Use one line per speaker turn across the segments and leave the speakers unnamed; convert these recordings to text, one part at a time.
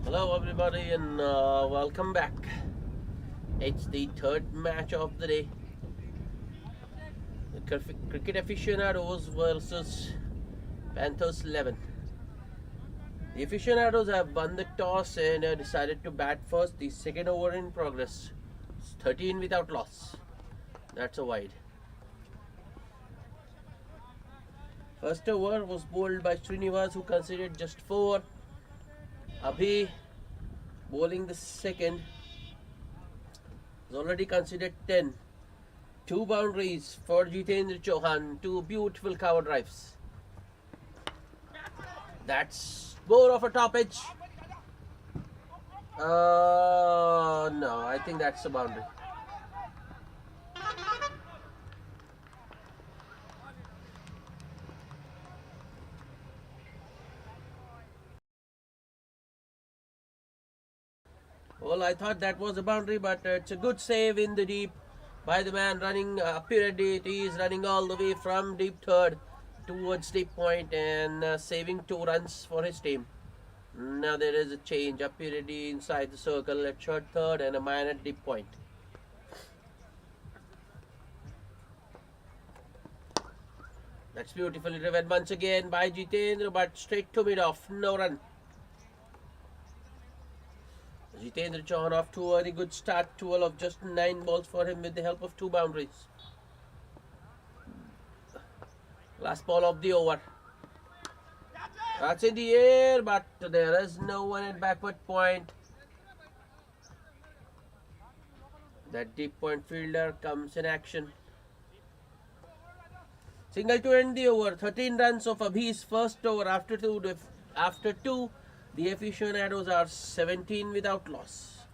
Hello, everybody, and welcome back. It's the third match of the day. The Cricket Aficionados versus Panthers 11. The Aficionados have won the toss and decided to bat first. The second over in progress. It's 13 without loss. That's a wide. First over was bowled by S-21, who conceded just 4. Abhi bowling the second has already conceded 10. 2 boundaries for Jitendra Chauhan, 2 beautiful cover drives. That's more of a top edge. No, I think that's a boundary. Well, I thought that was a boundary, but it's a good save in the deep by the man running Apiradi. He is running all the way from deep third towards deep point and saving 2 runs for his team. Now there is a change. Apiradi inside the circle at short third and a man at deep point. That's beautifully driven once again by Jitendra, but straight to mid off. No run. Jitendra Chauhan off to a very good start. 12 of just 9 balls for him with the help of 2 boundaries. Last ball of the over. That's in the air, but there is no one at backward point. That deep point fielder comes in action. Single to end the over. 13 runs of Abhi's first over after two. The Aficionados are 17 without loss.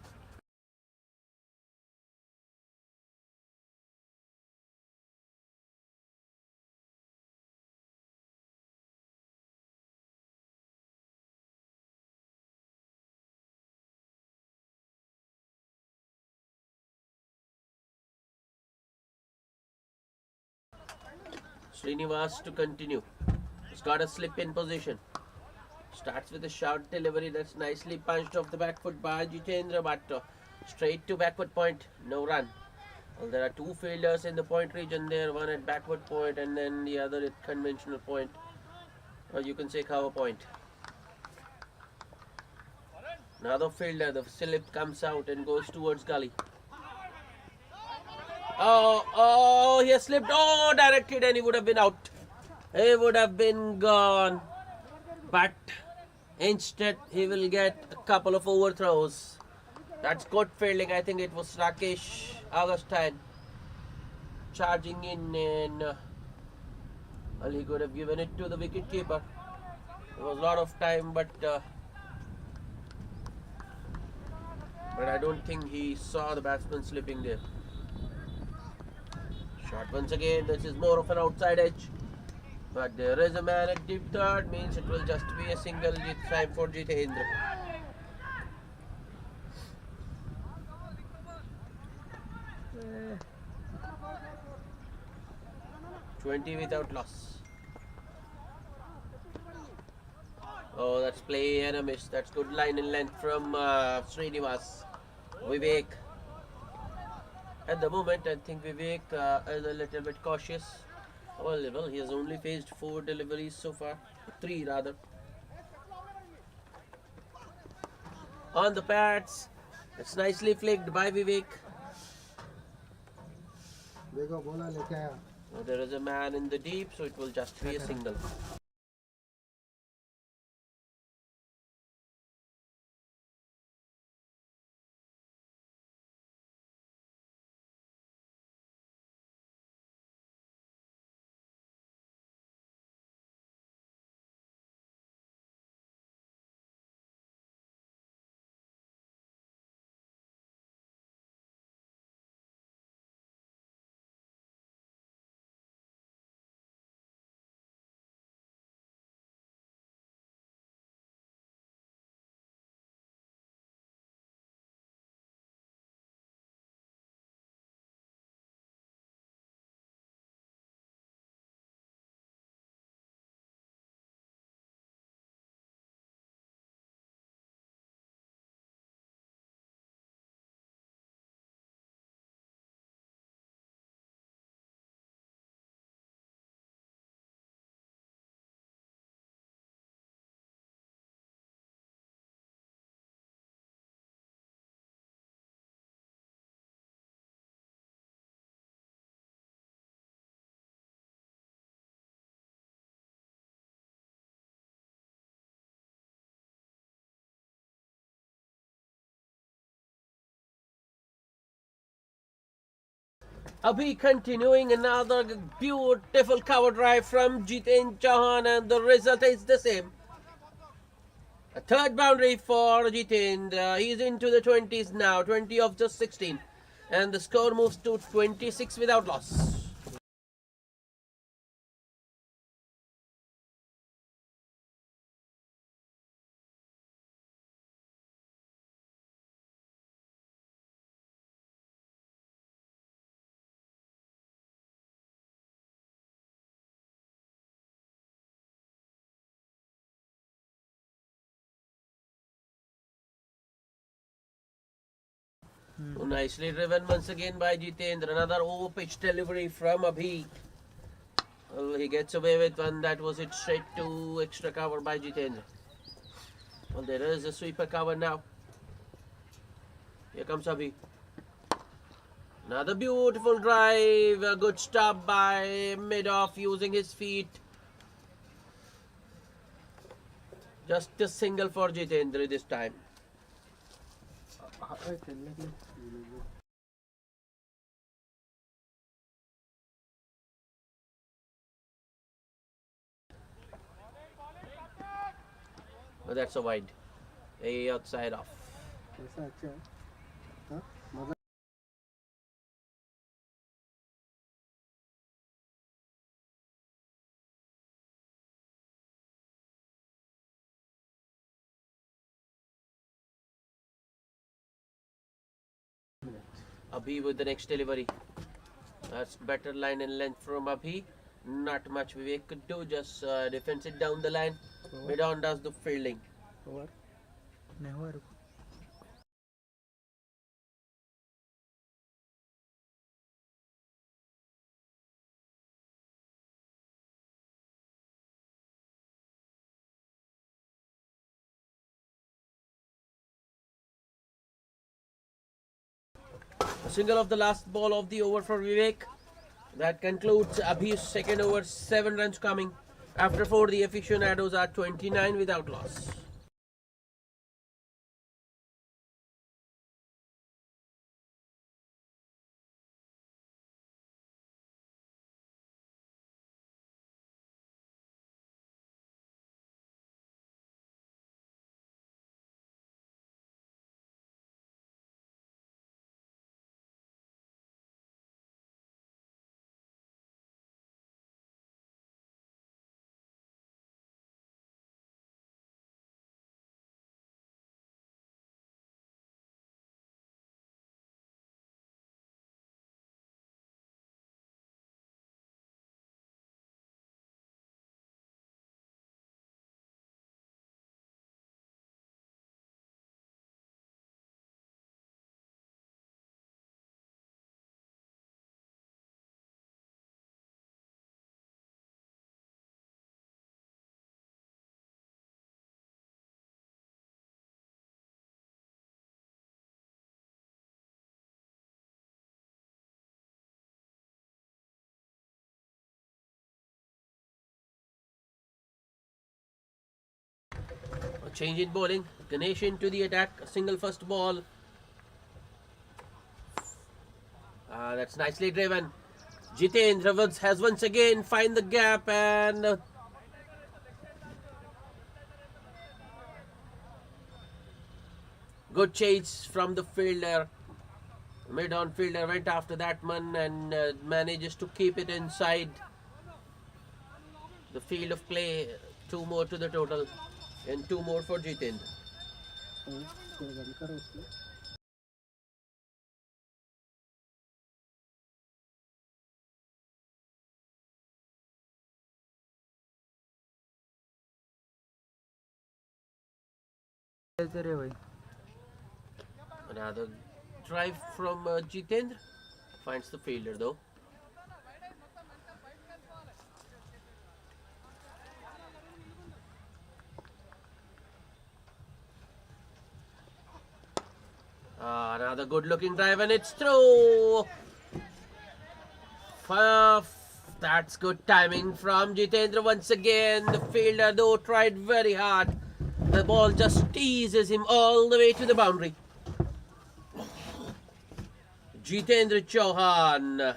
Srinivas to continue. He's got a slip in position. Starts with a short delivery that's nicely punched off the back foot by Jitendra, but straight to backward point. No run. Well, there are 2 fielders in the point region there, one at backward point and then the other at conventional point, or you can say cover point. Another fielder, the slip comes out and goes towards gully. Oh, he has slipped. Oh, directed and he would have been out. He would have been gone. But instead, he will get a couple of overthrows. That's good fielding. I think it was Rakesh Augustine charging in, and well, he could have given it to the wicket keeper. There was a lot of time, but I don't think he saw the batsman slipping there. Shot once again. This is more of an outside edge, but there is a man at deep third. Means it will just be a single time for Jitendra. Eh. 20 without loss. Oh, that's play and a miss. That's good line and length from Srinivas. Vivek. At the moment, I think Vivek is a little bit cautious. Well, he has only faced 4 deliveries so far. 3 rather. On the pads. It's nicely flicked by Vivek. There is a man in the deep, so it will just be a single. Abhi continuing another beautiful cover drive from Jiten Chauhan, and the result is the same. A third boundary for Jiten. He's into the 20s now, 20 of just 16. And the score moves to 26 without loss. Nicely driven once again by Jitendra. Another over-pitch delivery from Abhi. Well, he gets away with one. That was it, straight to extra cover by Jitendra. Well, there is a sweeper cover now. Here comes Abhi. Another beautiful drive. A good stop by mid-off using his feet. Just a single for Jitendra this time. But that's a wide. A outside off. Abhi with the next delivery. That's better line and length from Abhi. Not much Vivek could do, just defense it down the line. Mid-on does the fielding. A single of the last ball of the over for Vivek. That concludes Abhi's second over. 7 runs coming. After 4, the aficionados are 29 without loss. A change in bowling. Ganesh into the attack. A single first ball. That's nicely driven. Jitendra has once again find the gap, and good chase from the fielder. Mid-on fielder went after that one and manages to keep it inside the field of play. 2 more to the total and 2 more for Jitendra. Another drive from Jitendra. Finds the fielder though. Another good looking drive, and it's through. That's good timing from Jitendra once again. The fielder though tried very hard. The ball just teases him all the way to the boundary. Jitendra Chauhan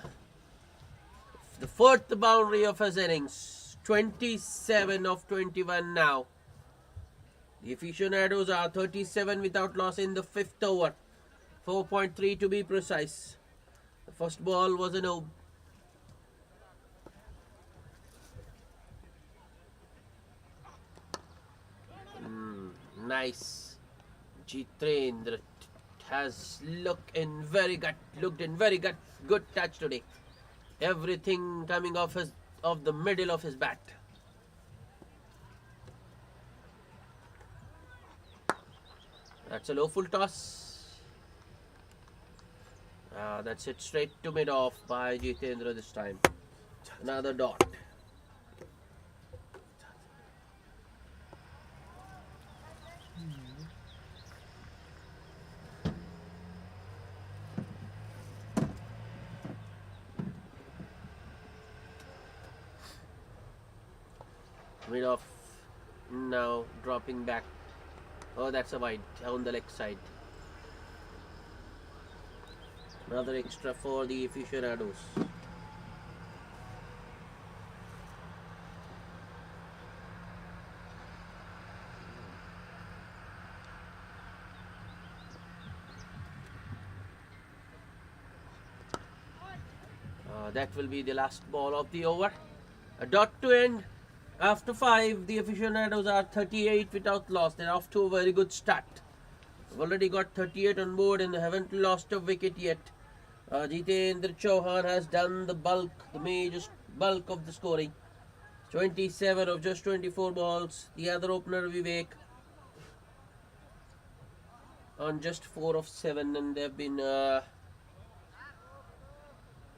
The fourth boundary of his innings. 27 of 21 now. The Aficionados are 37 without loss in the fifth over. 4.3 to be precise. The first ball was a no. Nice. Jitendra has looked in very good touch today. Everything coming off the middle of his bat. That's a low full toss. That's it straight to mid off by Jitendra this time. Another dot. Mid off now, dropping back. Oh, that's a wide on the leg side. Another extra for the Aficionados. That will be the last ball of the over. A dot to end. After 5, the Aficionados are 38 without loss. They're off to a very good start. They've already got 38 on board and they haven't lost a wicket yet. Jitendra Chauhan has done the major bulk of the scoring. 27 of just 24 balls. The other opener, Vivek, on just 4 of 7, and there have been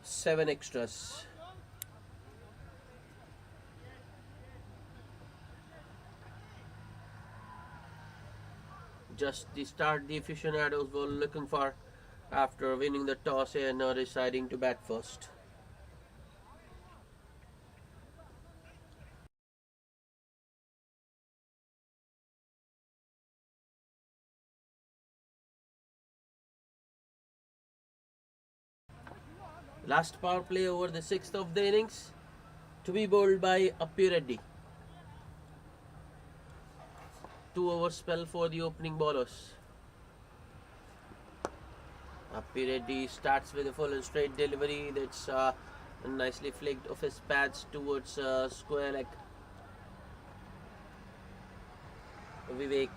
7 extras. Just the start the Aficionados were looking for after winning the toss and deciding to bat first. Last power play over the 6th of the innings to be bowled by Appireddy. 2-over spell for the opening bowlers. Appireddy starts with a full and straight delivery that's nicely flicked off his pads towards square leg. Vivek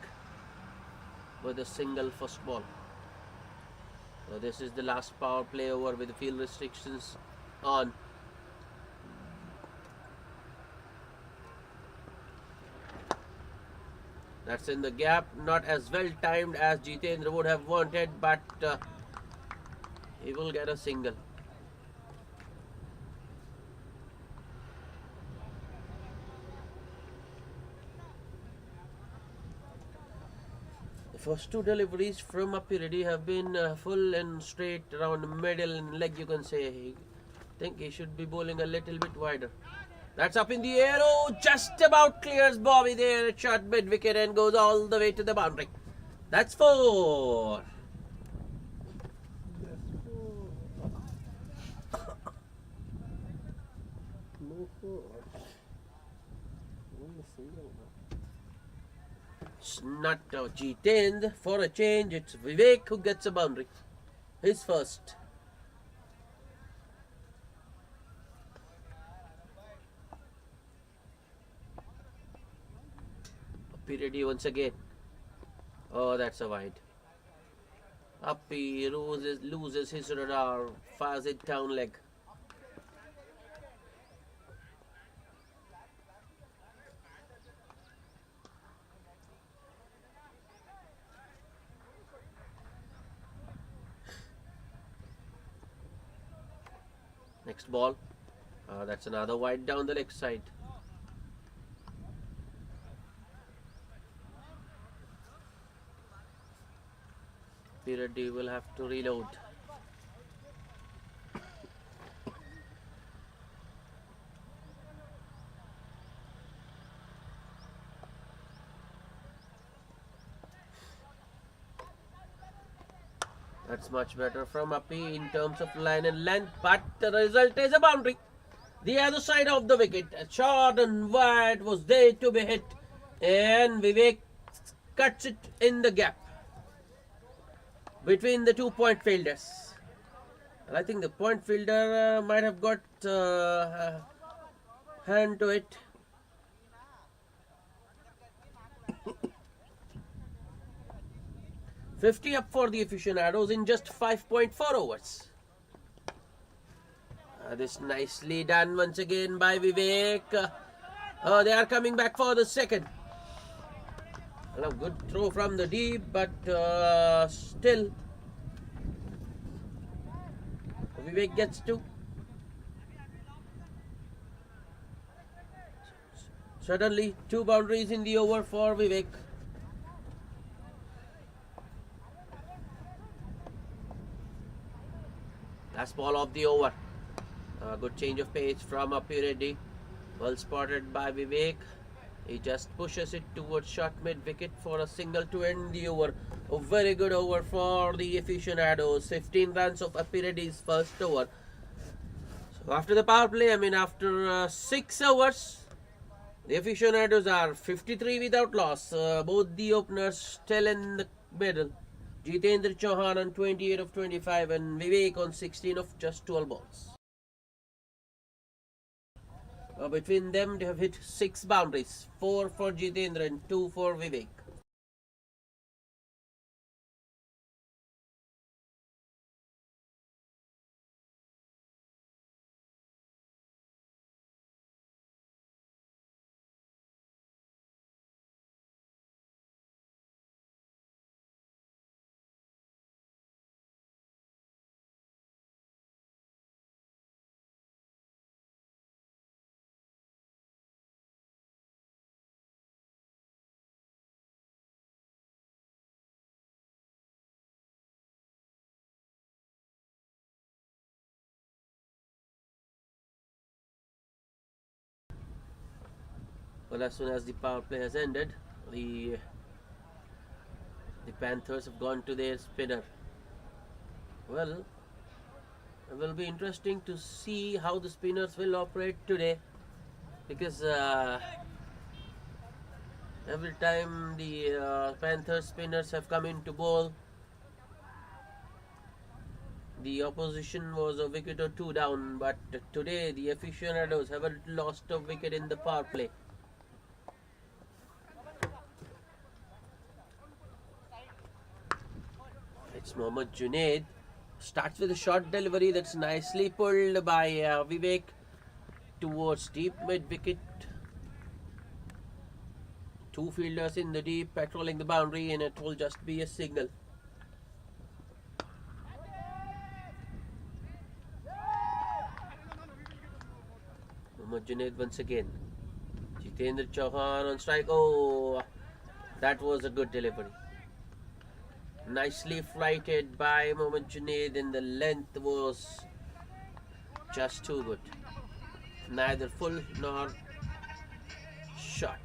with a single first ball. So this is the last power play over with the field restrictions on. That's in the gap, not as well timed as Jitendra would have wanted, but he will get a single. The first 2 deliveries from Appireddy have been full and straight around the middle and leg, you can say. I think he should be bowling a little bit wider. That's up in the air. Oh, just about clears Bobby there at short mid wicket and goes all the way to the boundary. That's 4. It's not Jitendra for a change. It's Vivek who gets a boundary. His first. Appireddy once again. Oh, that's a wide. Appy loses his radar, fires it down leg. Next ball. That's another wide down the leg side. Appireddy will have to reload. That's much better from Appy in terms of line and length, but the result is a boundary. The other side of the wicket, a shot and wide was there to be hit, and Vivek cuts it in the gap between the 2-point fielders. And I think the point fielder might have got hand to it. $50 up for the Aficionados in just 5.4 overs. This nicely done once again by Vivek. They are coming back for the second. A good throw from the deep, but still Vivek gets two. Suddenly 2 boundaries in the over for Vivek. Last ball of the over. Good change of pace from Apiredi. Well spotted by Vivek. He just pushes it towards short mid-wicket for a single to end the over. A very good over for the Aficionados. 15 runs of Apiredi's first over. So after the power play, after 6 overs, the Aficionados are 53 without loss. Both the openers still in the middle. Jitendra Chauhan on 28 of 25 and Vivek on 16 of just 12 balls. Between them, they have hit 6 boundaries. 4 for Jitendra and 2 for Vivek. Well, as soon as the power play has ended, the Panthers have gone to their spinner. Well, it will be interesting to see how the spinners will operate today, because every time the Panthers spinners have come into bowl, the opposition was a wicket or 2 down, but today the Aficionados haven't lost a wicket in the power play. It's Mohammad Junaid. Starts with a short delivery that's nicely pulled by Vivek towards deep mid-wicket. 2 fielders in the deep patrolling the boundary, and it will just be a signal. Mohammad Junaid once again. Jitendra Chauhan on strike. Oh, that was a good delivery. Nicely flighted by Mohammad Junaid, and the length was just too good. Neither full nor short.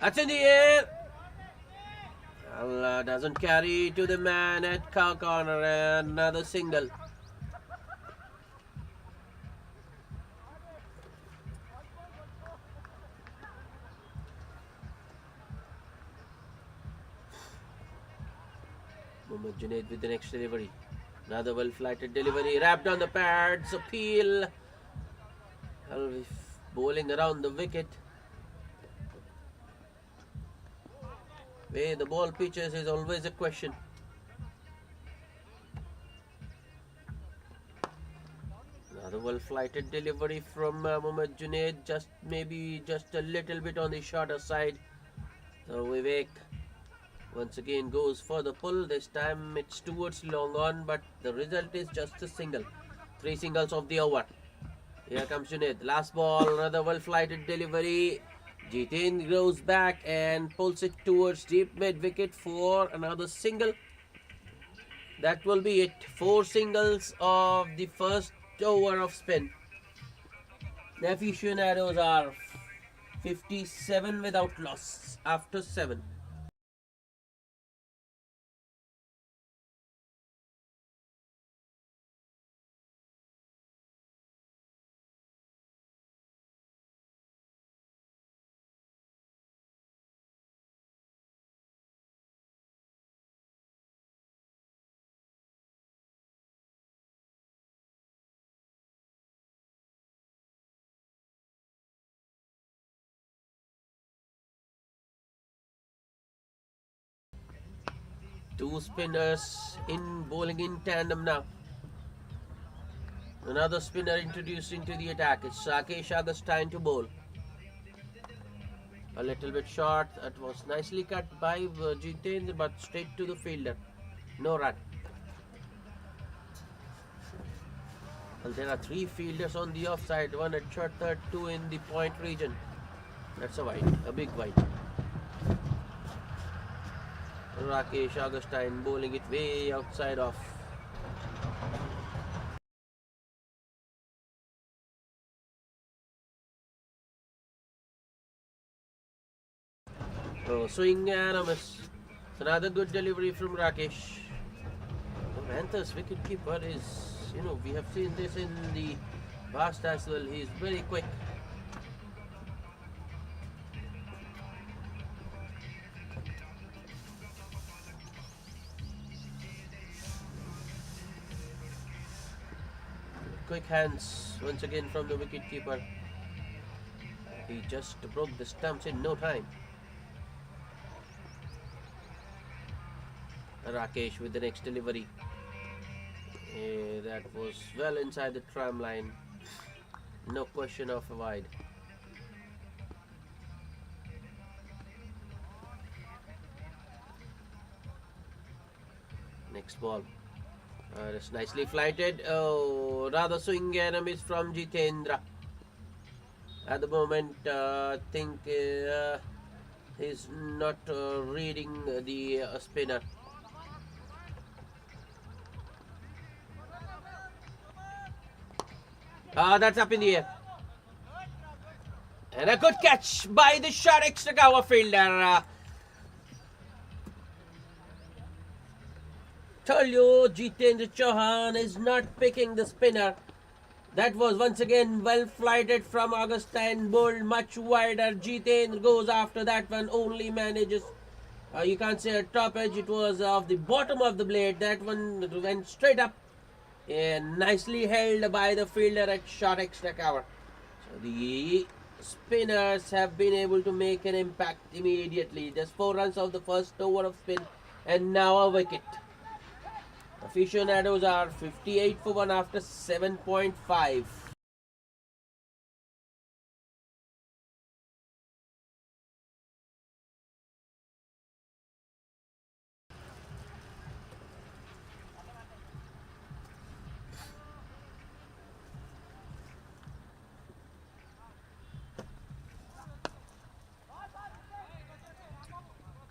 That's in the air. Well, doesn't carry to the man at cow corner. Another single. Mohammad Junaid with the next delivery. Another well-flighted delivery. Wrapped on the pads. Appeal. Bowling around the wicket. Where the ball pitches is always a question. Another well-flighted delivery from Mohammad Junaid. Maybe just a little bit on the shorter side. So Vivek once again goes for the pull. This time it's towards long on, but the result is just a single. 3 singles of the over. Here comes Junaid. Last ball, another well-flighted delivery. Jitendra goes back and pulls it towards deep mid-wicket for another single. That will be it. 4 singles of the first over of spin. The Aficionados are 57 without loss after 7. Two spinners in bowling in tandem now. Another spinner introduced into the attack. It's Rakesh Augustine to bowl. A little bit short. That was nicely cut by Jitendra, but straight to the fielder. No run. Well, there are three fielders on the offside. One at short third, two in the point region. That's a wide, a big wide. Rakesh Augustine bowling it way outside off. Oh, swing and a miss. It's another good delivery from Rakesh. The Panthers wicketkeeper is, we have seen this in the past as well. He's very quick. Quick hands once again from the wicketkeeper. He just broke the stumps in no time. Rakesh with the next delivery. That was well inside the tram line. No question of a wide. Next ball. It's nicely flighted. Oh, rather swing and a miss from Jitendra. At the moment, I think he's not reading the spinner. That's up in the air. And a good catch by the short extra cover fielder. Tell you, Jitendra Chauhan is not picking the spinner. That was once again well flighted from Augustine, bowled much wider. Jitendra goes after that one, only manages, you can't say a top edge, it was off the bottom of the blade. That one went straight up and nicely held by the fielder at short extra cover. So the spinners have been able to make an impact immediately. Just 4 runs of the first over of spin and now a wicket. Aficionados are 58 for 1 after 7.5.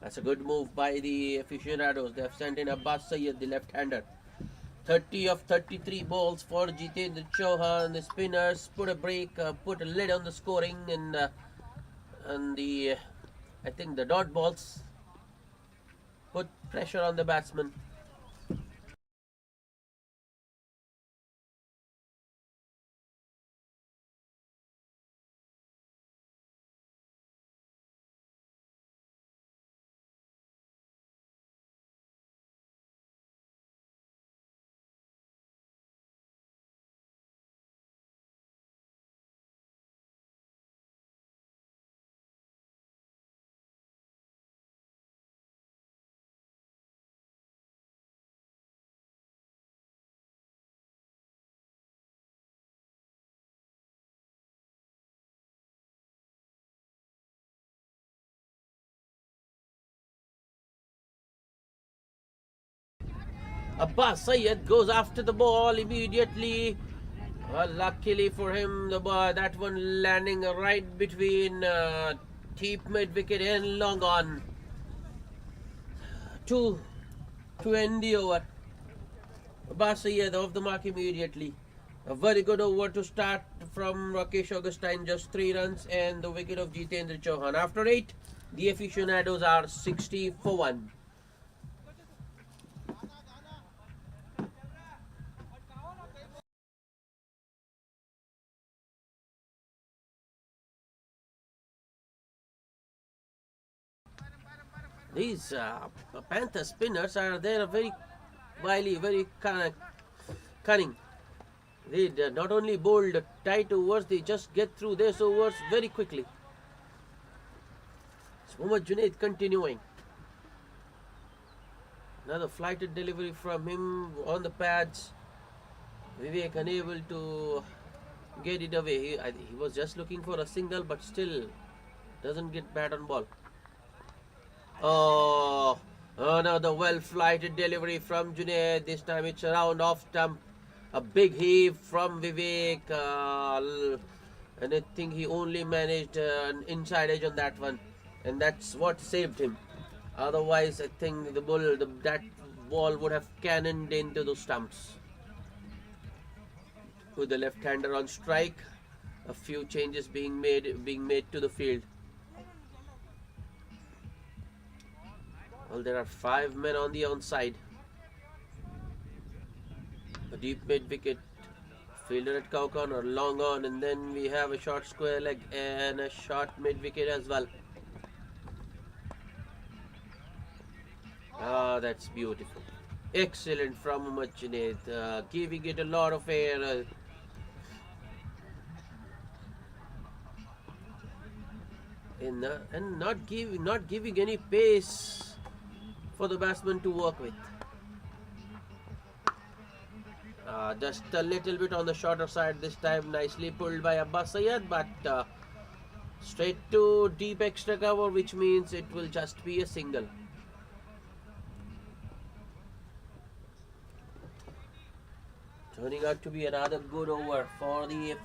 That's a good move by the Aficionados. They have sent in Abbas Syed, the left-hander. 30 of 33 balls for Jitendra Chauhan. The spinners put a break, put a lid on the scoring, and the I think the dot balls put pressure on the batsman. Abbas Syed goes after the ball immediately. Well, luckily for him, the ball, that one landing right between deep mid wicket and long on to end the over. Abbas Syed off the mark immediately. A very good over to start from Rakesh Augustine, just 3 runs and the wicket of Jitendra Chauhan. After 8, the Aficionados are 60 for 1. These Panther spinners are very wily, very cunning. They not only bowl tight overs, they just get through these overs very quickly. It's Mohammad Junaid continuing. Another flighted delivery from him on the pads. Vivek unable to get it away. He was just looking for a single, but still doesn't get bat on ball. Oh, another well-flighted delivery from Junaid. This time it's around off stump. A big heave from Vivek. And I think he only managed an inside edge on that one. And that's what saved him. Otherwise, I think that ball would have cannoned into those stumps. With the left-hander on strike, a few changes being made to the field. Well, there are 5 men on the onside. A deep mid wicket, fielder at cow corner, long on, and then we have a short square leg and a short mid wicket as well. Ah, that's beautiful. Excellent from Junaid, giving it a lot of air. And not giving any pace for the batsman to work with. Just a little bit on the shorter side this time, nicely pulled by Abbas Syed, but straight to deep extra cover, which means it will just be a single. Turning out to be another good over for the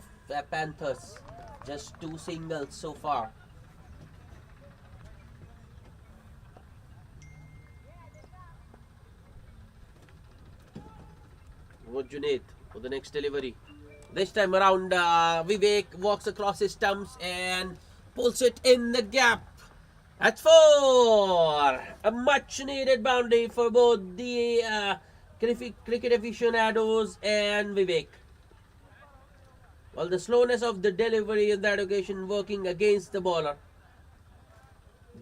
Panthers. Just 2 singles so far. Junaid for the next delivery. This time around, Vivek walks across his stumps and pulls it in the gap. That's 4. A much needed boundary for both the cricket aficionados and Vivek. Well, the slowness of the delivery on that occasion working against the bowler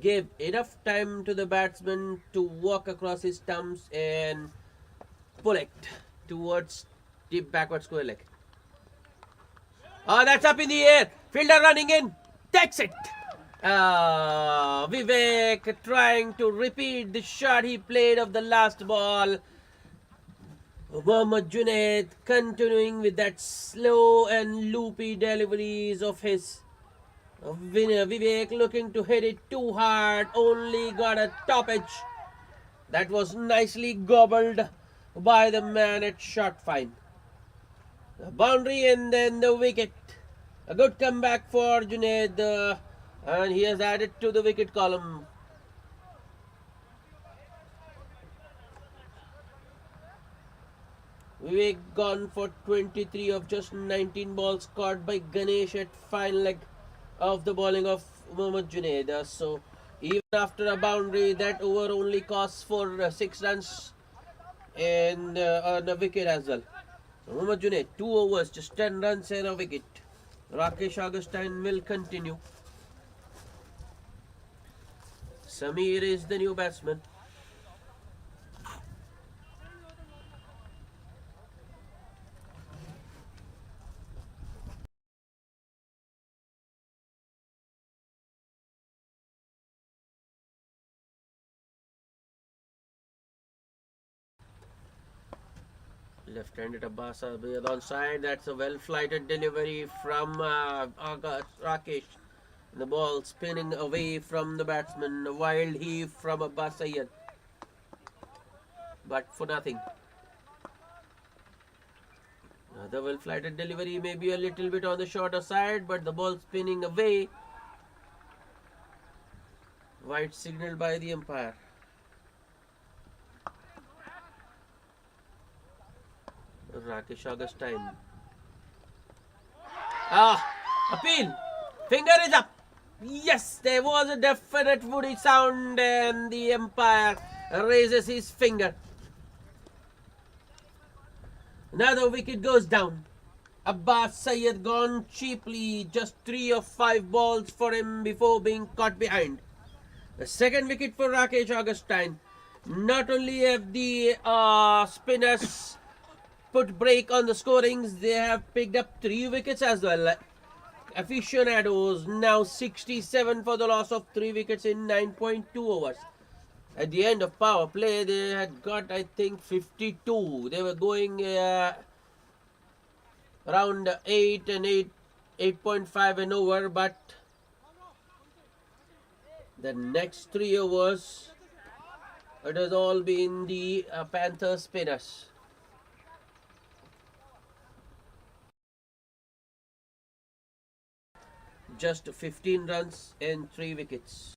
gave enough time to the batsman to walk across his stumps and pull it towards deep backward square leg. Oh, that's up in the air. Fielder running in. Takes it. Vivek trying to repeat the shot he played of the last ball. Mohammad Junaid continuing with that slow and loopy deliveries of his. Vivek looking to hit it too hard. Only got a top edge. That was nicely gobbled by the man at short fine. The boundary and then the wicket. A good comeback for Junaid, and he has added to the wicket column. Vivek gone for 23 of just 19 balls caught by Ganesh at fine leg of the bowling of Mohammad Junaid. So even after a boundary, that over only costs for 6 runs and on a wicket as well. Mohammad Junaid, 2 overs, just 10 runs and a wicket. Rakesh Augustine will continue. Samir is the new batsman. Left-handed Abbas Syed on side. That's a well-flighted delivery from Rakesh. The ball spinning away from the batsman. A wild heave from Abbas Syed. But for nothing. Another well-flighted delivery, maybe a little bit on the shorter side, but the ball spinning away. White signaled by the umpire. Rakesh Augustine. Appeal. Finger is up. Yes, there was a definite woody sound and the umpire raises his finger. Another wicket goes down. Abbas Syed gone cheaply. Just 3 of 5 balls for him before being caught behind. The second wicket for Rakesh Augustine. Not only have the spinners put break on the scorings, they have picked up 3 wickets as well. Aficionados now 67 for the loss of 3 wickets in 9.2 overs. At the end of power play, they had got, I think, 52. They were going around 8 and 8.5 and over, but the next 3 overs, it has all been the Panthers spinners. Just 15 runs and 3 wickets.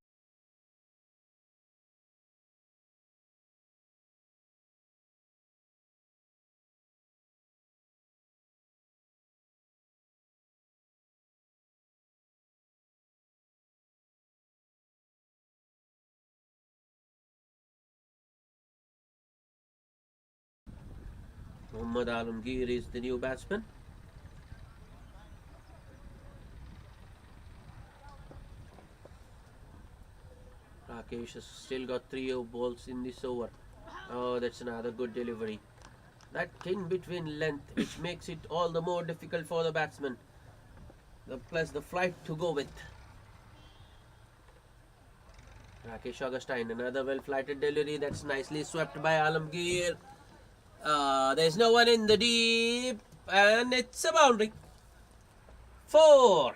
Muhammad Alamgir is the new batsman. Rakesh has still got 3 balls in this over. Oh, that's another good delivery. That in between length, which makes it all the more difficult for the batsman. Plus the flight to go with. Rakesh Augustine, another well-flighted delivery. That's nicely swept by Alamgir. There's no one in the deep, and it's a boundary. 4.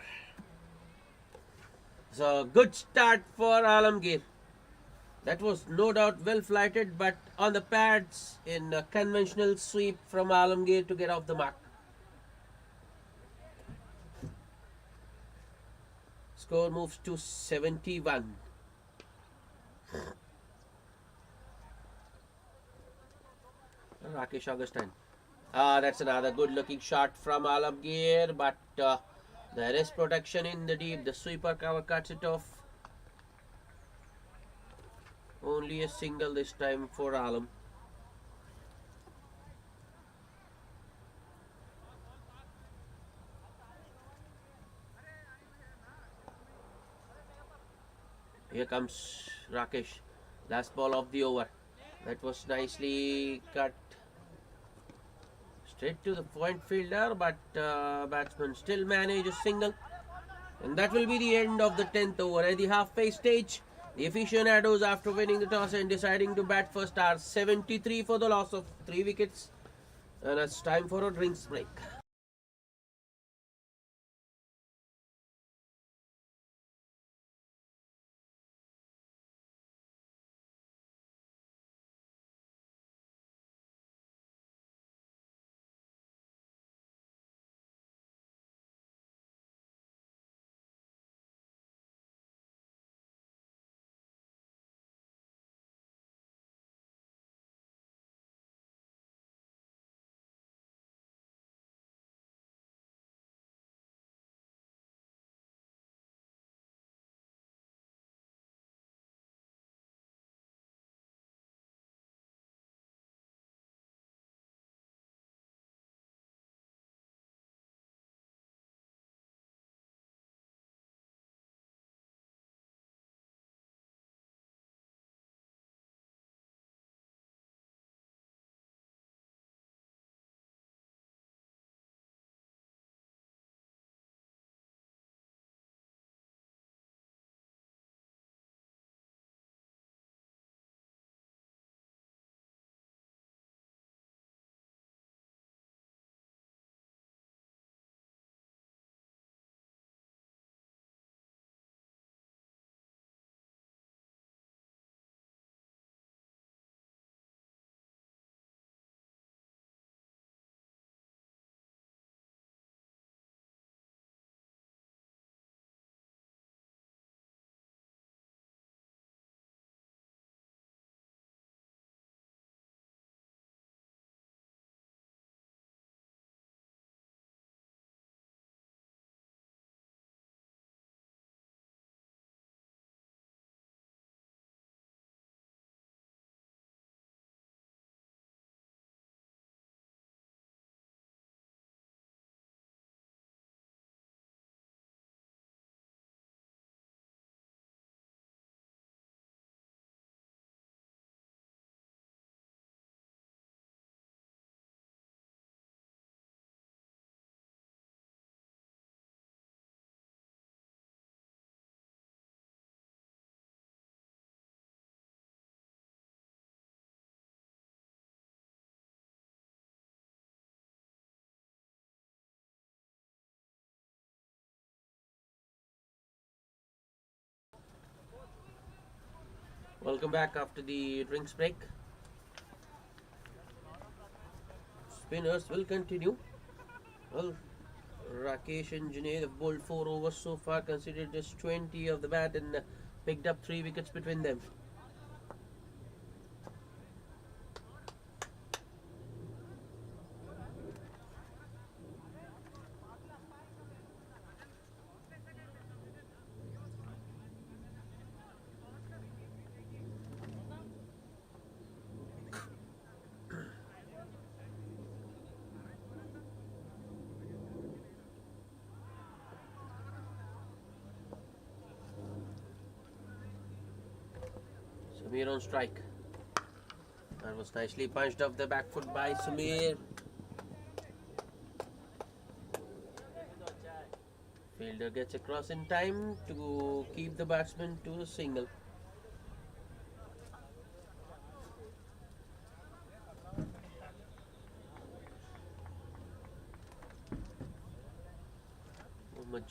So good start for Alamgir. That was no doubt well-flighted, but on the pads in a conventional sweep from Alamgir to get off the mark. Score moves to 71. Rakesh Augustine. That's another good-looking shot from Alamgir, but there is protection in the deep. The sweeper cover cuts it off. Only a single this time for Alam. Here comes Rakesh. Last ball of the over. That was nicely cut straight to the point fielder, but batsman still managed a single. And that will be the end of the 10th over. At the halfway stage, the Aficionados, after winning the toss and deciding to bat first, are 73 for the loss of 3 wickets. And it's time for a drinks break. Welcome back after the drinks break. Spinners will continue. Well, Rakesh and Junaid have bowled 4 overs so far, considered just 20 of the bat and picked up 3 wickets between them. Samir on strike. That was nicely punched off the back foot by Samir. Fielder gets across in time to keep the batsman to a single.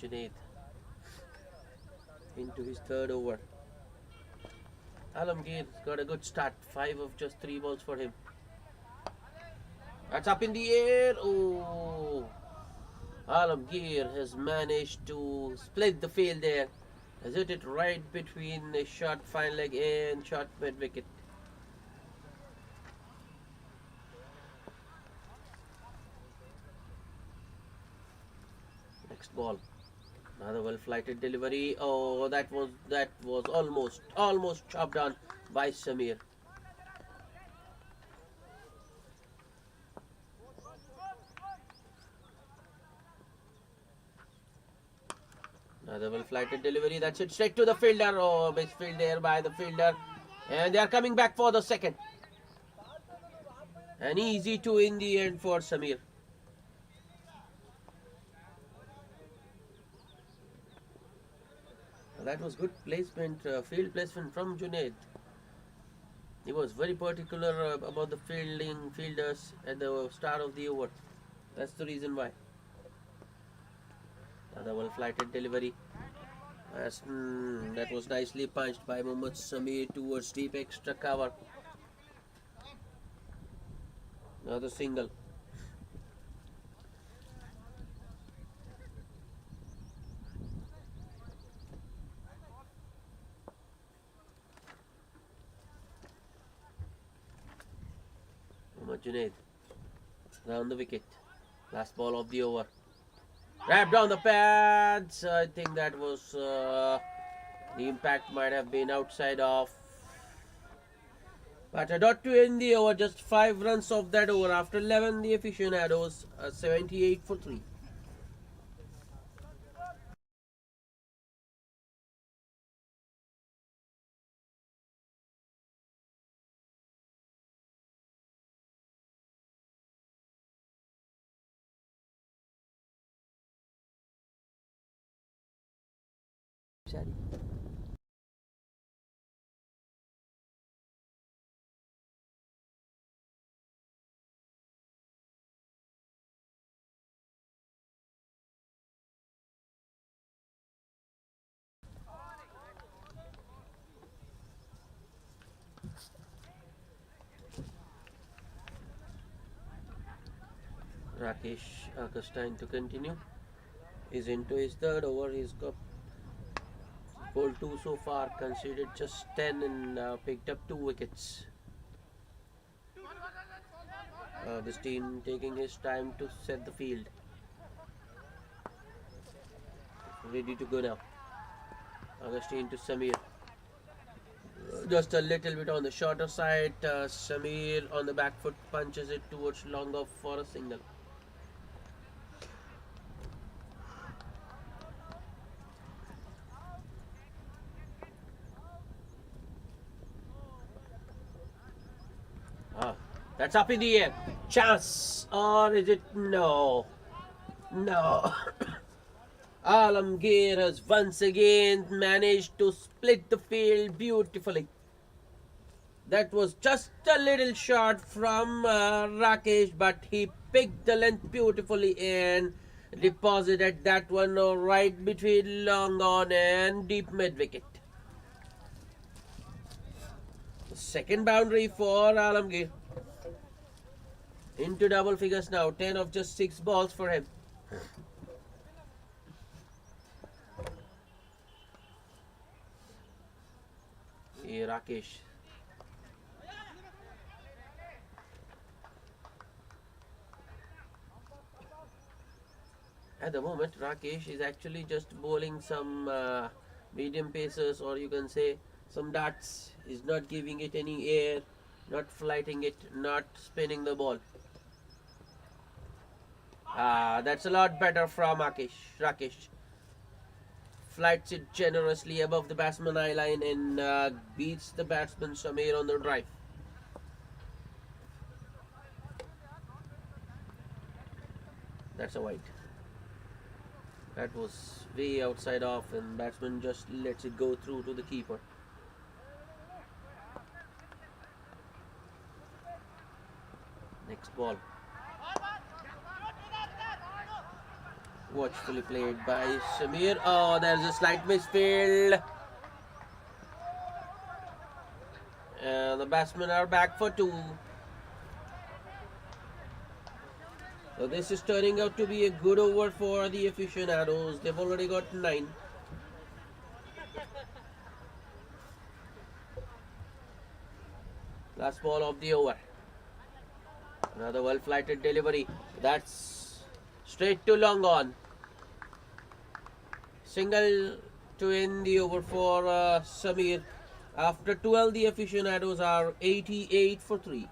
Junaid into his 3rd over. Alamgir's got a good start. 5 of just 3 balls for him. That's up in the air. Oh, Alamgir has managed to split the field there. Has hit it right between the short fine leg and short mid wicket. Next ball. Another well-flighted delivery. Oh, that was almost chopped down by Samir. Another well-flighted delivery. That's it straight to the fielder. Oh, misfield there by the fielder. And they are coming back for the second. An easy 2 in the end for Samir. That was good placement, field placement from Junaid. He was very particular about the fielders at the start of the over. That's the reason why. Another well-flighted delivery. That was nicely punched by Mohammad Samir towards deep extra cover. Another single. Junaid round the wicket. Last ball of the over. Wrapped down the pads. I think that was the impact might have been outside off. But a dot to end the over. Just 5 runs off that over. After 11, the Aficionados 78 for 3. Rakesh Augustine to continue. He's into his 3rd over. He's got bowled 2 so far, conceded just 10 and picked up 2 wickets. Augustine taking his time to set the field. Ready to go now. Augustine to Samir. Just a little bit on the shorter side. Samir on the back foot punches it towards long off for a single. That's up in the air. Chance. Or is it? No. No. Alamgir has once again managed to split the field beautifully. That was just a little short from Rakesh, but he picked the length beautifully and deposited that one right between long on and deep mid wicket. Second boundary for Alamgir. Into double figures now. 10 of just 6 balls for him. Hey, Rakesh. At the moment, Rakesh is actually just bowling some medium pacers, or you can say some darts. He's not giving it any air, not flighting it, not spinning the ball. That's a lot better from Rakesh. Flights it generously above the batsman eye line and beats the batsman Samir on the drive. That's a wide. That was way outside off, and batsman just lets it go through to the keeper. Next ball. Watchfully played by Samir. Oh, there's a slight misfield. And the batsmen are back for 2. So this is turning out to be a good over for the Aficionados. They've already got 9. Last ball of the over. Another well-flighted delivery. That's straight to long on. Single to end the over for Samir. After 12, the Aficionados are 88 for 3.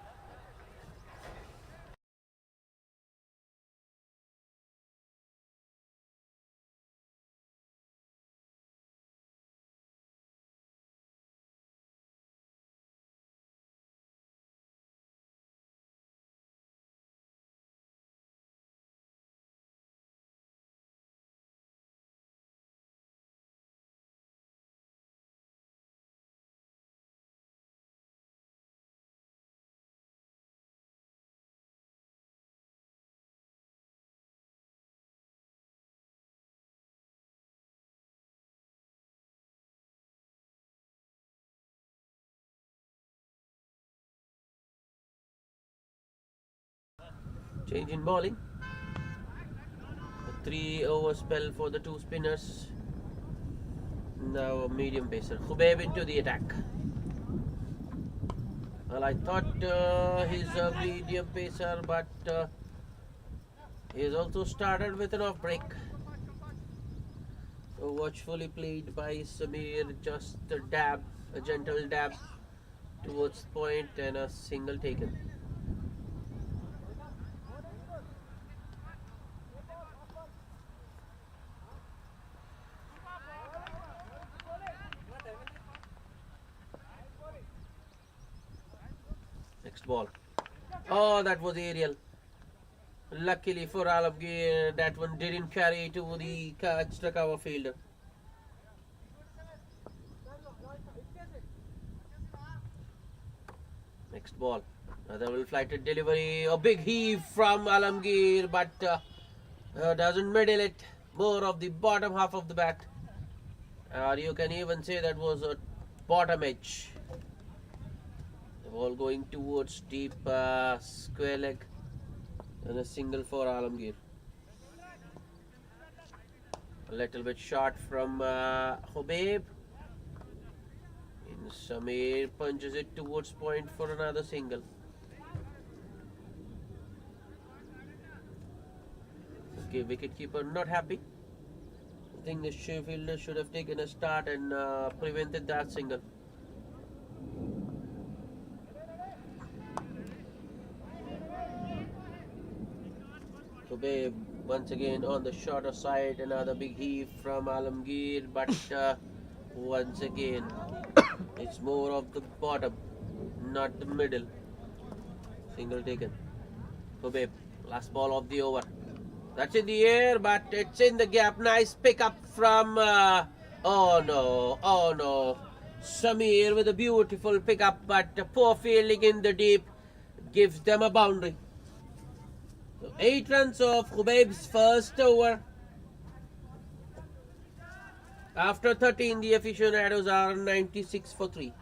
Change in bowling. A 3-over spell for the 2 spinners. Now a medium pacer. Khubaib into the attack. Well, I thought he's a medium pacer, but he's also started with an off break. So watchfully played by Samir. Just a dab, a gentle dab towards the point, and a single taken. Next ball. Oh, that was aerial. Luckily for Alamgir, that one didn't carry to the extra cover fielder. Next ball. Another well-flighted delivery. A big heave from Alamgir, but doesn't middle it. More of the bottom half of the bat. Or you can even say that was a bottom edge. Ball going towards deep square leg, and a single for Alamgir. A little bit short from Khubaib. Samir punches it towards point for another single. Okay, wicketkeeper not happy. I think the fielder should have taken a start and prevented that single. Khubaib once again on the shorter side. Another big heave from Alamgir, but once again it's more of the bottom, not the middle. Single taken. Khubaib, last ball of the over. That's in the air, but it's in the gap. Nice pickup from oh no, Samir with a beautiful pickup, but poor fielding in the deep gives them a boundary. So 8 runs of Khubaib's first over. After 13, the Aficionados are 96 for 3.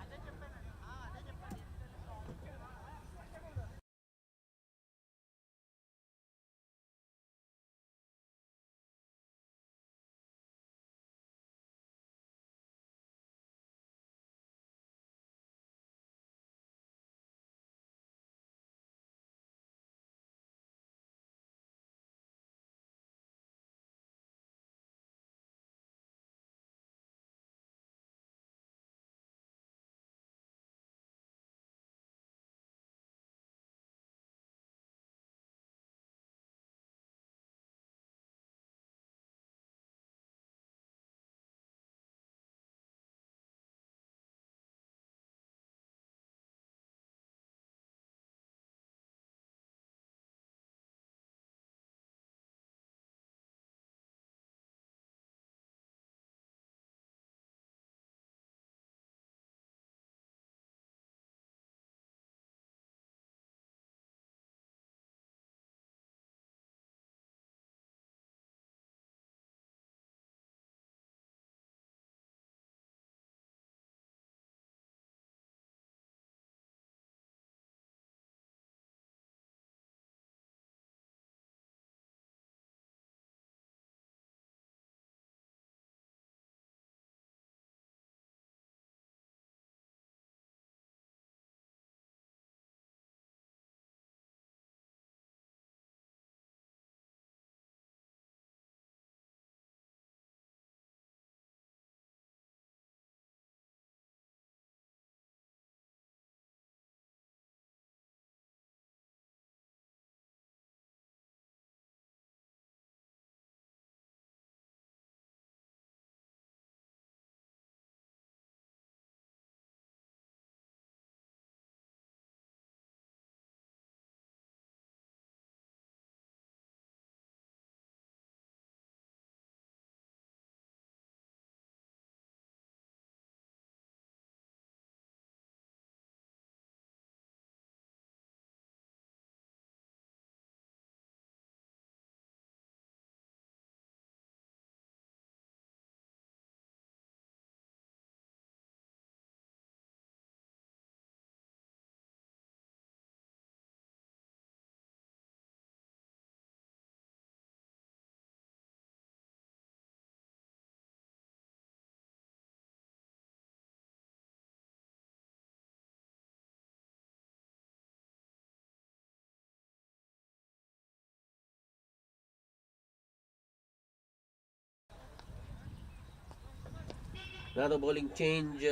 Another bowling change.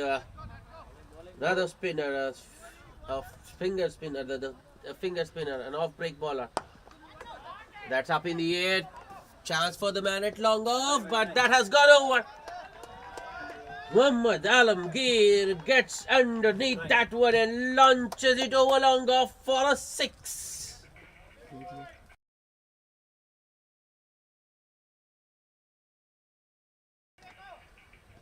Another spinner. A finger spinner. A finger spinner. An off-break bowler. That's up in the air. Chance for the man at long off, but that has gone over. Muhammad Alamgir gets underneath that one and launches it over long off for a 6.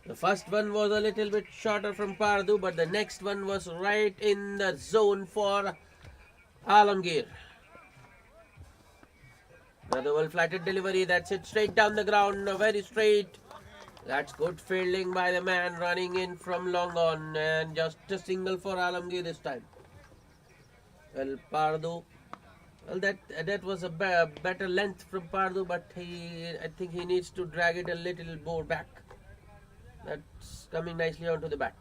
The first one was a little bit shorter from Pardu, but the next one was right in the zone for Alamgir. Another well-flatted delivery, that's it straight down the ground, very straight. That's good fielding by the man running in from long on, and just a single for Alamgir this time. Well, Pardu, well that was a better length from Pardu, but I think he needs to drag it a little more back. That's coming nicely onto the bat.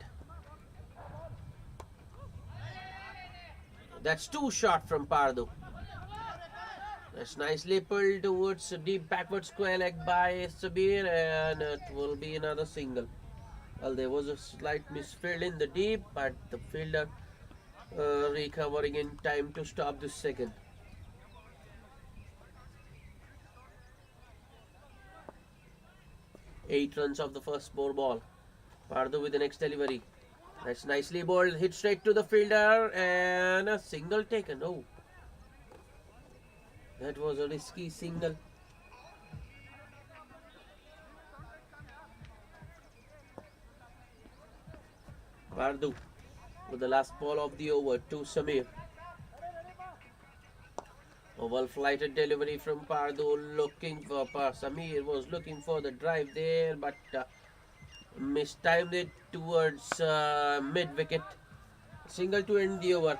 That's too short from Pardu. That's nicely pulled towards a deep backward square leg by Sabir, and it will be another single. Well, there was a slight misfield in the deep, but the fielder recovering in time to stop the second. Eight runs of the first 4 ball. Pardu with the next delivery. That's nicely bowled, hit straight to the fielder, and a single taken. Oh, that was a risky single. Pardu with the last ball of the over to Samir. A well-flighted delivery from Pardu, looking for Samir was looking for the drive there, but mistimed it towards mid-wicket. Single to end the over.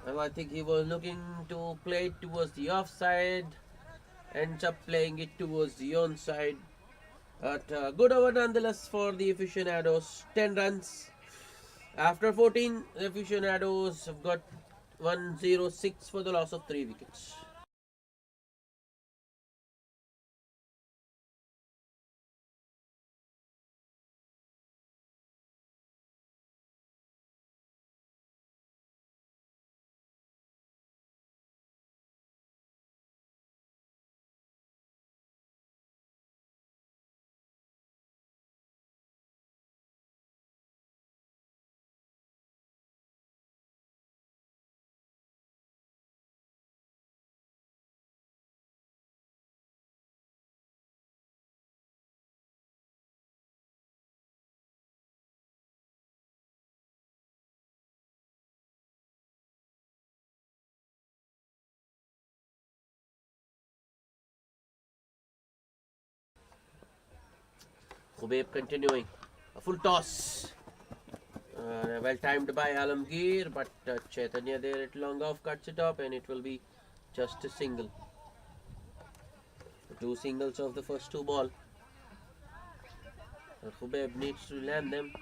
Well, I think he was looking to play it towards the offside, ends up playing it towards the onside. But good over nonetheless for the Aficionados. 10 runs. After 14, the Aficionados have got 106 for the loss of 3 wickets. Khubaib continuing. A full toss. Well timed by Alamgir, but Chaitanya there at long off cuts it off, and it will be just a single. 2 singles of the first 2 ball. Khubaib needs to land them.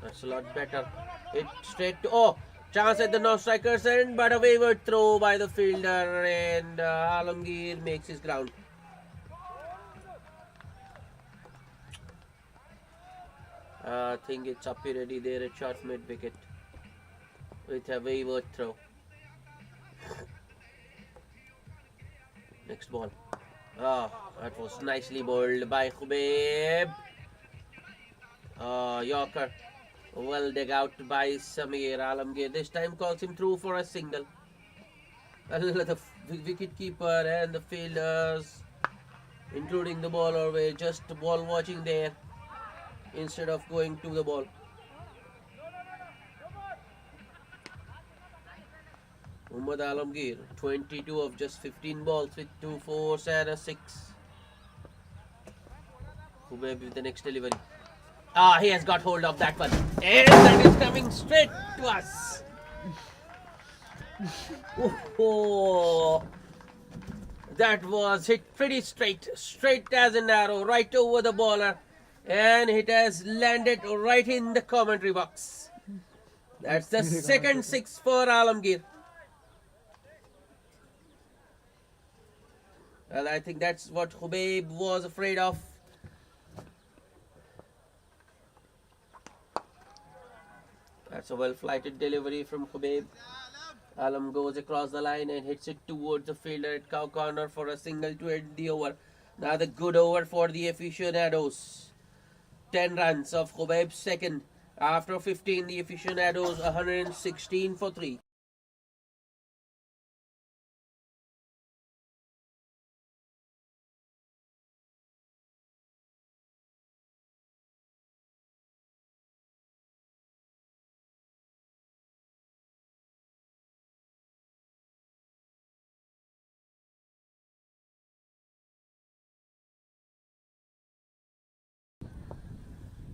That's a lot better. Hit straight to... Oh! Chance at the no-striker's end, but a wayward throw by the fielder, and Alamgir makes his ground. I think it's up already there at short mid-wicket with a wayward throw. Next ball. That was nicely bowled by Khubaib. Yorker. Well dug out by Samir. Alamgir this time calls him through for a single. The wicket keeper and the fielders, including the bowler, were just ball watching there instead of going to the ball. Muhammad Alamgir, 22 of just 15 balls with 2 fours and a 6. Khubaib with the next delivery. He has got hold of that one. And that is coming straight to us. That was hit pretty straight as an arrow, right over the bowler. And it has landed right in the commentary box. That's the second 6 for Alamgir. Well, I think that's what Khubaib was afraid of. That's a well-flighted delivery from Khubaib. Alam goes across the line and hits it towards the fielder at cow corner for a single to end the over. Another good over for the Aficionados. 10 runs of Khubaib's second. After 15, the Aficionados 116 for 3.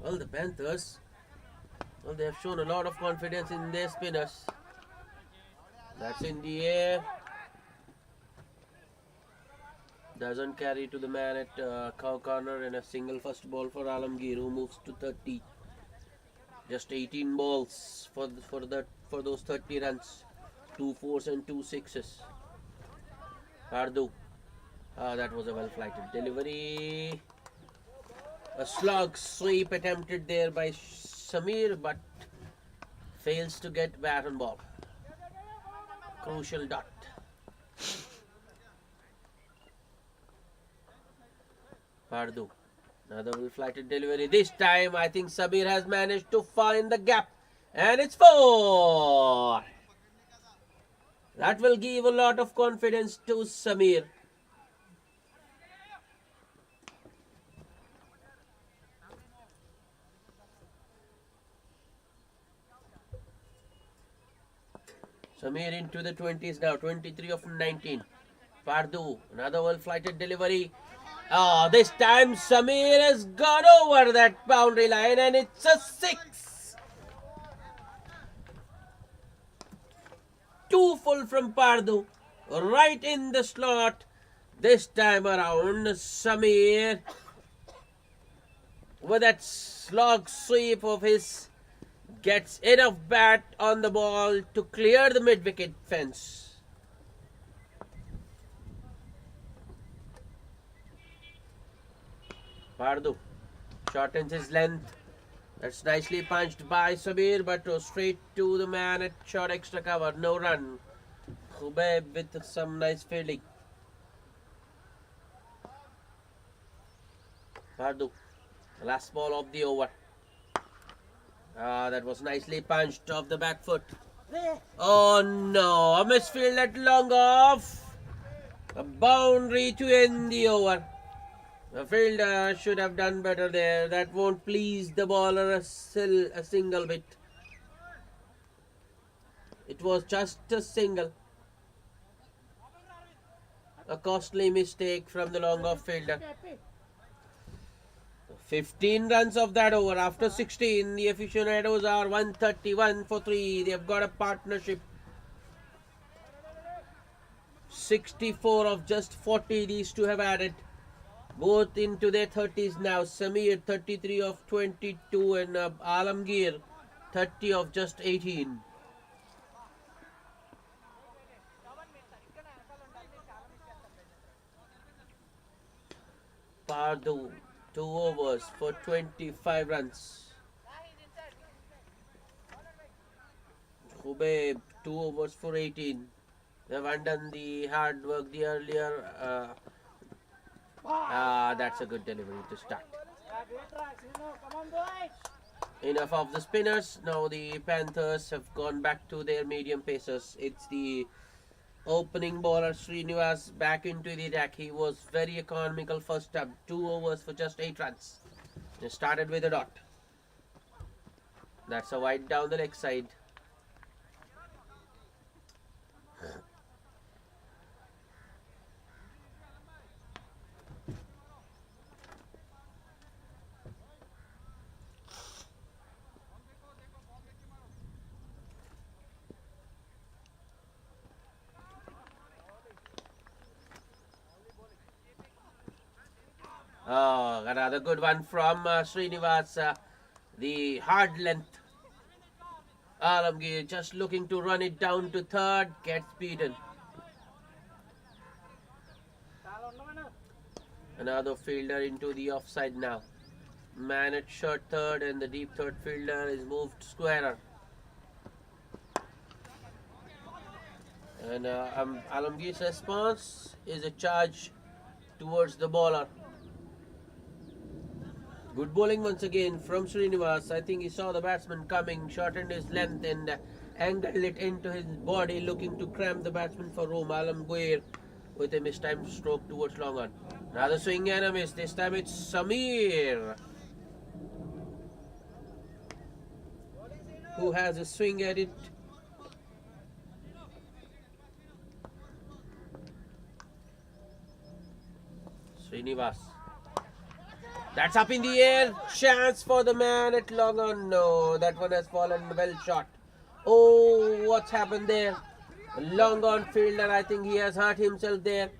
Well, the Panthers, well, they have shown a lot of confidence in their spinners. That's in the air. Doesn't carry to the man at cow corner, and a single first ball for Alamgir, who moves to 30. Just 18 balls for those 30 runs. 2 fours and 2 sixes. Pardu. That was a well-flighted delivery. A slog sweep attempted there by Samir, but fails to get bat and ball. Crucial dot. Pardu. Another well-flighted delivery. This time, I think Samir has managed to find the gap. And it's 4. That will give a lot of confidence to Samir. Samir into the 20s now. 23 of 19. Pardu. Another well-flighted delivery. This time Samir has gone over that boundary line and it's a 6. 2 full from Pardu. Right in the slot. This time around, Samir, with that slog sweep of his, gets enough bat on the ball to clear the mid-wicket fence. Pardu shortens his length. That's nicely punched by Samir, but straight to the man at short extra cover. No run. Khubaib with some nice fielding. Pardu, last ball of the over. That was nicely punched off the back foot. Oh no, a misfield at long off. A boundary to end the over. The fielder should have done better there. That won't please the bowler a single bit. It was just a single. A costly mistake from the long off fielder. 15 runs of that over. After 16, the Aficionados are 131 for 3. They have got a partnership. 64 of just 40 these two have added. Both into their 30s now. Samir 33 of 22 and Alamgir 30 of just 18. Pardu 2 overs for 25 runs. Khubaib 2 overs for 18. They have undone the hard work the earlier. That's a good delivery to start. Enough of the spinners. Now the Panthers have gone back to their medium pacers. It's the opening bowler Srinivas back into the attack. He was very economical first up. 2 overs for just 8 runs. He started with a dot. That's a wide down the leg side. Another good one from Srinivas. The hard length. Alamgir just looking to run it down to third. Gets beaten. Another fielder into the offside now. Man at short third and the deep third fielder is moved squarer. And Alamgir's response is a charge towards the bowler. Good bowling once again from Srinivas. I think he saw the batsman coming, shortened his length and angled it into his body, looking to cramp the batsman for Ruma. Alamgir with a mistimed stroke towards long on. Another swing and a miss. This time it's Samir who has a swing at it. Srinivas. That's up in the air. Chance for the man at long on. No, that one has fallen well short. Oh, what's happened there? Long on fielder. I think he has hurt himself there.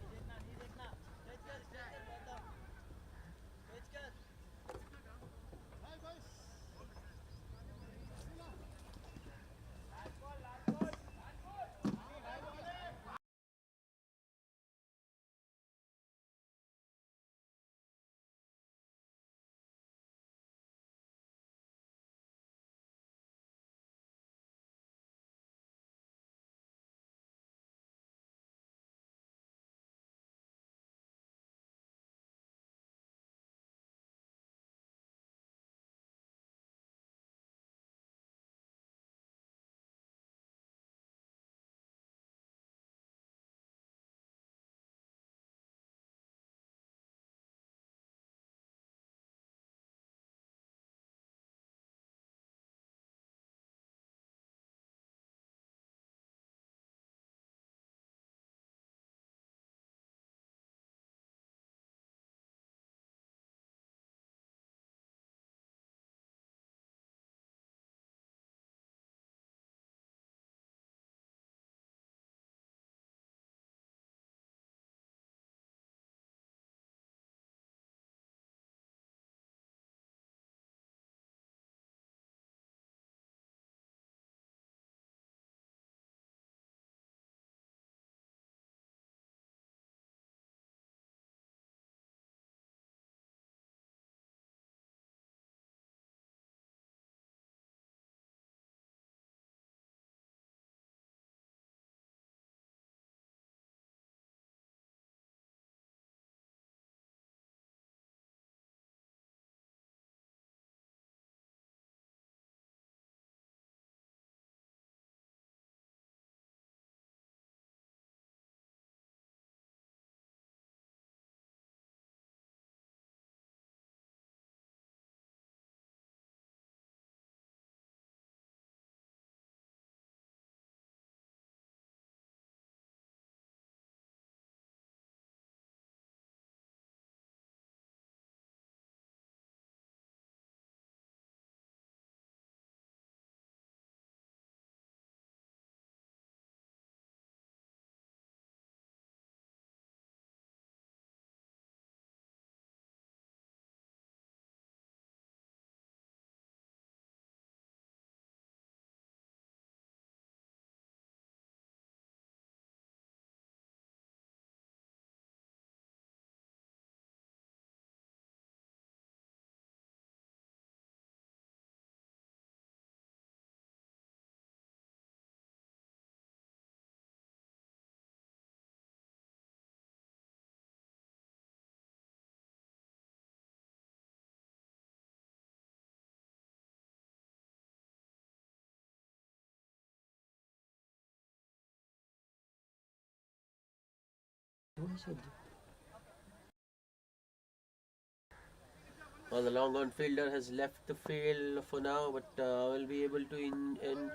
Well, the long on fielder has left the field for now, but will be able to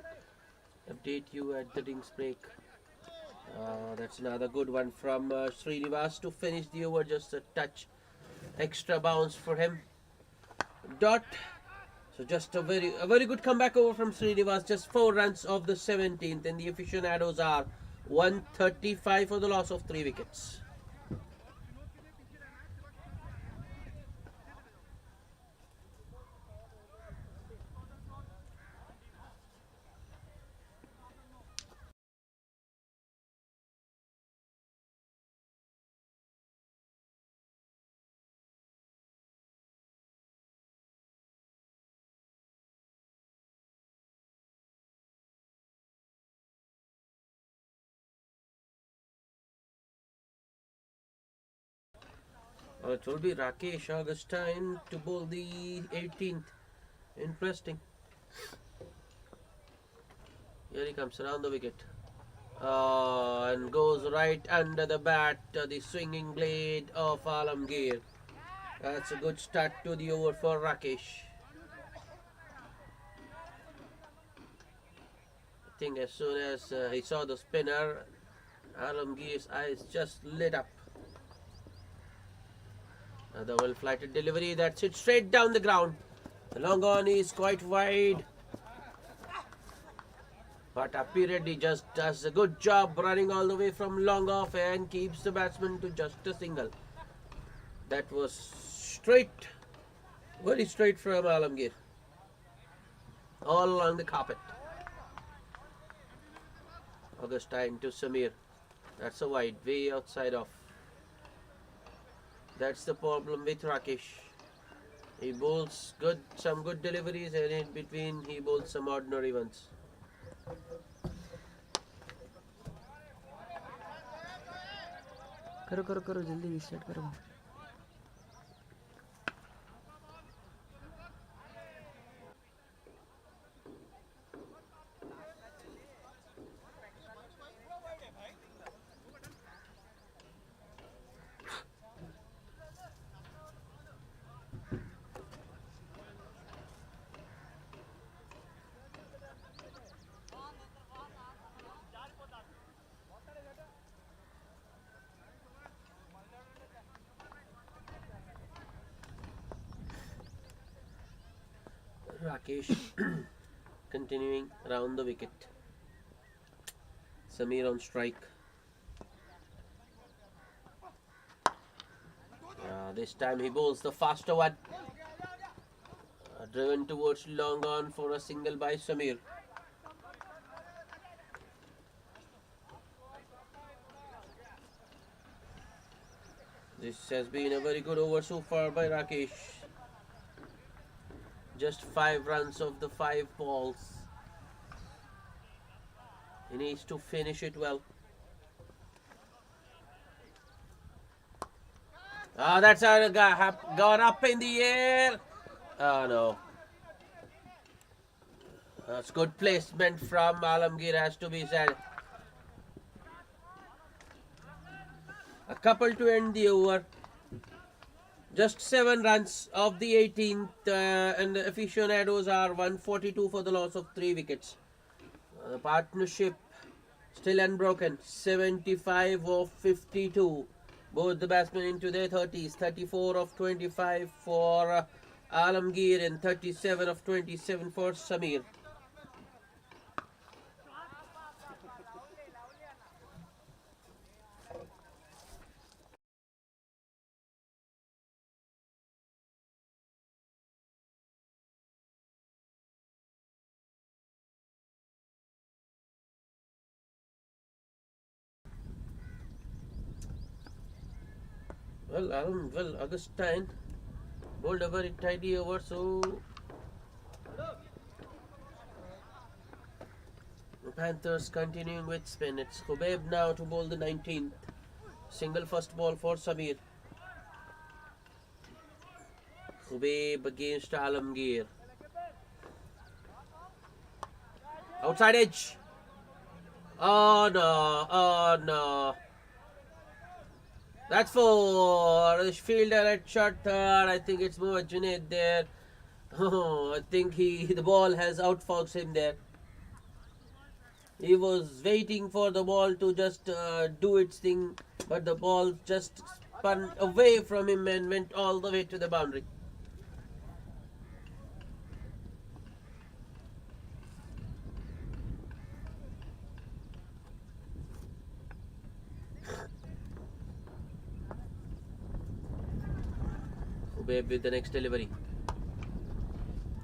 update you at the drinks break. That's another good one from Srinivas to finish the over. Just a touch extra bounce for him. Dot. So just a very good comeback over from Srinivas. Just 4 runs of the 17th, and the aficionados are 135 for the loss of 3 wickets. It will be Rakesh Augustine to bowl the 18th. Interesting. Here he comes around the wicket. And goes right under the bat, the swinging blade of Alamgir. That's a good start to the over for Rakesh. I think as soon as he saw the spinner, Alamgir's eyes just lit up. Another well-flighted delivery that hits straight down the ground. The long on is quite wide. But Appireddy just does a good job running all the way from long off and keeps the batsman to just a single. That was straight, very straight from Alamgir. All along the carpet. Augustine to Samir. That's a wide, way outside off. That's the problem with Rakesh. He bowls some good deliveries, and in between he bowls some ordinary ones.
करो जल्दी restart करो.
Rakesh continuing around the wicket. Samir on strike. This time he bowls the faster one. Driven towards long on for a single by Samir. This has been a very good over so far by Rakesh. Just 5 runs of the 5 balls. He needs to finish it well. That's gone up in the air. Oh no. That's good placement from Alamgir, has to be said. A couple to end the over. Just 7 runs of the 18th, and the Aficionados are 142 for the loss of 3 wickets. The partnership still unbroken, 75 of 52. Both the batsmen into their 30s, 34 of 25 for Alamgir and 37 of 27 for Samir. Well, Augustine bowled a very tidy over, so the Panthers continuing with spin. It's Khubaib now to bowl the 19th. Single first ball for Samir. Khubaib against Alamgir. Outside edge. Oh no. That's for the fielder at short third. I think it's Mohammad Junaid there. I think the ball has outfoxed him there. He was waiting for the ball to just do its thing, but the ball just spun away from him and went all the way to the boundary. Khubaib with the next delivery.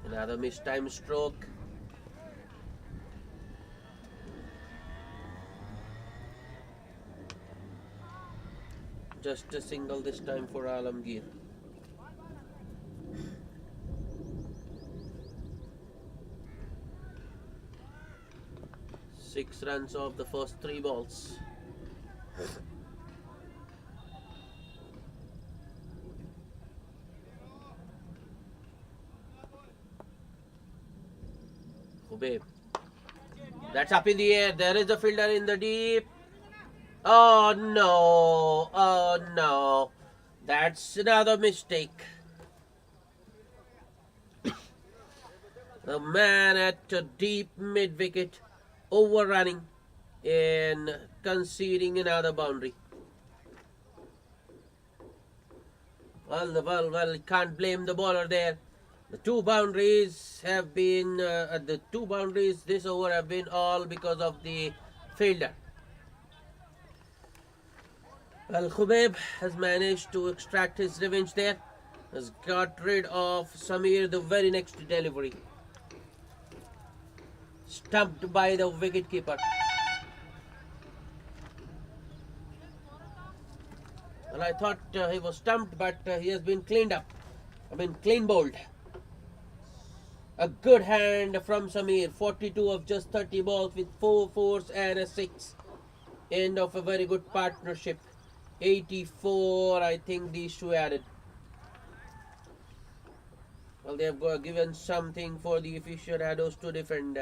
Another missed time stroke. Just a single this time for Alamgir. Six runs off the first 3 balls. Khubaib. That's up in the air. There is a fielder in the deep. Oh no. Oh no. That's another mistake. The man at a deep mid wicket, overrunning and conceding another boundary. Well, can't blame the bowler there. The two boundaries this over have been all because of the fielder. Well, Khubaib has managed to extract his revenge there. Has got rid of Samir the very next delivery. Stumped by the wicketkeeper. Well, I thought he was stumped, but he has been cleaned up. Clean bowled. A good hand from Samir. 42 of just 30 balls with 4 fours and a 6. End of a very good partnership. 84, I think these two added. Well, they have given something for the aficionados to defend.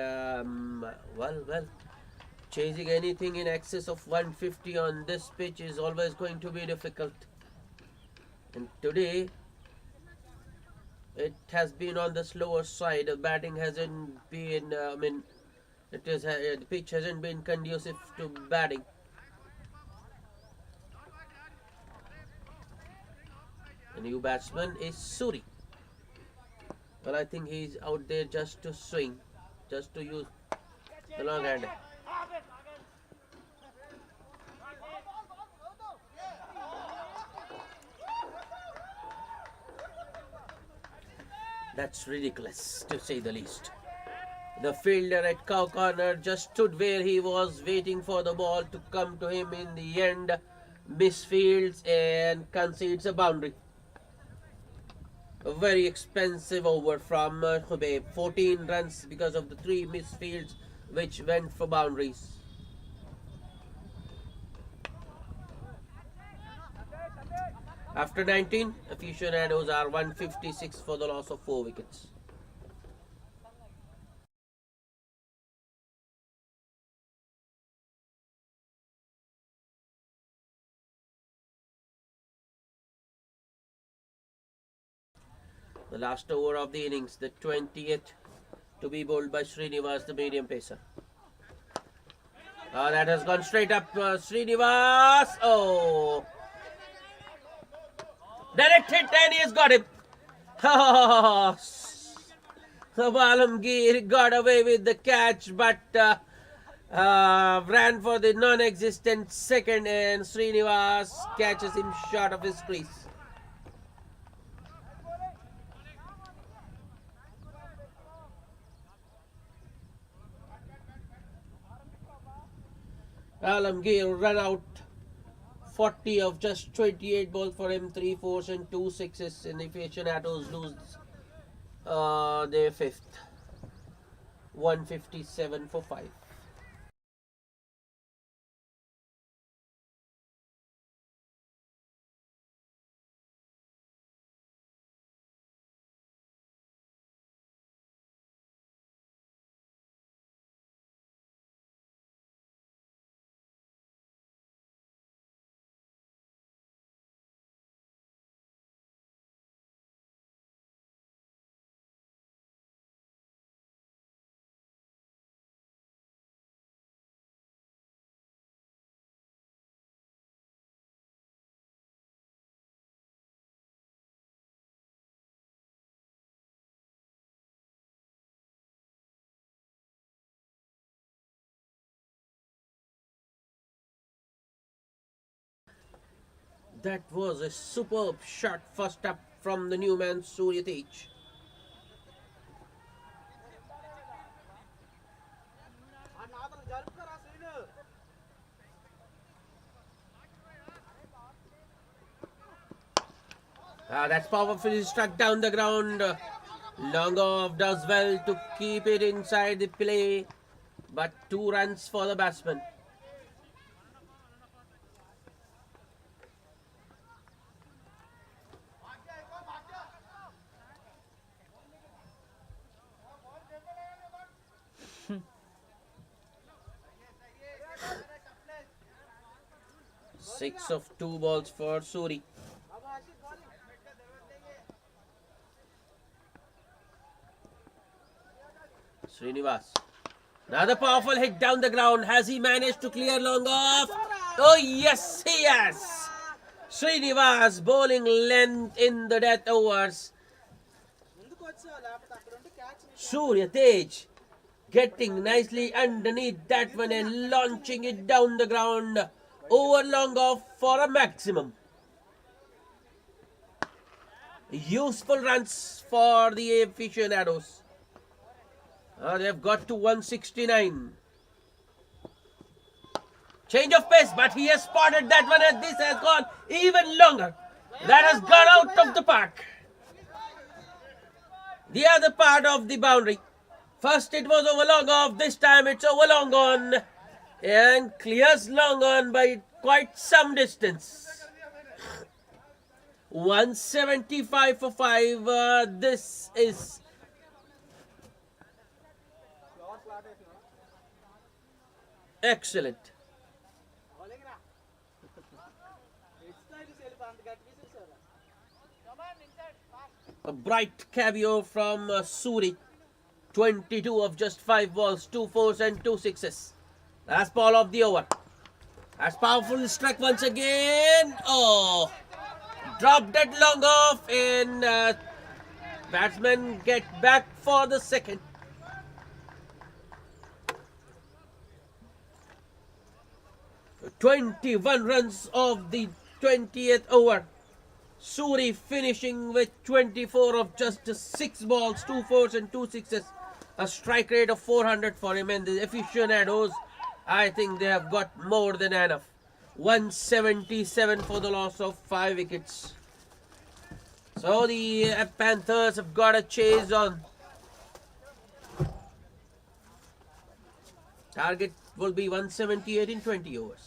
Chasing anything in excess of 150 on this pitch is always going to be difficult. And today, it has been on the slower side. The batting hasn't been, the pitch hasn't been conducive to batting. The new batsman is Suri. Well, I think he's out there just to swing, just to use the long hander. That's ridiculous, to say the least. The fielder at cow corner just stood where he was, waiting for the ball to come to him. In the end, misfields and concedes a boundary. A very expensive over from Khubaib. 14 runs because of the 3 misfields which went for boundaries. After 19, aficionados are 156 for the loss of 4 wickets. The last over of the innings, the 20th, to be bowled by Srinivas, the medium pacer. That has gone straight up. Srinivas. Oh. Direct hit, and he has got him. Alamgir got away with the catch, but ran for the non-existent second, and Srinivas catches him short of his crease. Alamgir run out 40 of just 28 balls for him, 3 fours and 2 sixes, and the aficionados lose their 5th. 157 for 5. That was a superb shot first up from the new man Surya Tej. That's powerfully struck down the ground. Long off does well to keep it inside the play, but 2 runs for the batsman. 6 of 2 balls for Suri. Srinivas. Another powerful hit down the ground. Has he managed to clear long off? Oh yes, he has. Srinivas bowling length in the death overs. Surya Tej getting nicely underneath that one and launching it down the ground over long off for a maximum. Useful runs for the aficionados. They've got to 169. Change of pace, but he has spotted that one and this has gone even longer. That has gone out of the park. The other part of the boundary. First it was over long off, this time it's over long on. And clears long on by quite some distance. 175 for 5. This is excellent. A bright cameo from Suri. 22 of just 5 balls, 2 fours and 2 sixes. Last ball of the over. That's powerful strike once again. Oh, dropped it long off and batsmen get back for the second. "21 runs of the 20th over. Suri finishing with 24 of just 6 balls, 2 fours and 2 sixes. A strike rate of 400 for him, and the aficionados, I think they have got more than enough. 177 for the loss of 5 wickets. So the Panthers have got a chase on. Target will be 178 in 20 overs.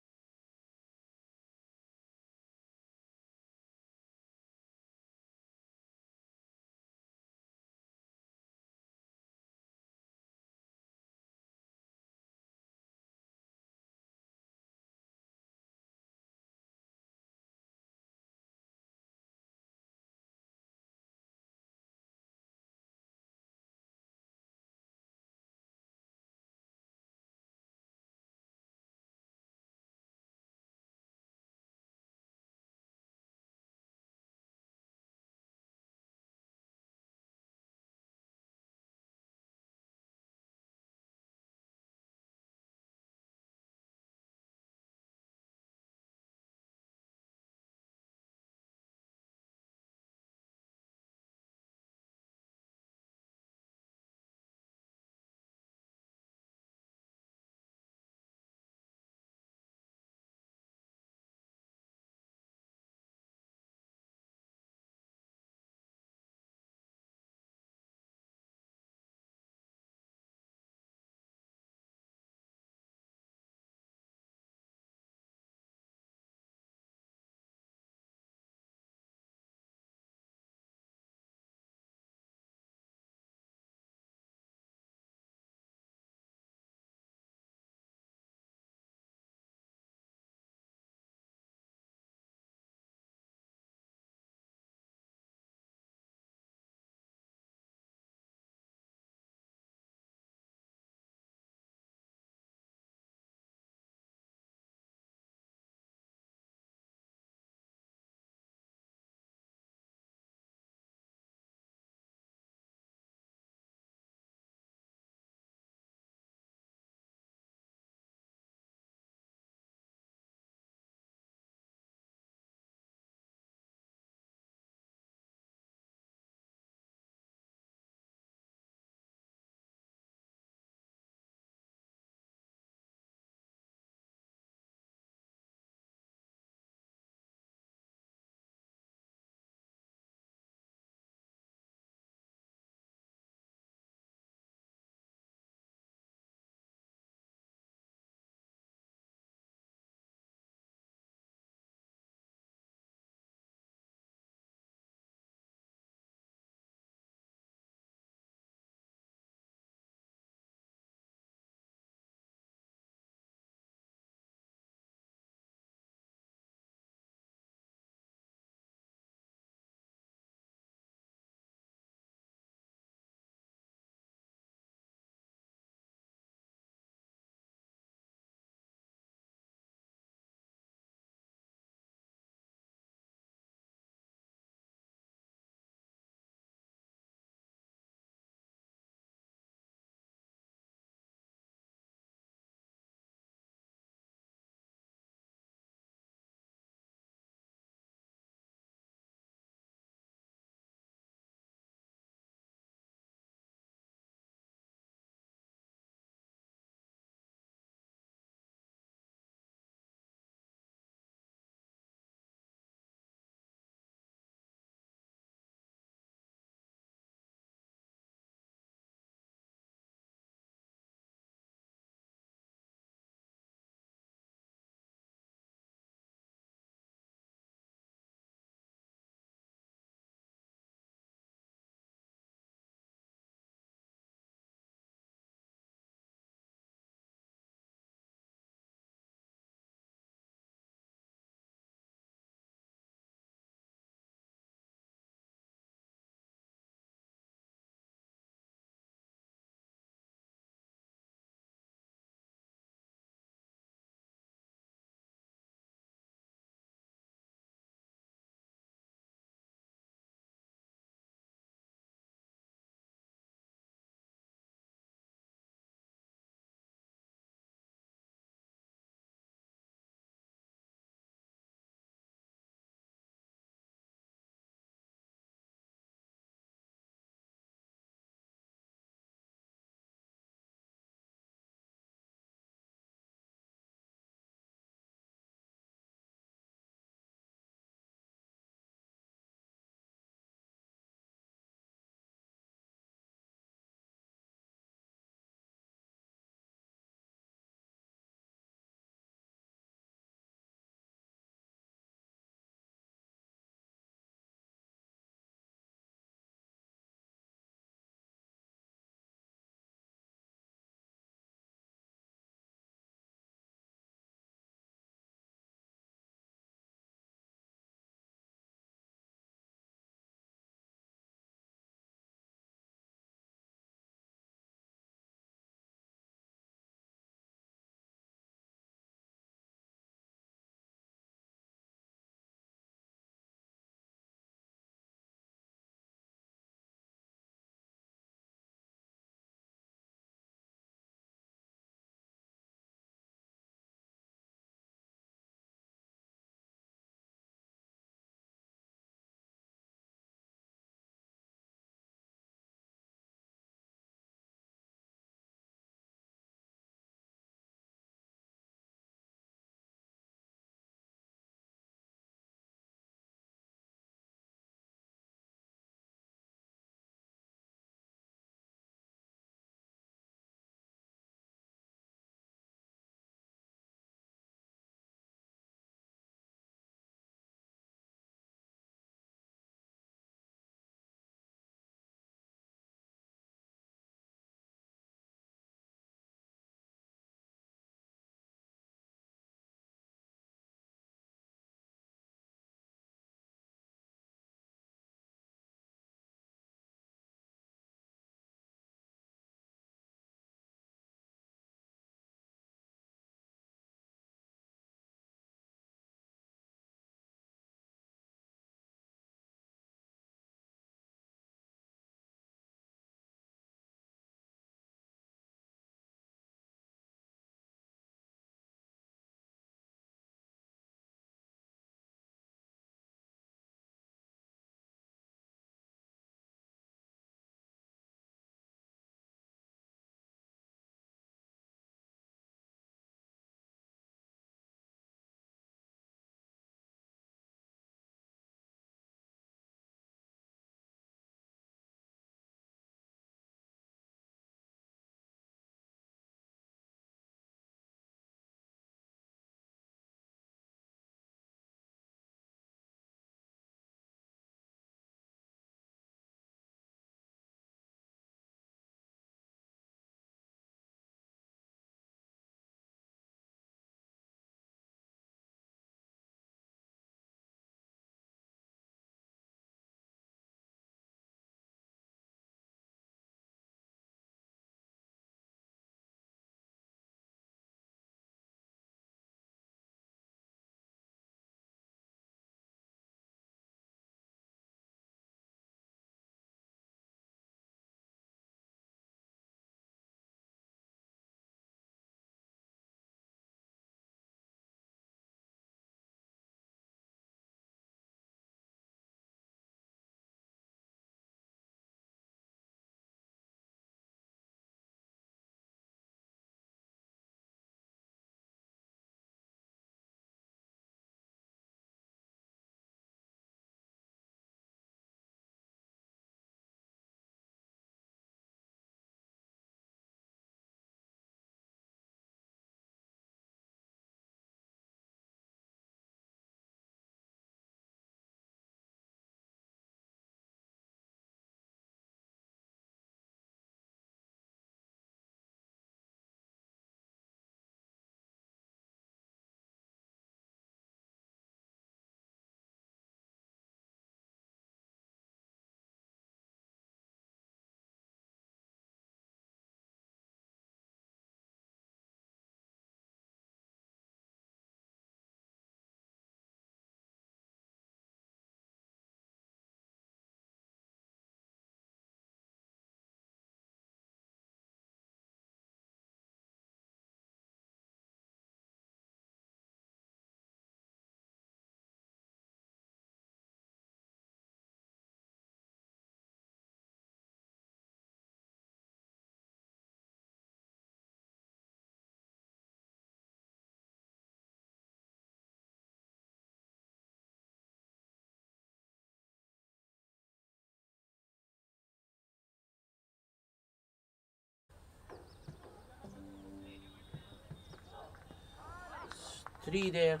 3 there.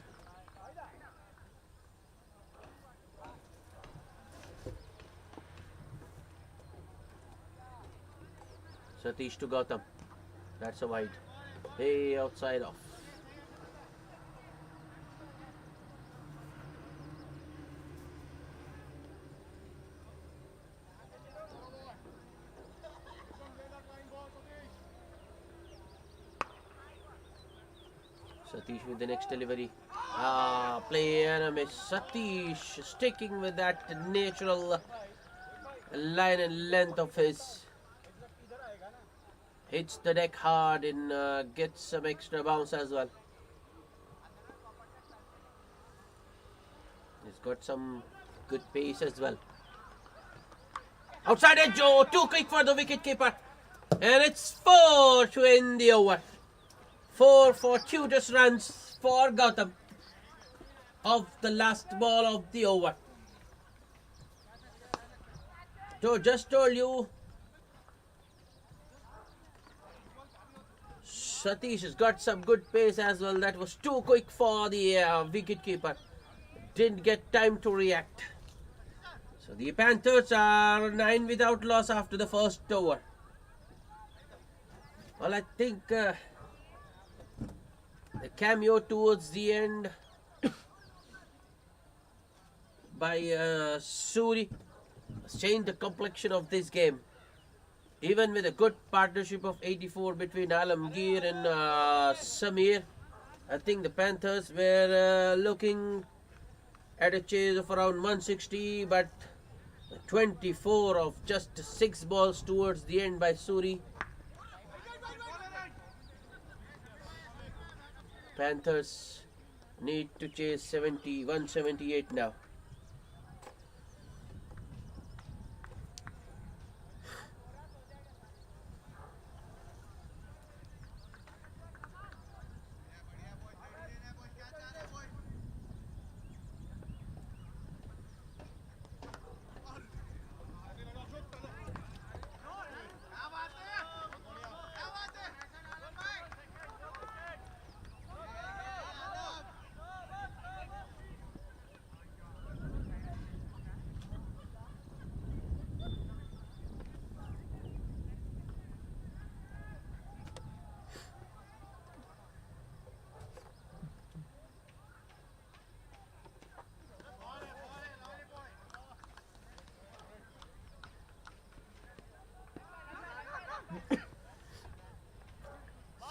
Satish to Gautam. That's a wide. Hey, outside off. Satish with the next delivery. Play and a miss. Satish sticking with that natural line and length of his. Hits the deck hard and gets some extra bounce as well. He's got some good pace as well. Outside edge, Joe. Too quick for the wicket keeper. And it's 4 to end the over. 4 fortuitous runs for Gautam of the last ball of the over. So just told you, Satish has got some good pace as well. That was too quick for the wicket keeper. Didn't get time to react. So the Panthers are 9 without loss after the first over. Well, I think the cameo towards the end by Suri has changed the complexion of this game. Even with a good partnership of 84 between Alamgir and Samir, I think the Panthers were looking at a chase of around 160, but 24 of just 6 balls towards the end by Suri. Panthers need to chase 178 now.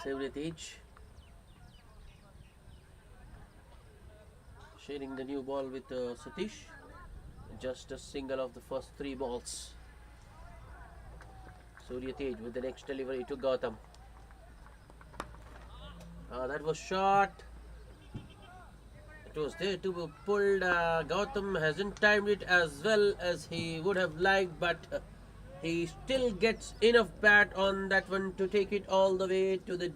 Saved sharing the new ball with Satish. Just a single of the first 3 balls. Surya Tej with the next delivery to Gautam. That was short. It was there to be pulled. Gautam hasn't timed it as well as he would have liked, but he still gets enough bat on that one to take it all the way to the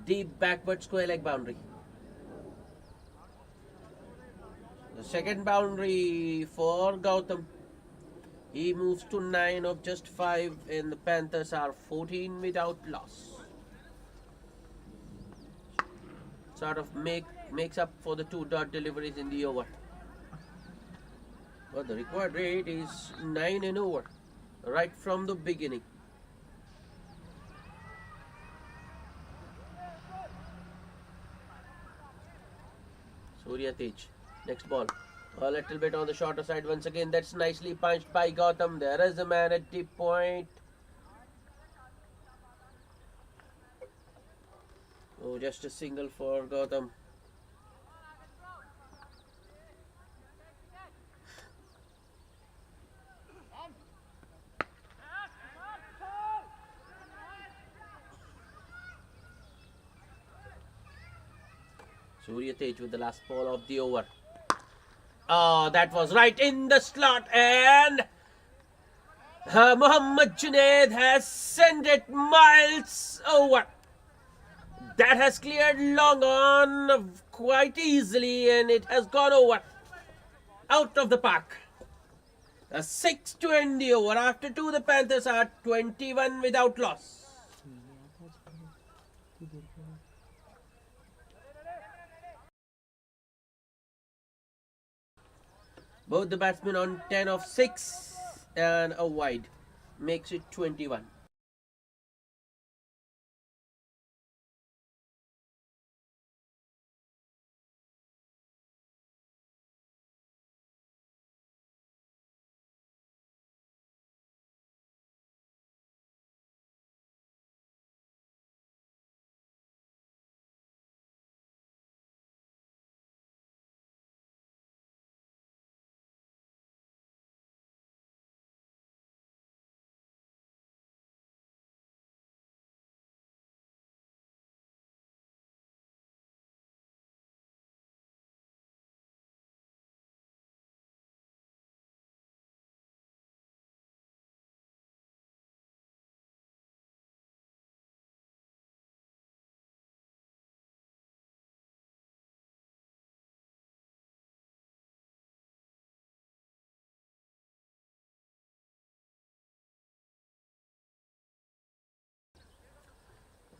deep backward square leg boundary. The second boundary for Gautam. He moves to 9 of just 5, and the Panthers are 14 without loss. Sort of makes up for the 2 dot deliveries in the over. But the required rate is 9 and over. Right from the beginning. Surya Tej, next ball. A little bit on the shorter side once again. That's nicely punched by Gautam. There is a man at deep point. Oh, just a single for Gautam. Surya Tej with the last ball of the over. Oh, that was right in the slot, and Mohammad Junaid has sent it miles over. That has cleared long on quite easily, and it has gone over. Out of the park. A 6 to end the over. After 2, the Panthers are 21 without loss. Both the batsmen on 10 of 6 and a wide. Makes it 21.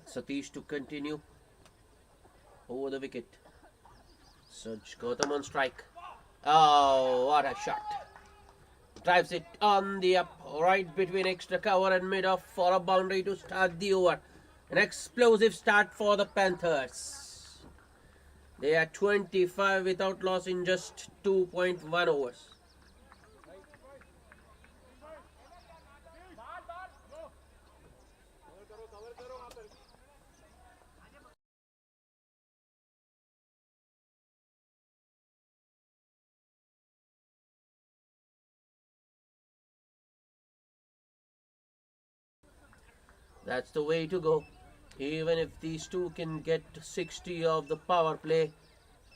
Satish to continue over the wicket. Surge Gautam on strike. Oh, what a shot. Drives it on the up, right between extra cover and mid-off for a boundary to start the over. An explosive start for the Panthers. They are 25 without loss in just 2.1 overs. That's the way to go. Even if these two can get 60 of the power play,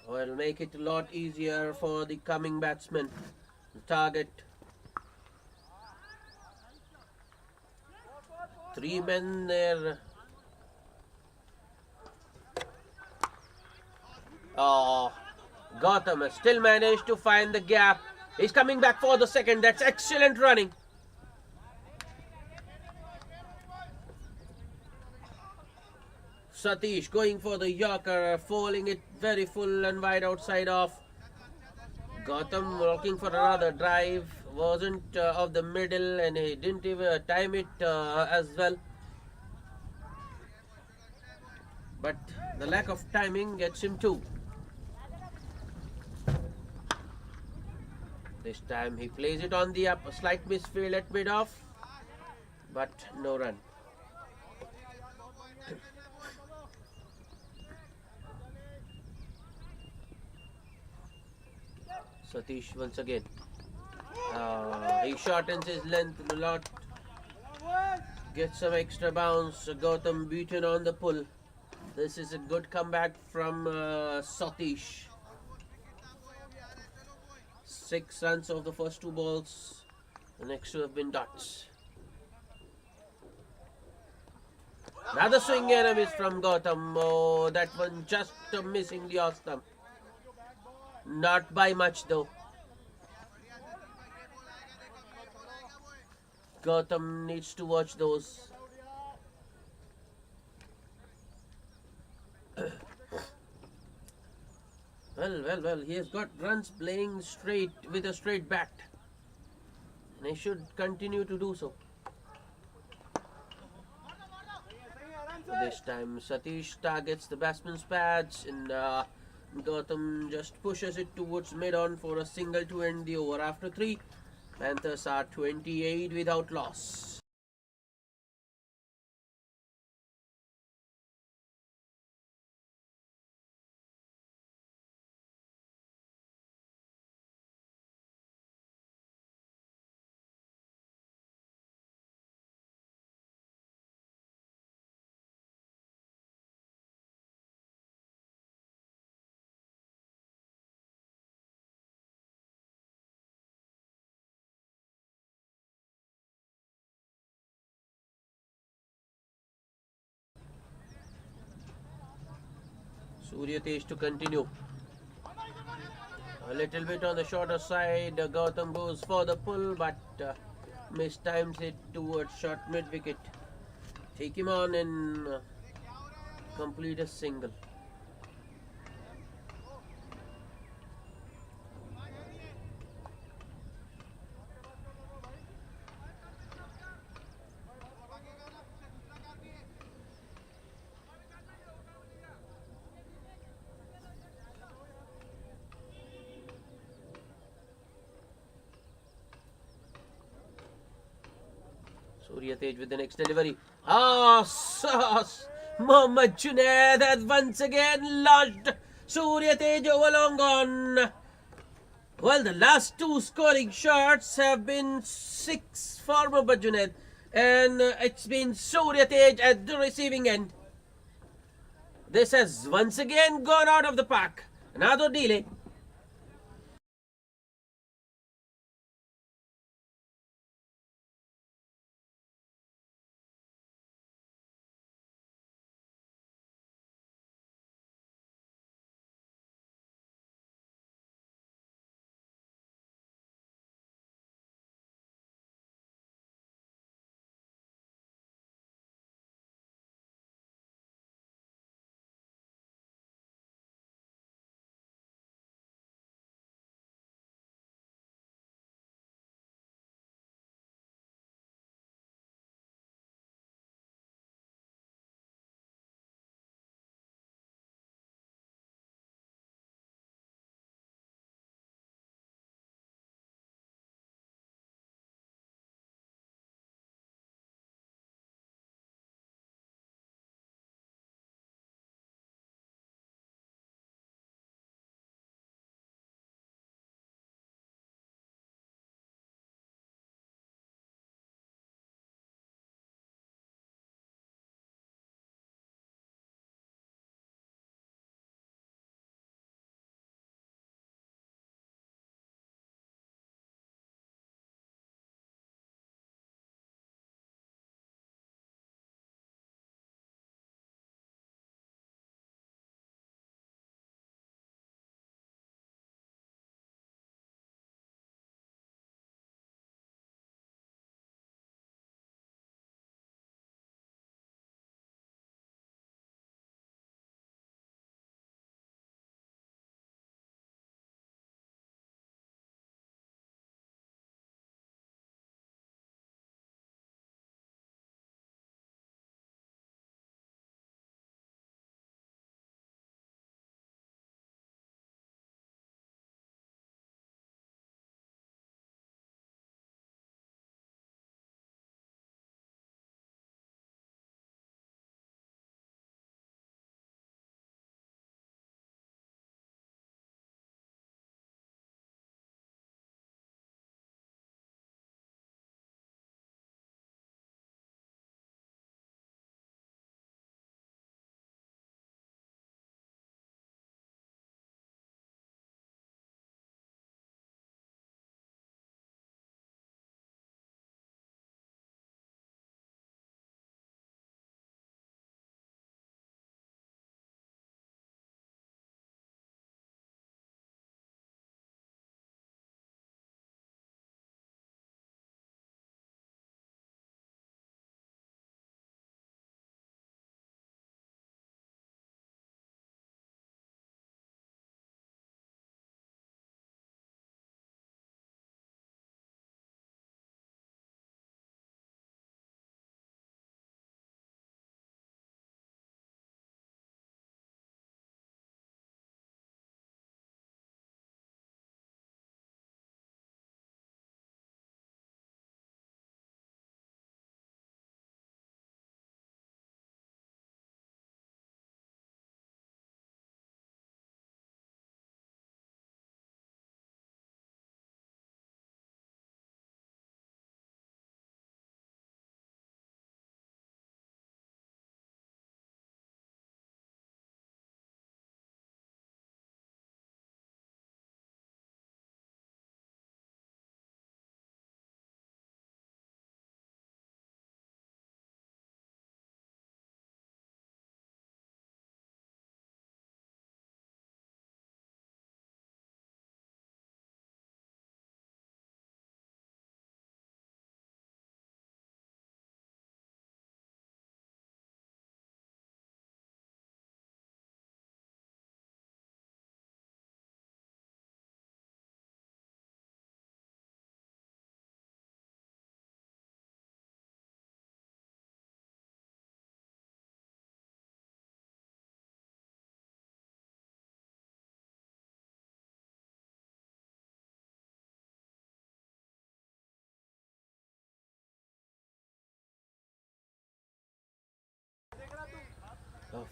will make it a lot easier for the coming batsmen. The target. 3 men there. Oh, Gautam has still managed to find the gap. He's coming back for the second. That's excellent running. Satish going for the Yorker, fouling it very full and wide outside off. Gautam looking for another drive, wasn't of the middle, and he didn't even time it as well. But the lack of timing gets him two. This time he plays it on the up, a slight misfield at mid-off, but no run. Satish once again. He shortens his length a lot. Gets some extra bounce. Gautam beaten on the pull. This is a good comeback from Satish. 6 runs of the first 2 balls. The next 2 have been dots. Another swing and a miss from Gautam. Oh, that one just missing the off stump. Not by much though. Gautam needs to watch those. Well, he has got runs playing straight with a straight bat. And he should continue to do so. This time Satish targets the batsman's pads and Gautam just pushes it towards mid-on for a single to end the over. After 3, Panthers are 28 without loss. Surya Tej to continue. A little bit on the shorter side. Gautam goes for the pull, but mistimes it towards short mid wicket. Take him on and complete a single. Surya Tej with the next delivery. Ah, sauce! Mohammad Junaid has once again launched. Surya Tej over long on. Well, the last two scoring shots have been 6 for Mohammad Junaid, and it's been Surya Tej at the receiving end. This has once again gone out of the park. Another delay.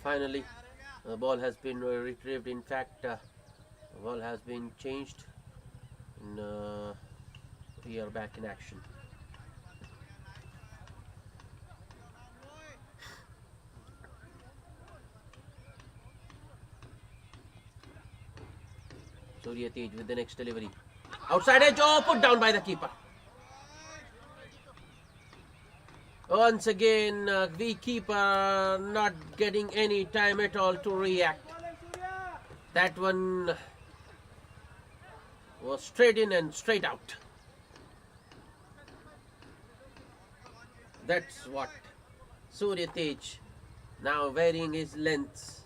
Finally, the ball has been retrieved. In fact, the ball has been changed. And, we are back in action. Surya Tej with the next delivery. Outside edge, oh, put down by the keeper. Once again, the keeper not getting any time at all to react. That one was straight in and straight out. That's what Surya Tej now varying his lengths.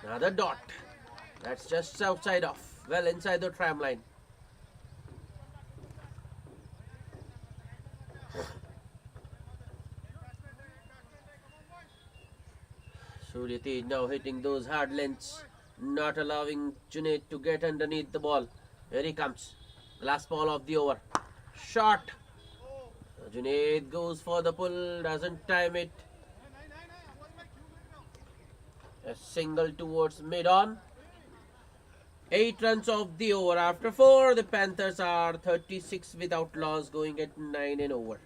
Another dot. That's just outside off. Well inside the tram line. Surya Tej now hitting those hard lengths, not allowing Junaid to get underneath the ball. Here he comes. The last ball of the over. Shot. Junaid goes for the pull, doesn't time it. A single towards mid-on. 8 runs of the over. After 4, the Panthers are 36 without loss, going at 9 and over.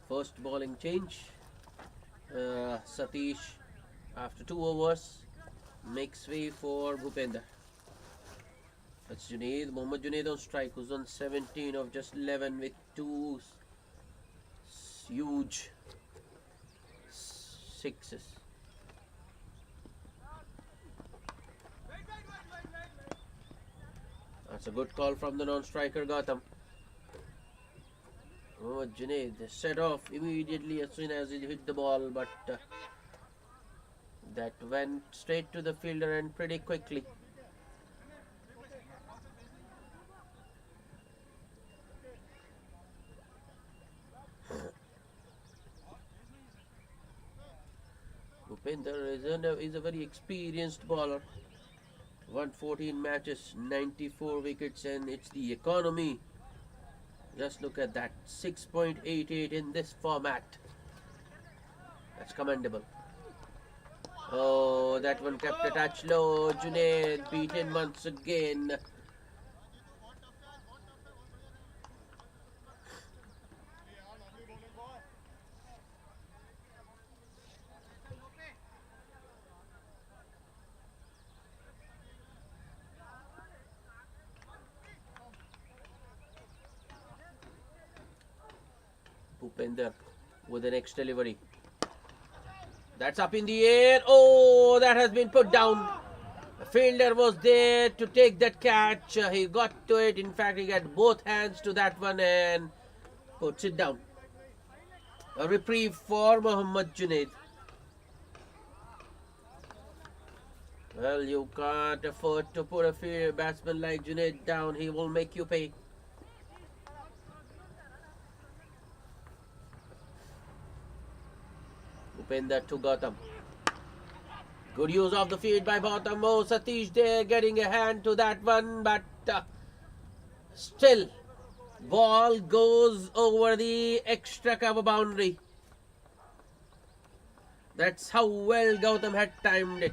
First bowling change. Satish, after 2 overs, makes way for Bhupender. That's Junaid. Mohammad Junaid on strike, who's on 17 of just 11 with 2 huge sixes. That's a good call from the non-striker Gautam. Oh, Junaid set off immediately as soon as he hit the ball, but that went straight to the fielder and pretty quickly. Bhupender is a very experienced bowler. 114 matches, 94 wickets, and it's the economy. Just look at that, 6.88 in this format. That's commendable. Oh, that one kept a touch low. Junaid beaten once again. Bhupender with the next delivery. That's up in the air. Oh, that has been put down. The fielder was there to take that catch. He got to it. In fact, he got both hands to that one and puts it down. A reprieve for Mohammad Junaid. Well, you can't afford to put a batsman like Junaid down. He will make you pay. Bhupender to Gautam. Good use of the feed by Gautam. Oh, Satish there getting a hand to that one, but still, ball goes over the extra cover boundary. That's how well Gautam had timed it.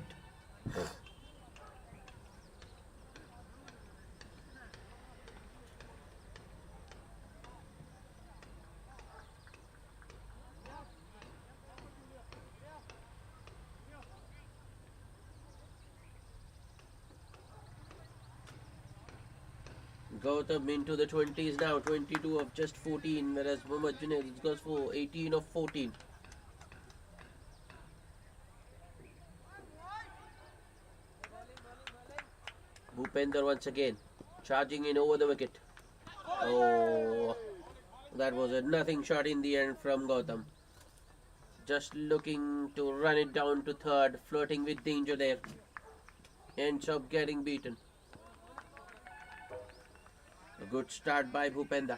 Gautam into the 20s now, 22 of just 14, whereas Mohammad Junaid goes for 18 of 14. Bhupender once again, charging in over the wicket. Oh, that was a nothing shot in the end from Gautam. Just looking to run it down to third, flirting with danger there. Ends up getting beaten. A good start by Bhupender.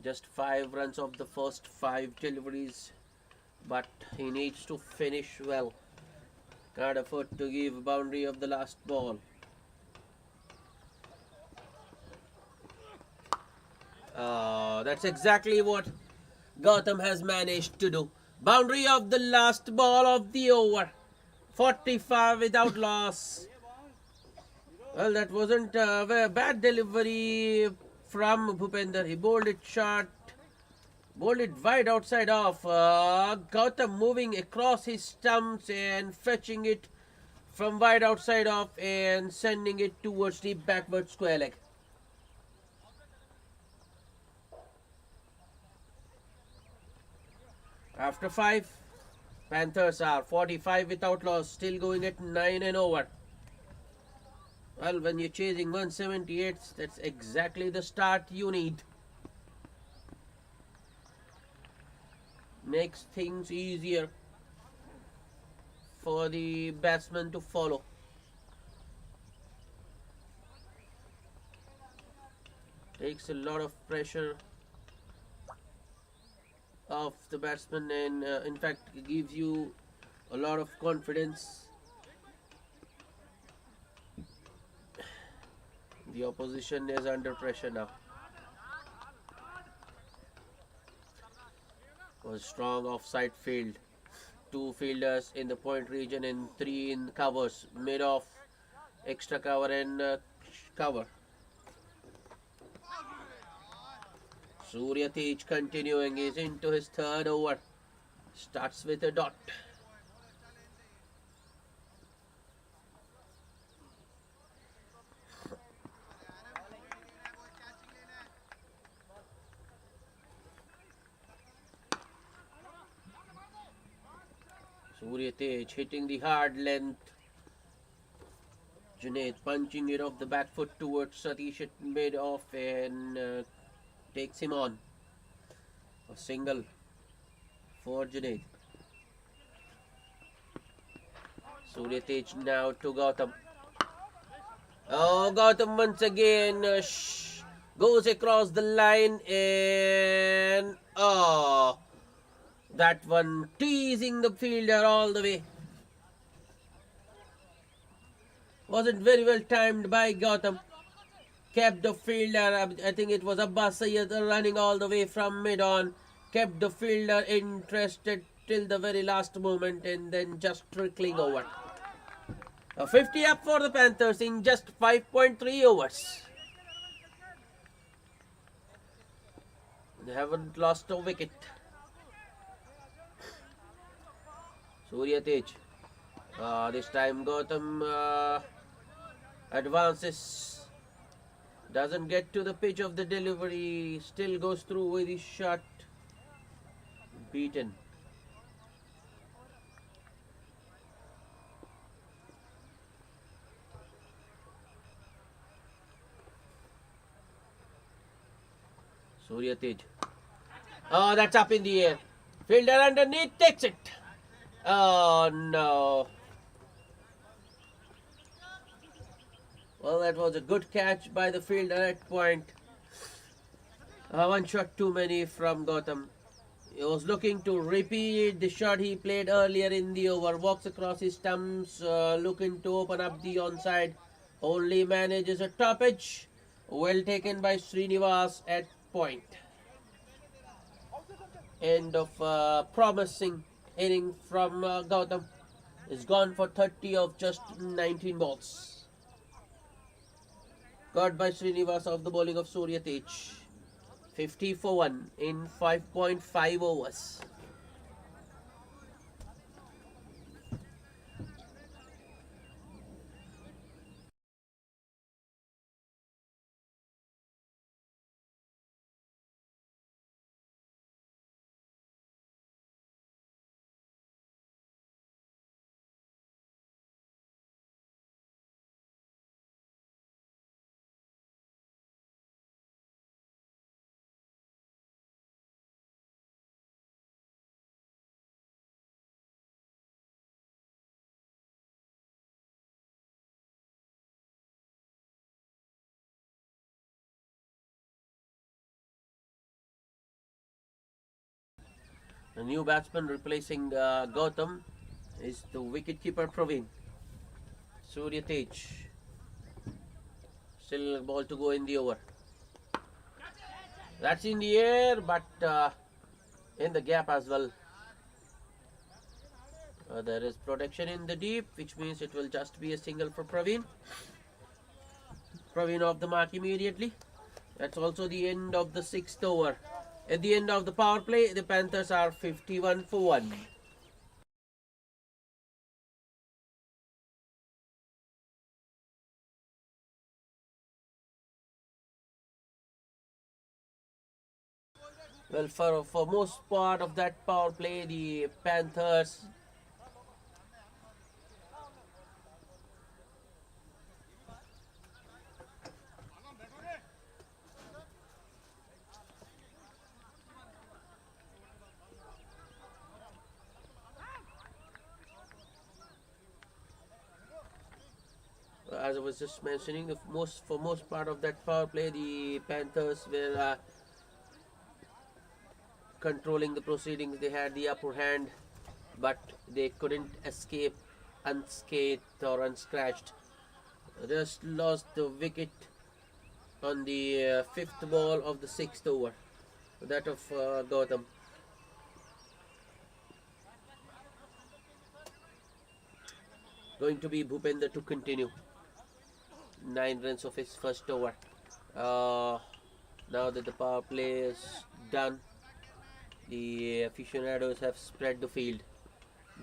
Just 5 runs off the first 5 deliveries, but he needs to finish well. Can't afford to give a boundary of the last ball. That's exactly what Gautam has managed to do. Boundary of the last ball of the over. 45 without loss. Well, that wasn't a very bad delivery from Bhupender. He bowled it short, bowled it wide outside off. Gautam moving across his stumps and fetching it from wide outside off and sending it towards the backward square leg. After 5, Panthers are 45 without loss, still going at 9 and over. Well, when you're chasing 178, that's exactly the start you need. Makes things easier for the batsman to follow. Takes a lot of pressure off the batsman and in fact gives you a lot of confidence. The opposition is under pressure now. Was strong offside field. 2 fielders in the point region and 3 in covers. Mid off, extra cover and cover. Surya Tej continuing, is into his 3rd over. Starts with a dot. Surya Tej hitting the hard length. Junaid punching it off the back foot towards Satish at mid off and takes him on. A single for Junaid. Surya Tej now to Gautam. Oh, Gautam once again goes across the line and that one teasing the fielder all the way. Wasn't very well timed by Gautam. Kept the fielder, I think it was Abbas Sayyed running all the way from mid-on. Kept the fielder interested till the very last moment and then just trickling over. A 50 up for the Panthers in just 5.3 overs. They haven't lost a wicket. Surya Tej. This time Gautam advances. Doesn't get to the pitch of the delivery. Still goes through with his shot. Beaten. Surya Tej. Oh, that's up in the air. Fielder underneath takes it. Oh no. Well, that was a good catch by the fielder at point. One shot too many from Gautam. He was looking to repeat the shot he played earlier in the over. Walks across his stumps, looking to open up the onside. Only manages a top edge. Well taken by Srinivas at point. End of promising inning from Gautam. Is gone for 30 of just 19 balls. Got by Srinivas off the bowling of Surya Tej. 50 for 1 in 5.5 overs. A new batsman replacing Gautam is the wicketkeeper Praveen. Surya Tej. Still a ball to go in the over. That's in the air, but in the gap as well. There is protection in the deep, which means it will just be a single for Praveen. Praveen off the mark immediately. That's also the end of the 6th over. At the end of the power play, the Panthers are 51 for 1. Well, for most part of that power play, the Panthers as I was just mentioning, for most part of that power play, the Panthers were controlling the proceedings. They had the upper hand, but they couldn't escape unscathed or unscratched. Just lost the wicket on the 5th ball of the 6th over, that of Gautam. Going to be Bhupender to continue. 9 runs of his first over. Now that the power play is done, the aficionados have spread the field.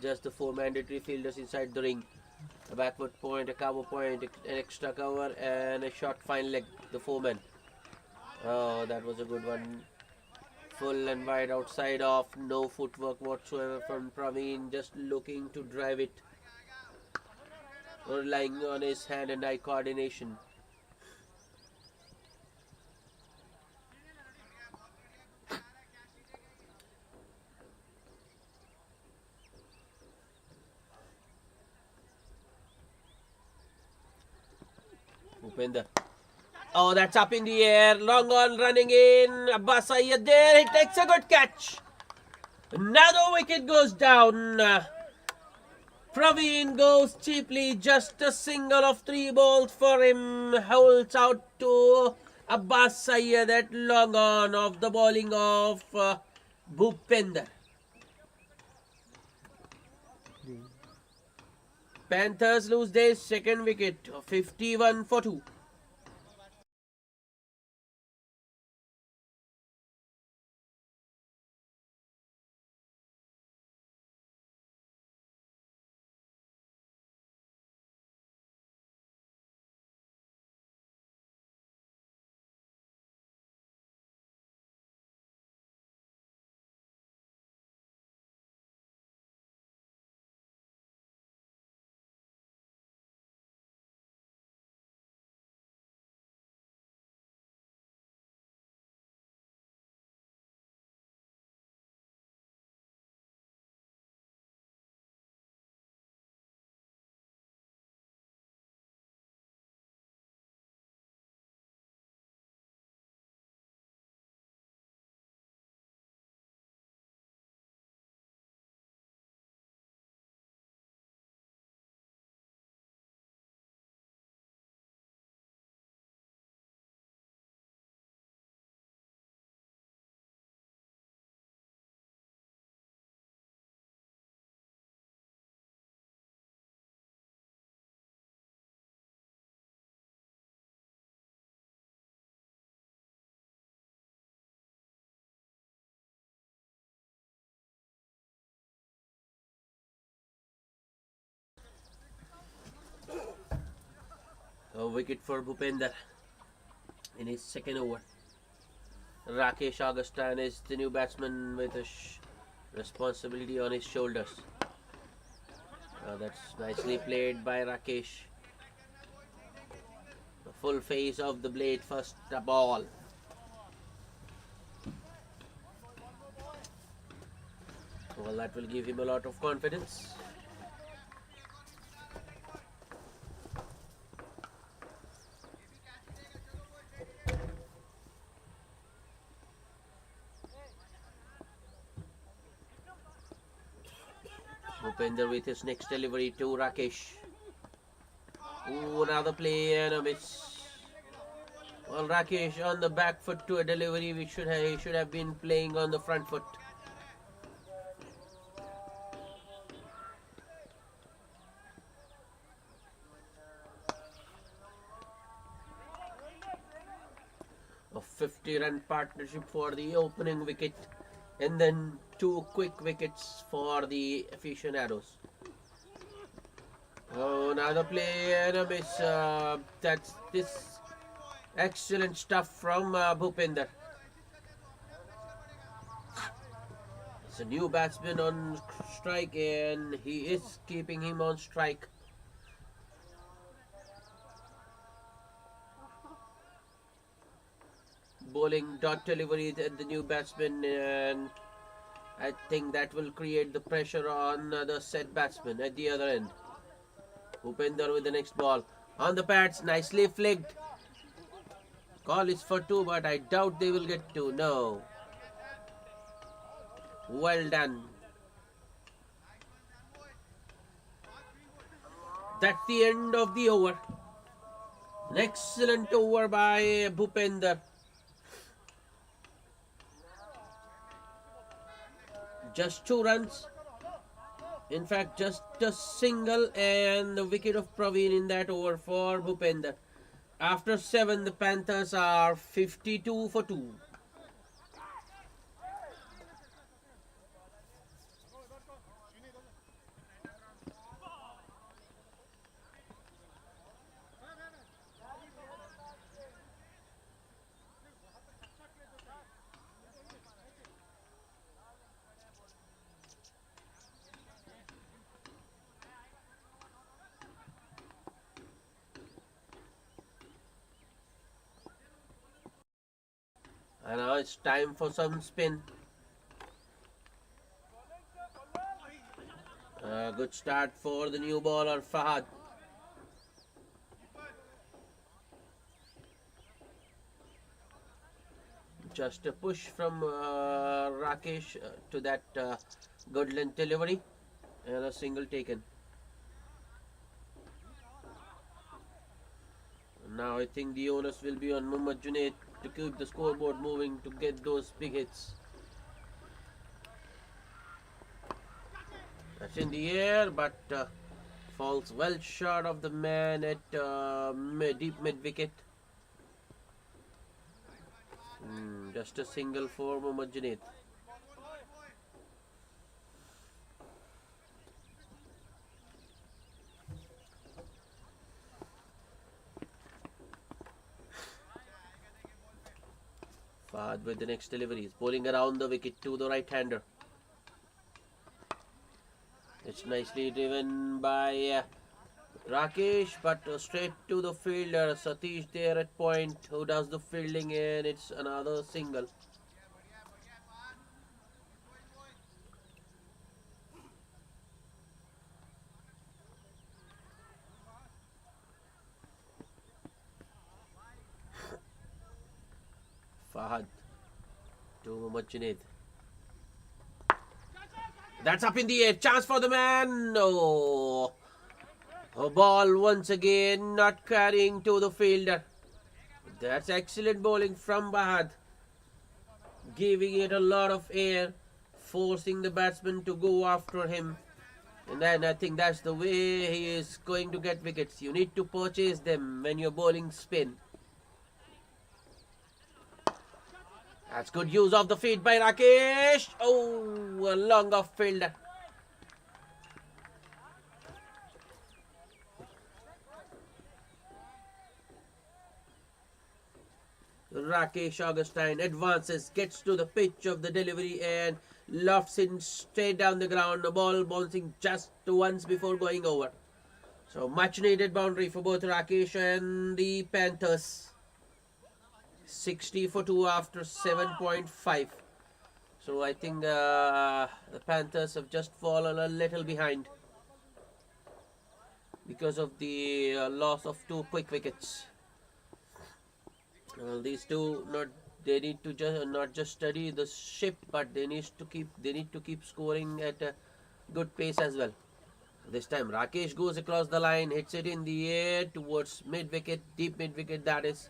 Just the 4 mandatory fielders inside the ring. A backward point, a cover point, an extra cover, and a short fine leg. The 4 men. Oh, that was a good one. Full and wide outside off. No footwork whatsoever from Praveen. Just looking to drive it. Relying on his hand and eye coordination. Bhupender. Oh, that's up in the air. Long on, running in. Abbas Syed there. He takes a good catch. Another wicket goes down. Praveen goes cheaply. Just a single of 3 balls for him. Holds out to Abbas Syed at long on of the bowling of Bhupender. Panthers lose their 2nd wicket. 51 for 2. A wicket for Bhupender in his 2nd over. Rakesh Augustin is the new batsman with a responsibility on his shoulders. That's nicely played by Rakesh. The full face of the blade, first the ball. Well, that will give him a lot of confidence. Bhupender with his next delivery to Rakesh. Ooh, another play and a miss. Well, Rakesh on the back foot to a delivery. He should have been playing on the front foot. A 50-run partnership for the opening wicket, and then 2 quick wickets for the Aficionados. Oh, another play and a miss. That's this excellent stuff from Bhupender. It's a new batsman on strike, and he is keeping him on strike. Bowling dot delivery at the new batsman, and I think that will create the pressure on the set batsman at the other end. Bhupender with the next ball. On the pads, nicely flicked. Call is for 2, but I doubt they will get 2. No. Well done. That's the end of the over. An excellent over by Bhupender. Just 2 runs. In fact, just a single and the wicket of Praveen in that over for Bhupender. After 7, the Panthers are 52 for 2. And now it's time for some spin. Good start for the new bowler Fahad. Just a push from Rakesh to that good length delivery, and a single taken. Now I think the onus will be on Muhammad Junaid to keep the scoreboard moving to get those big hits. That's in the air, but falls well short of the man at deep mid wicket. Just a single for Muhammad Junaid. Fahad with the next delivery. He's bowling around the wicket to the right-hander. It's nicely driven by Rakesh, but straight to the fielder. Satish there at point, who does the fielding, and it's another single. Fahad to Muhammad Junaid. That's up in the air. Chance for the man. No. A ball once again not carrying to the fielder. That's excellent bowling from Fahad. Giving it a lot of air. Forcing the batsman to go after him. And then I think that's the way he is going to get wickets. You need to purchase them when you're bowling spin. That's good use of the feet by Rakesh. Oh, a long off fielder. Rakesh Augustine advances, gets to the pitch of the delivery and lofts in straight down the ground. The ball bouncing just once before going over. So much needed boundary for both Rakesh and the Panthers. 60 for 2 after 7.5. So I think the Panthers have just fallen a little behind because of the loss of 2 quick wickets. These two they need to not just study the ship, but they need to keep scoring at a good pace as well. This time Rakesh goes across the line, hits it in the air towards mid-wicket, deep mid-wicket that is.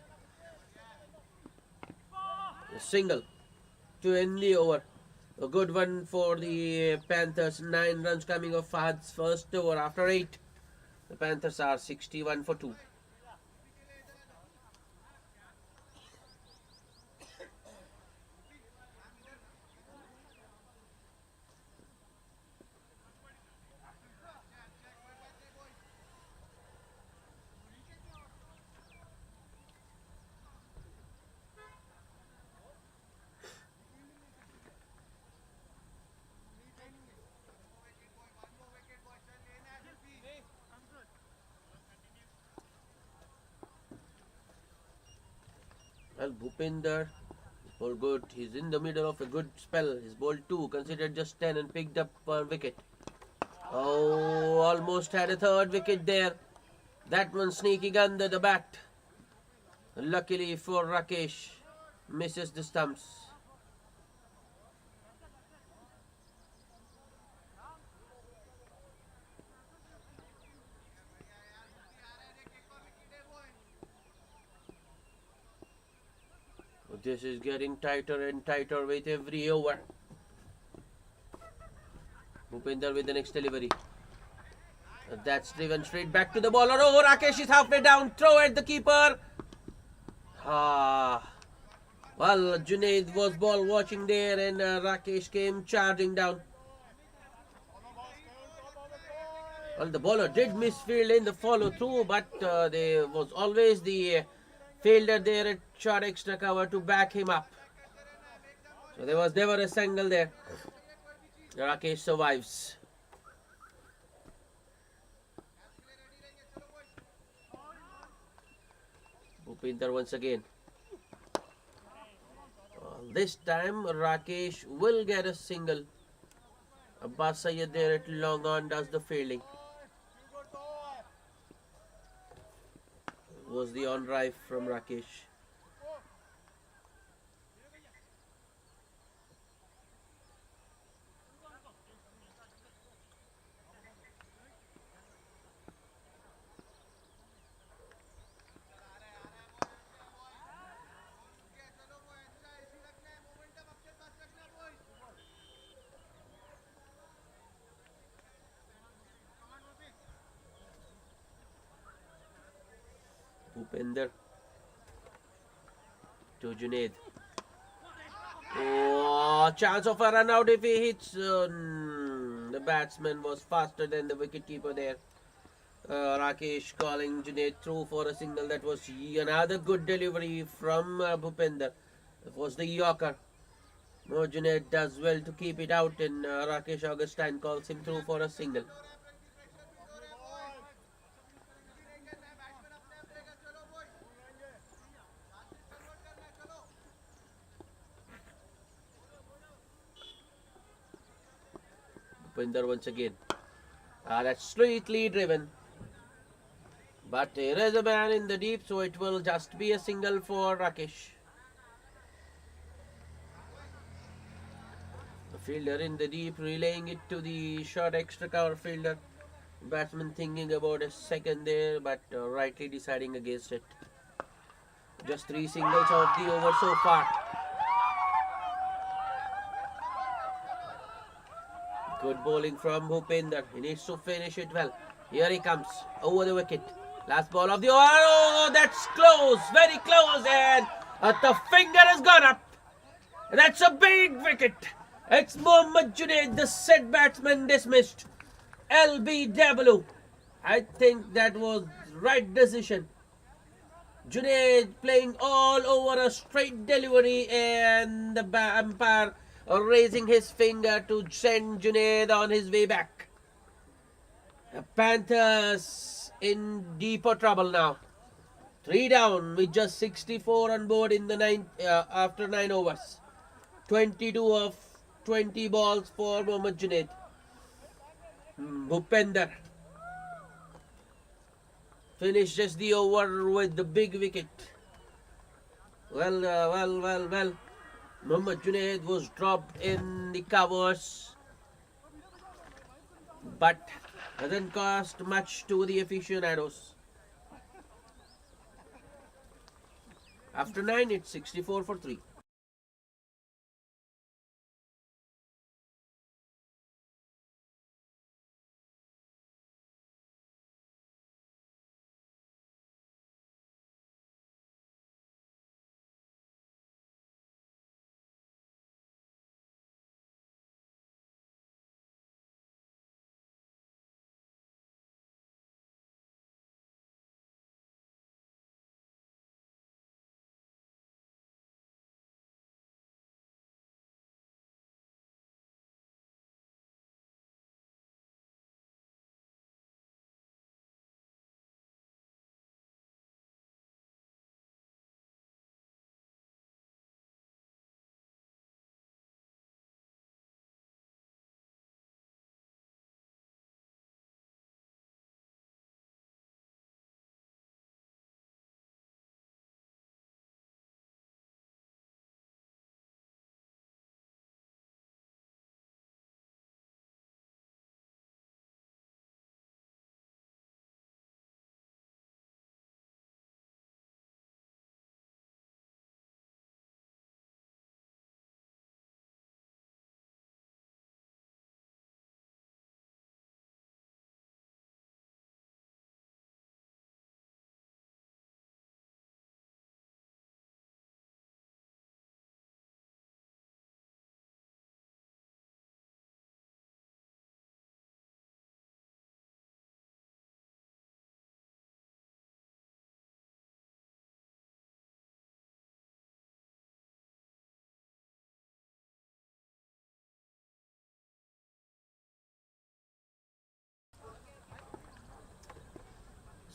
A single to end the over. A good one for the Panthers. 9 runs coming off Fahad's first over after 8. The Panthers are 61 for 2. Well, Bhupinder, ball good. He's in the middle of a good spell. His ball 2, considered just 10 and picked up 1 wicket. Oh, almost had a 3rd wicket there. That one sneaking under the bat. Luckily for Rakesh, misses the stumps. This is getting tighter and tighter with every over. Bhupinder with the next delivery. That's driven straight back to the bowler. Oh, Rakesh is halfway down. Throw at the keeper. Well, Junaid was ball watching there and Rakesh came charging down. Well, the bowler did misfield in the follow through, but there was always the fielder there at short extra cover to back him up. So there was never a single there. Rakesh survives. Bhupinder once again. This time Rakesh will get a single. Abbas Syed there at long on does the fielding. Was the on drive from Rakesh. Bhupinder to Junaid. Oh, chance of a run out if he hits. The batsman was faster than the wicketkeeper there. Rakesh calling Junaid through for a single. That was another good delivery from Bhupinder. It was the Yorker. Junaid does well to keep it out, and Rakesh Augustine calls him through for a single. Bhupinder once again. That's slightly driven. But there is a man in the deep, so it will just be a single for Rakesh. The fielder in the deep, relaying it to the short extra cover fielder. Batsman thinking about a second there, but rightly deciding against it. Just 3 singles of the over so far. Good bowling from Bhupinder. He needs to finish it well. Here he comes over the wicket. Last ball of the over. Oh, that's close. Very close. And the finger has gone up. That's a big wicket. It's Mohammad Junaid, the set batsman, dismissed. LBW. I think that was right decision. Junaid playing all over a straight delivery, and the umpire raising his finger to send Junaid on his way back. The Panthers in deeper trouble now. 3 down with just 64 on board in the after 9 overs. 22 of 20 balls for Mohammad Junaid. Bhupinder finishes the over with the big wicket. Well. Mohammad Junaid was dropped in the covers, but Doesn't cost much to the aficionados. After 9, it's 64 for 3.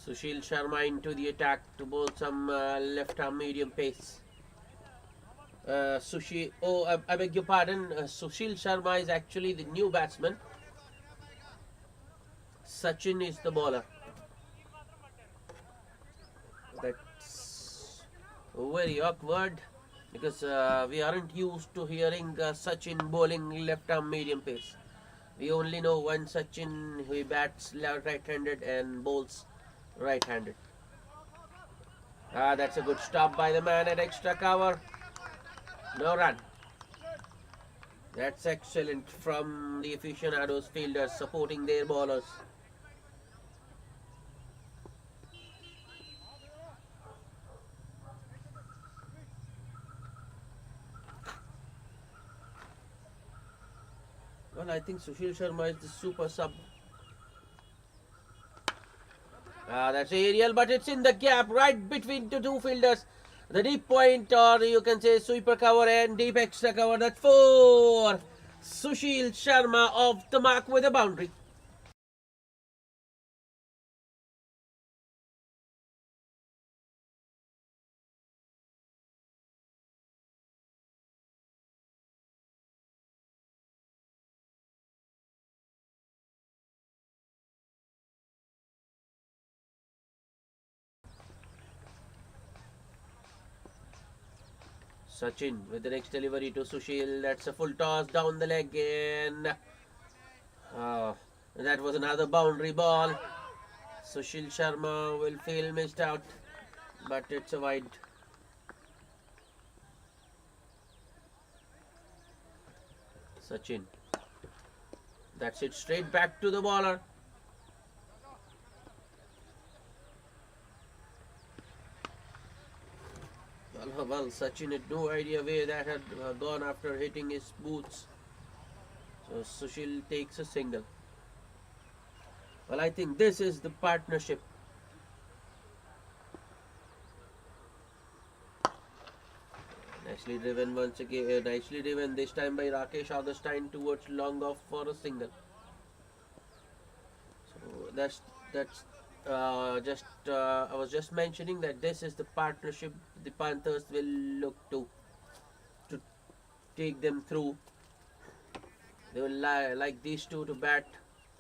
Sushil Sharma into the attack to bowl some left arm medium pace. I beg your pardon. Sushil Sharma is actually the new batsman. Sachin is the bowler. That's very awkward because we aren't used to hearing Sachin bowling left arm medium pace. We only know one Sachin who bats right-handed and bowls right-handed. That's a good stop by the man at extra cover. No run. That's excellent from the aficionados fielders supporting their bowlers. Well, I think Sushil Sharma is the super sub. That's aerial, but it's in the gap right between the two fielders. The deep point, or you can say sweeper cover and deep extra cover. That's 4. Sushil Sharma off the mark with a boundary. Sachin with the next delivery to Sushil. That's a full toss down the leg, and that was another boundary ball. Sushil Sharma will feel missed out, but it's a wide. Sachin. That's it, straight back to the bowler. Well, Sachin had no idea where that had gone after hitting his boots. So Sushil takes a single. Well, I think this is the partnership. Nicely driven once again. Nicely driven this time by Rakesh Augustine towards long off for a single. So that's I was just mentioning that this is the partnership the Panthers will look to take them through. They will like these two to bat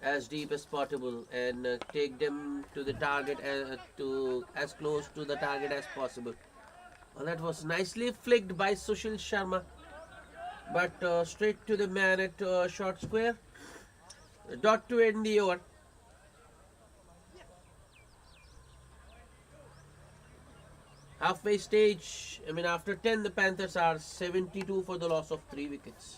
as deep as possible and take them to the target to as close to the target as possible. Well, that was nicely flicked by Sushil Sharma, but straight to the man at short square. Dot to end the over. Halfway stage, after 10, the Panthers are 72 for the loss of 3 wickets.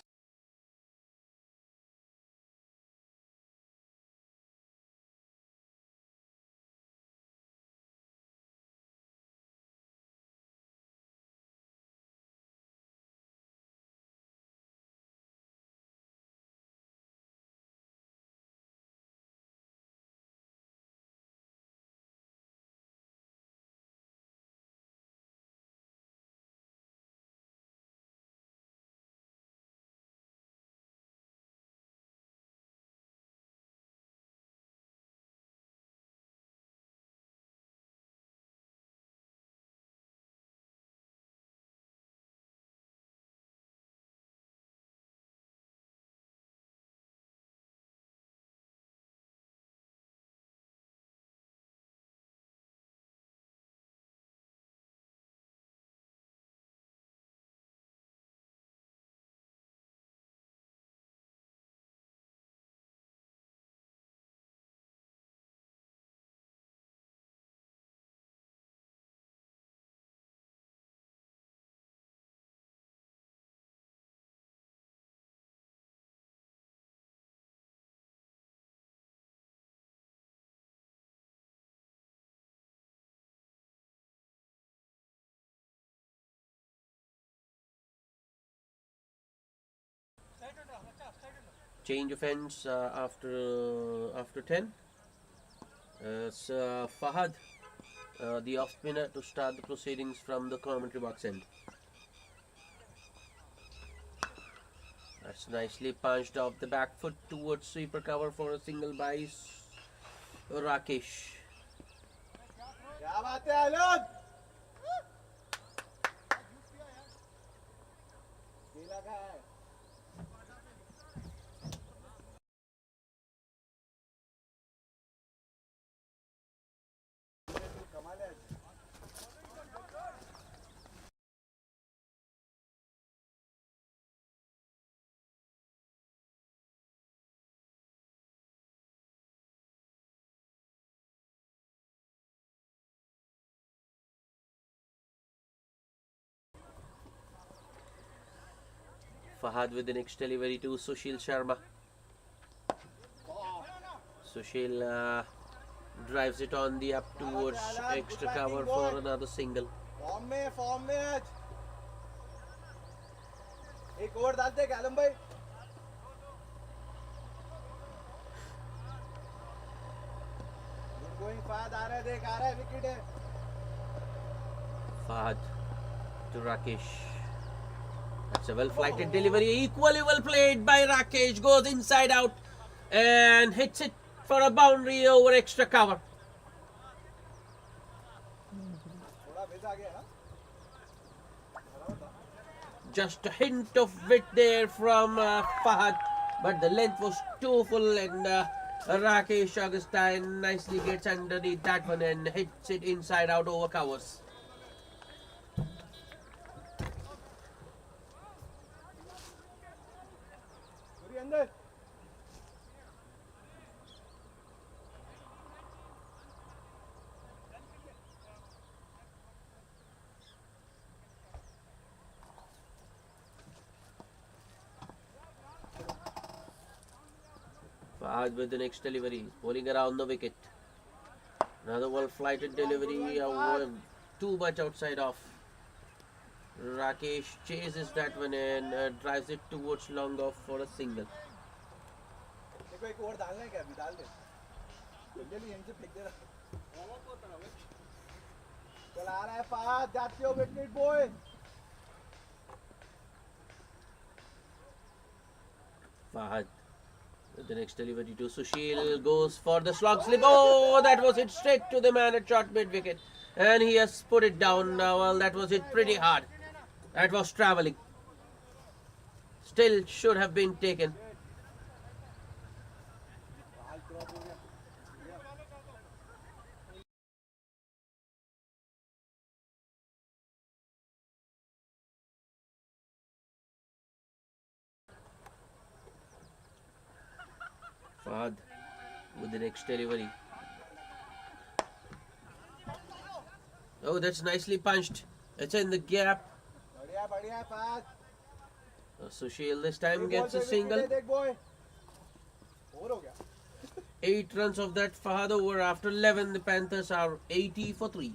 Change of ends after 10. It's Fahad, the off spinner, to start the proceedings from the commentary box end. That's nicely punched off the back foot towards sweeper cover for a single by Rakesh. Fahad with the next delivery to Sushil Sharma. Sushil drives it on the up towards extra cover for another single.
Form में आज एक over डाल दे आलम भाई. Going Fahad आ रहा है wicket है.
Fahad to Rakesh. That's a well flighted delivery, equally well played by Rakesh. Goes inside out and hits it for a boundary over extra cover. Just a hint of wit there from Fahad, but the length was too full, and Rakesh Augustine nicely gets underneath that one and hits it inside out over covers. Fahad with the next delivery, bowling around the wicket. Another well flighted delivery, too much outside off. Rakesh chases that one and drives it towards long off for a single.
देखो एक over डालना है क्या? अभी डाल दे. जल्दी यहीं से फेंक दे रहा. चल आ रहा है फहद, जाते हो wicket boy.
Fahad with the next delivery to Sushil, goes for the slog slip. Oh, that was hit straight to the man at short mid wicket, and he has put it down. Well, that was hit pretty hard. That was travelling. Still should have been taken. Fahad with the next delivery. Oh, that's nicely punched. It's in the gap.
बढ़िया बढ़िया पास
Sushil this time gets a single.
देख boy और हो गया
8 runs of that Fahad over. After 11, the Panthers are 80 for 3.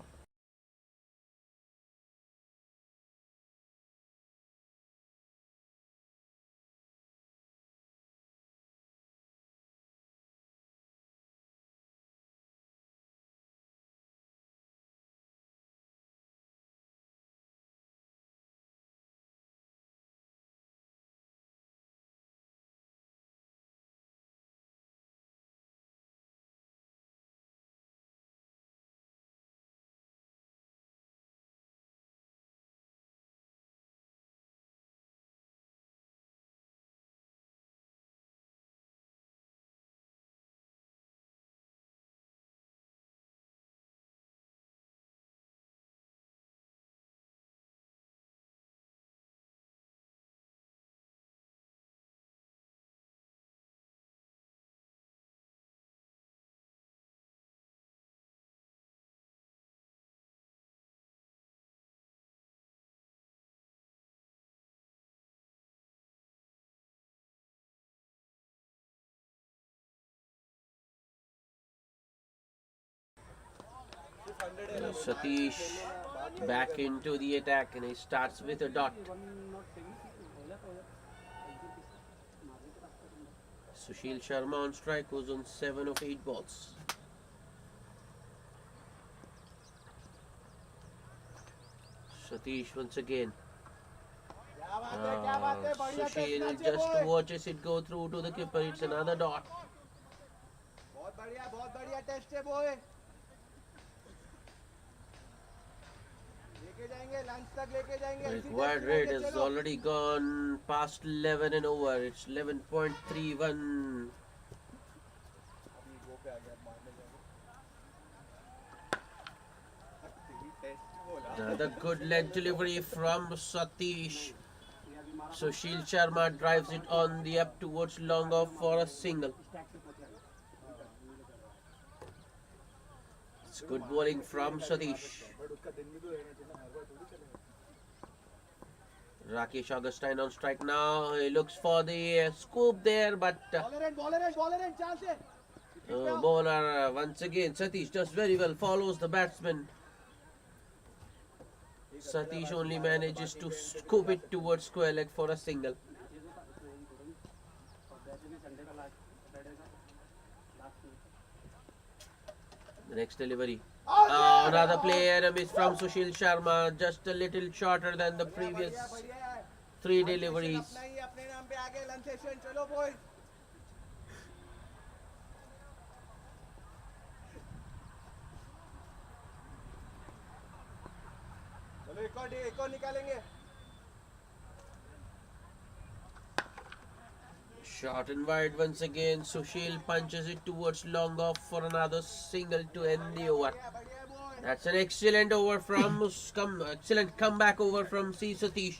Satish back into the attack and he starts with a dot. Sushil Sharma on strike, goes on 7 of 8 balls. Satish once again. Sushil just watches it go through to the keeper. It's another dot.
बहुत बढ़िया test है boy लेके जाएंगे lunch तक लेके जाएंगे
Required rate has already gone past 11 and over. It's 11.31. Another good leg delivery from Satish. Sushil Sharma drives it on the up towards long off for a single. It's good bowling from Satish. Rakesh Augustine on strike now. He looks for the scoop there, but bowler once again. Satish does very well, follows the batsman. Satish only manages to scoop it towards square leg for a single. The next delivery. Another play and a miss from Sushil Sharma, just a little shorter than the previous 3 deliveries.
एक और निकालेंगे
Short and wide once again. Sushil punches it towards long off for another single to end the over. That's an excellent over from excellent comeback over from C. Satish.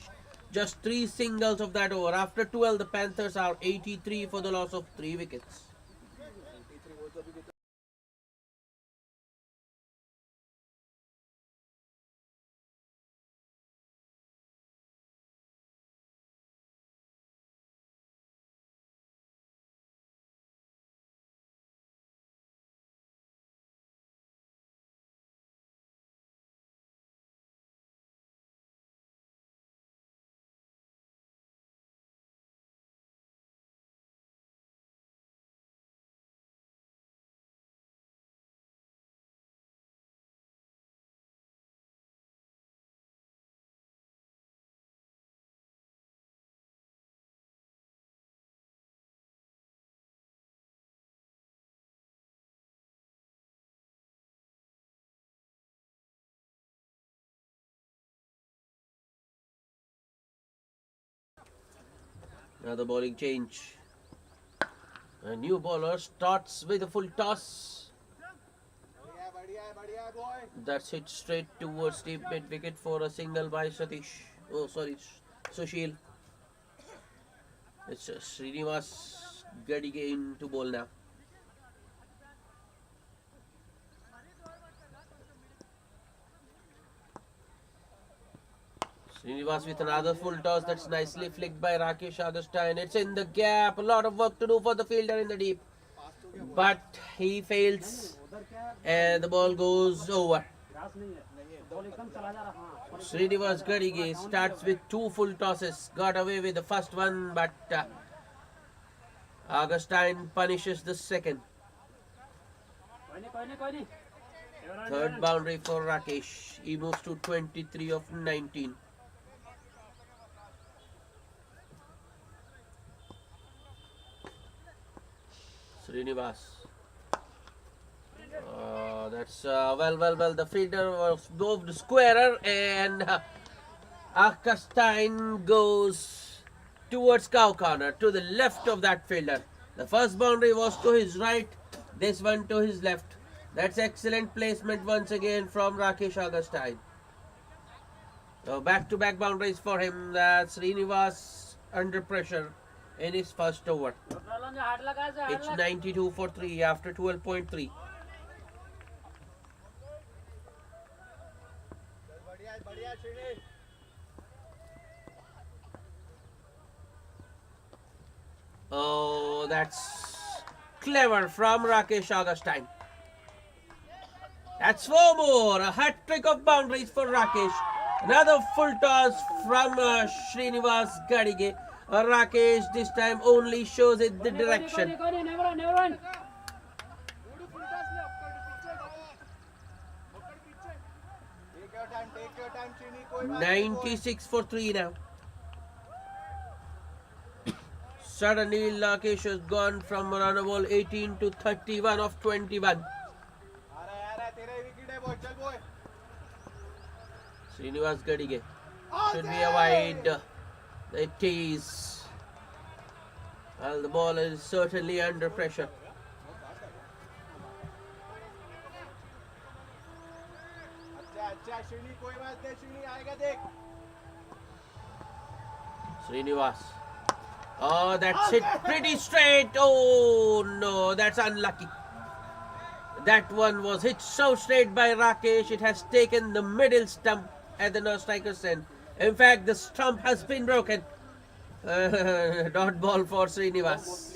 Just 3 singles of that over. After 12, the Panthers are 83 for the loss of 3 wickets. Another bowling change. A new bowler starts with a full toss. That's hit straight towards the mid wicket for a single by Satish. Oh, sorry, Sushil. It's Srinivas getting to bowl now. Srinivas with another full toss that's nicely flicked by Rakesh Augustine. It's in the gap. A lot of work to do for the fielder in the deep. But he fails and the ball goes over. Srinivas Gadige starts with 2 full tosses. Got away with the first one, but Augustine punishes the second. Third boundary for Rakesh. He moves to 23 of 19. Srinivas. That's well. The fielder was moved squarer and Augustine goes towards cow corner to the left of that fielder. The first boundary was to his right, this one to his left. That's excellent placement once again from Rakesh Augustine. So back-to-back boundaries for him. Srinivas under pressure in his first over. It's 92 for 3 after 12.3. Oh, that's clever from Rakesh Augustine. That's 4 more. A hat trick of boundaries for Rakesh. Another full toss from Srinivas Gadige. Rakesh this time only shows it the direction. 96 for 3 now. Suddenly Rakesh has gone from run ball 18 to 31 of 21. Srinivas Gadige should be a wide. It is. Well, the ball is certainly under pressure. Srinivas. Oh, that's hit pretty straight. Oh no, that's unlucky. That one was hit so straight by Rakesh, it has taken the middle stump at the no striker's end. In fact, the stump has been broken. Dot ball for Srinivas.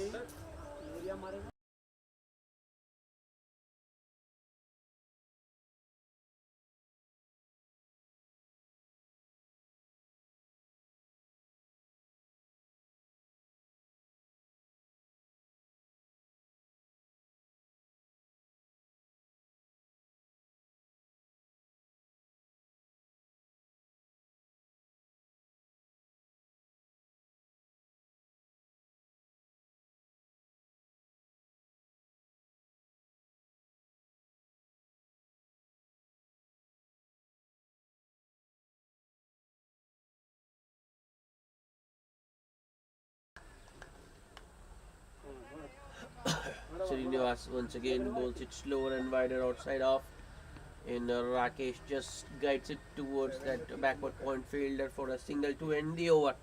Srinivas once again bowls it slower and wider outside off. And Rakesh just guides it towards that backward point fielder for a single to end the over.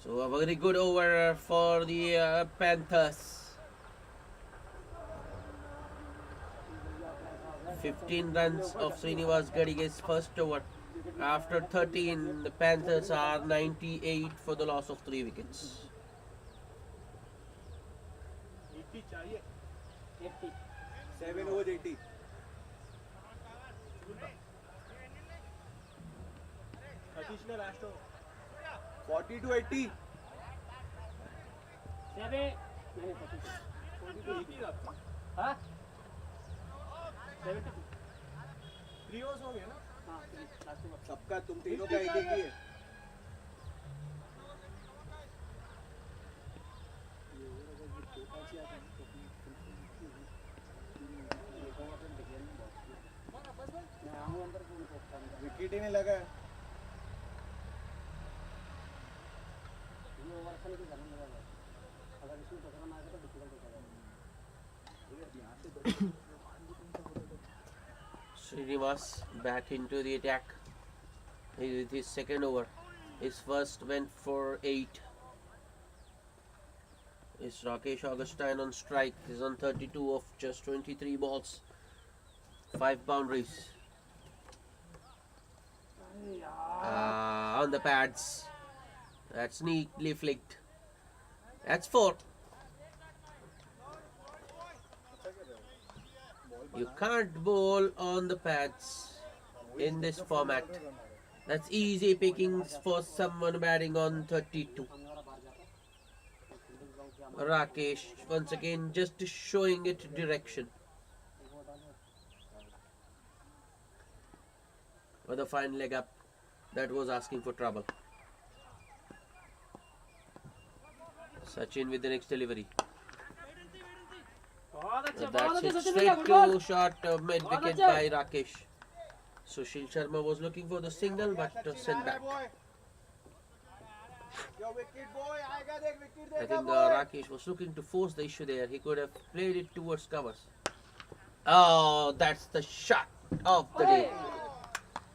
So a very good over for the Panthers. 15 runs of Srinivas Gadige's first over. After 13, the Panthers are 98 for the loss of 3 wickets.
7 overs 80. Satish ne last over. 40 to 80.
7 40 to 80 हाँ 70
3 overs हो गए ना
हाँ
सबका तुम तीनों का एक ही है विकेट ही नहीं लगा है
Srinivas back into the attack with his second over. His first went for 8. Is Rakesh Augustine on strike? He's on 32 of just 23 balls. 5 boundaries. on the pads. That's neatly flicked. That's 4. You can't bowl on the pads in this format. That's easy pickings for someone batting on 32. Rakesh once again just showing it direction. With a fine leg up, that was asking for trouble. Sachin with the next delivery. That's it straight to short mid wicket by Rakesh. Sushil Sharma was looking for the single but sent back. I think Rakesh was looking to force the issue there. He could have played it towards covers. Oh, that's the shot of the day.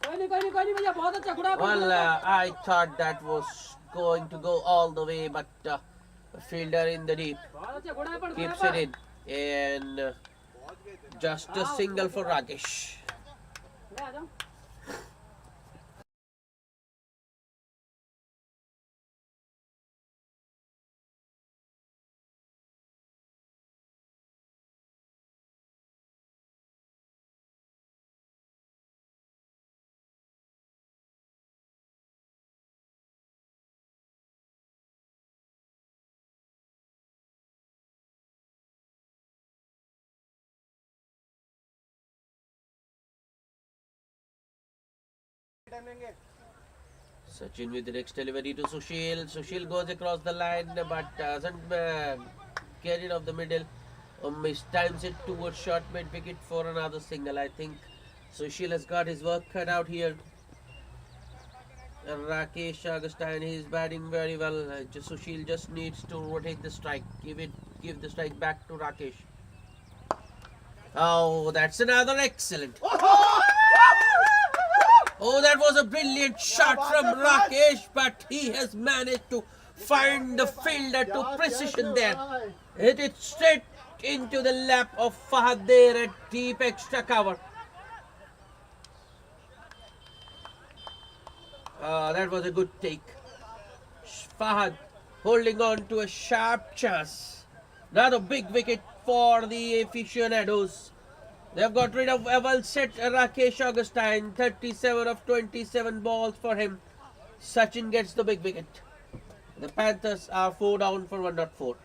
Well, I thought that was going to go all the way, but the fielder in the deep keeps it in. And just a single for Rakesh. Sachin with the next delivery to Sushil. Sushil goes across the line but doesn't get it off the middle. Mistimes it towards short mid wicket for another single. I think Sushil has got his work cut out here. Rakesh Augustine, he is batting very well. Sushil just needs to rotate the strike. Give the strike back to Rakesh. Oh, that's another excellent. Oh, that was a brilliant shot from Rakesh, but he has managed to find the fielder to precision there. Hit it straight into the lap of Fahad there at deep extra cover. That was a good take. Fahad holding on to a sharp chance. Another big wicket for the Aficionados. They've got rid of a well-set Rakesh Augustine. 37 of 27 balls for him. Sachin gets the big wicket. The Panthers are 4 down for 1.4.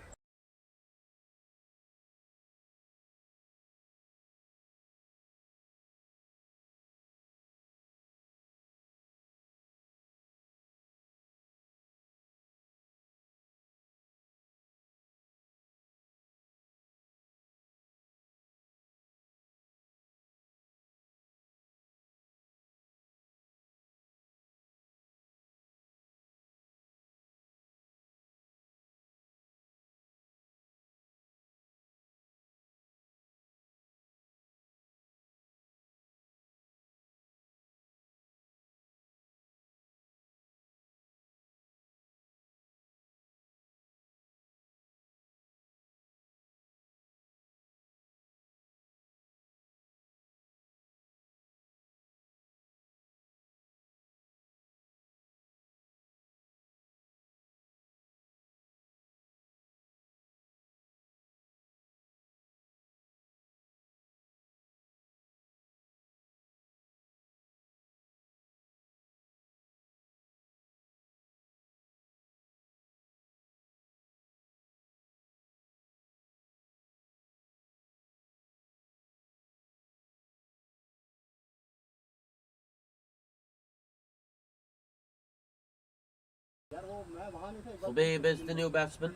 Khubaib is the new batsman,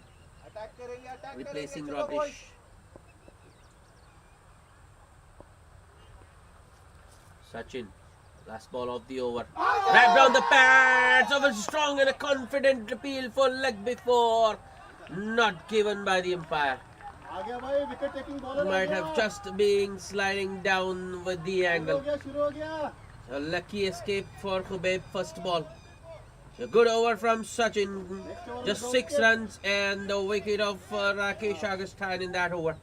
replacing Rakesh. Sachin, last ball of the over. Wrapped down the pads of a strong and a confident appeal for leg before. Not given by the umpire. Might have just been sliding down with the angle. A lucky escape for Khubaib, first ball. A good over from Sachin, just 6 runs and the wicket of Rakesh Augustine in that over.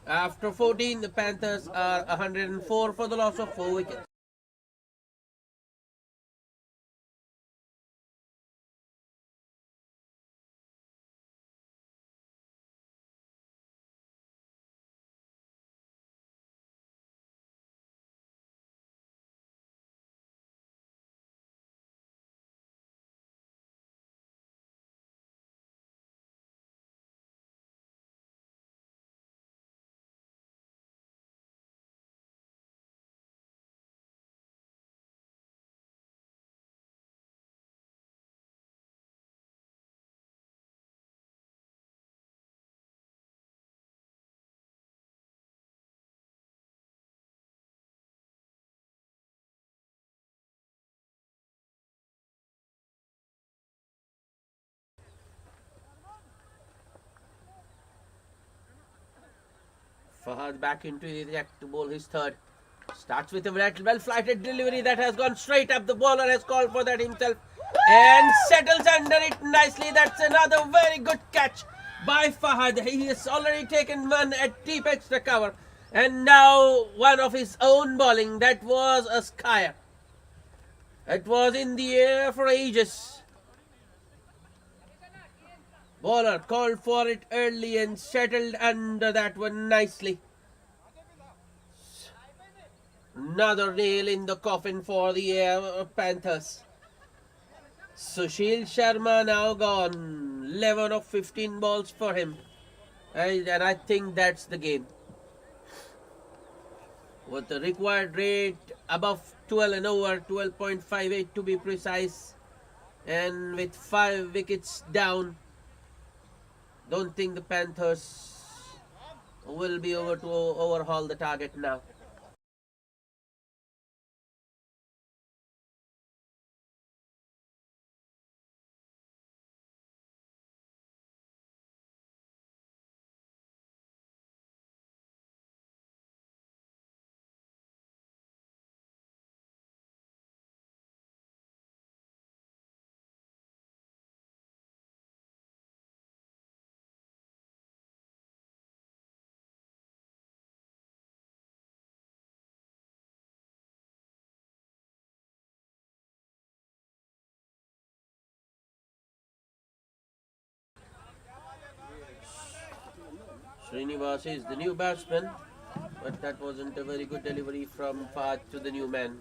After 14, the Panthers are 104 for the loss of 4 wickets. Fahad back into the act to bowl his third. Starts with a well-flighted delivery that has gone straight up. The bowler has called for that himself and settles under it nicely. That's another very good catch by Fahad. He has already taken one at deep extra cover. And now one of his own bowling. That was a skyer. It was in the air for ages. Bowler called for it early and settled under that one nicely. Another nail in the coffin for the Panthers. Sushil Sharma now gone. 11 of 15 balls for him. And I think that's the game. With the required rate above 12 and over, 12.58 to be precise. And with 5 wickets down, don't think the Panthers will be able to overhaul the target now. Srinivas is the new batsman, but that wasn't a very good delivery from Fahad to the new man.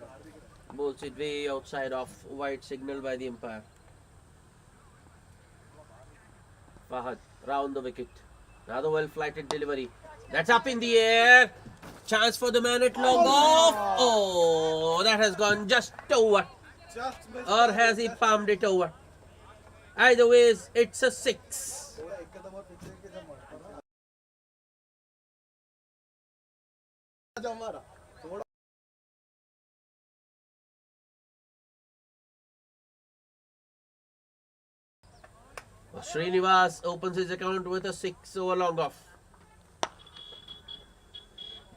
Bowls it way outside of white signal by the umpire. Fahad round the wicket. Another well-flighted delivery. That's up in the air. Chance for the man at long off. Oh, that has gone just over.
Just missed.
Or has he palmed it over? Either ways, it's a 6.
थोड़ा एकदम और पीछे के जम मारा थोड़ा
Srinivas opens his account with a 6 over long off.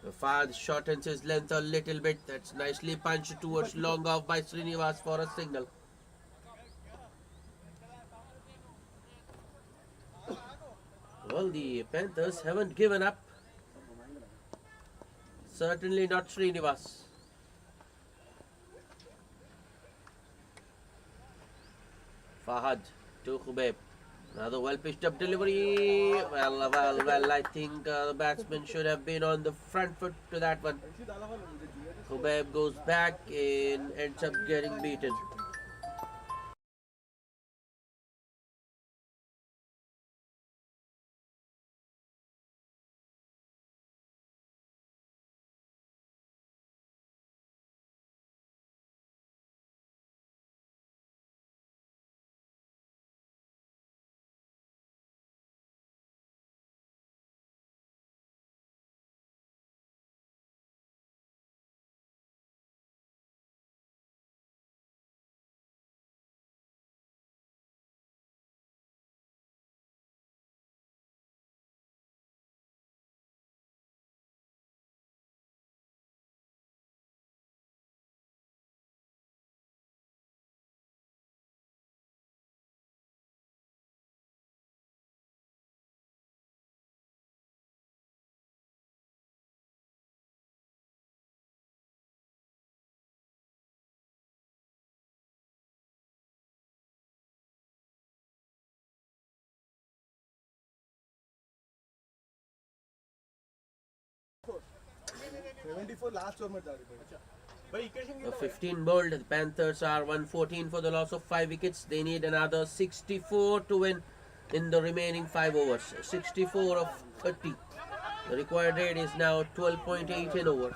The Fahad shortens his length a little bit. That's nicely punched towards long off by Srinivas for a single. Well, the Panthers haven't given up. Certainly not Srinivas. Fahad to Khubeb. Another well pitched up delivery. Well, I think the batsman should have been on the front foot to that one. Khubeb goes back and ends up getting beaten.
Last over में जा रही है भाई equation
15 bowled. The Panthers are 114 for the loss of 5 wickets. They need another 64 to win in the remaining 5 overs. 64 of 30. The required rate is now 12.8 in over.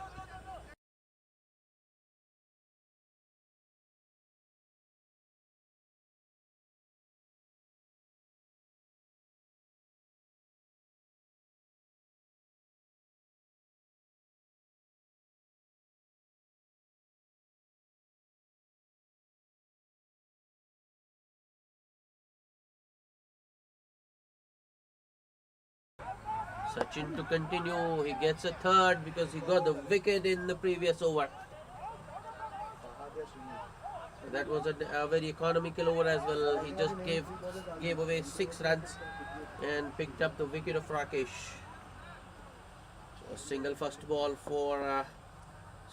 Sachin to continue. He gets a third because he got the wicket in the previous over. That was a very economical over as well. He just gave away 6 runs and picked up the wicket of Rakesh. So a single first ball for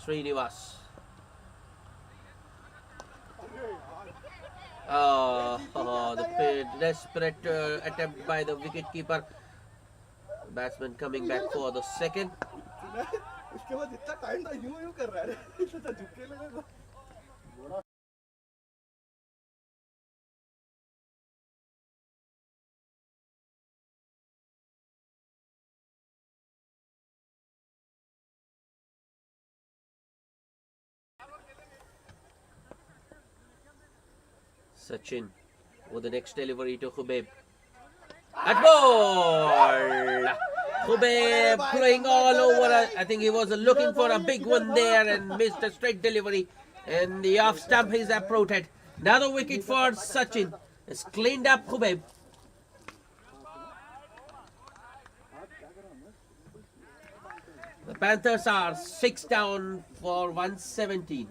Srinivas. The desperate attempt by the wicket keeper. Batsman coming back for the second.
उसके बाद इतना time था यूं कर रहा है इतना झुके लगा
Sachin with the next delivery to Khubeb. At ball! Khubeb playing all over. I think he was looking for a big one there and missed a straight delivery. And the off stump is uprooted. Another wicket for Sachin. It's cleaned up Khubeb. The Panthers are 6 down for 117.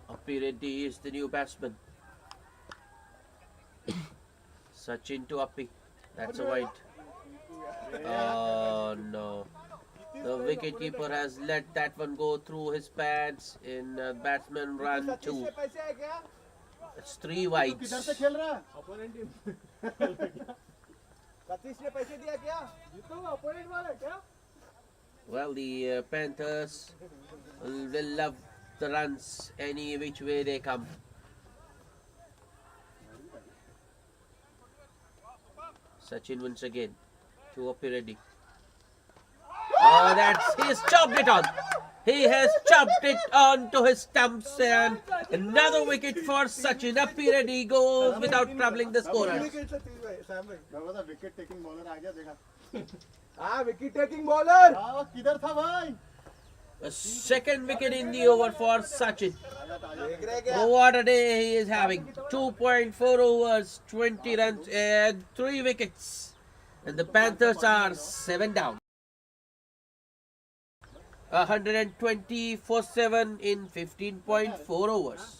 Appy Reddy is the new batsman. Sachin to Appy. That's a wide. Oh no. The wicketkeeper has let that one go through his pads in batsman run 2. It's 3 wides. Well, the Panthers will love the runs any which way they come. Sachin once again to Appy Reddy. Oh, he's chopped it on. He has chopped it on to his stumps and another wicket for Sachin. Appy Reddy goes without troubling the scorers.
Wicket taking bowler आ गया देखा हाँ wicket taking bowler किधर था भाई
A second wicket in the over for Sachin. Oh, what a day he is having. 2.4 overs, 20 runs and 3 wickets. And the Panthers are 7 down. 120 for 7 in 15.4 overs.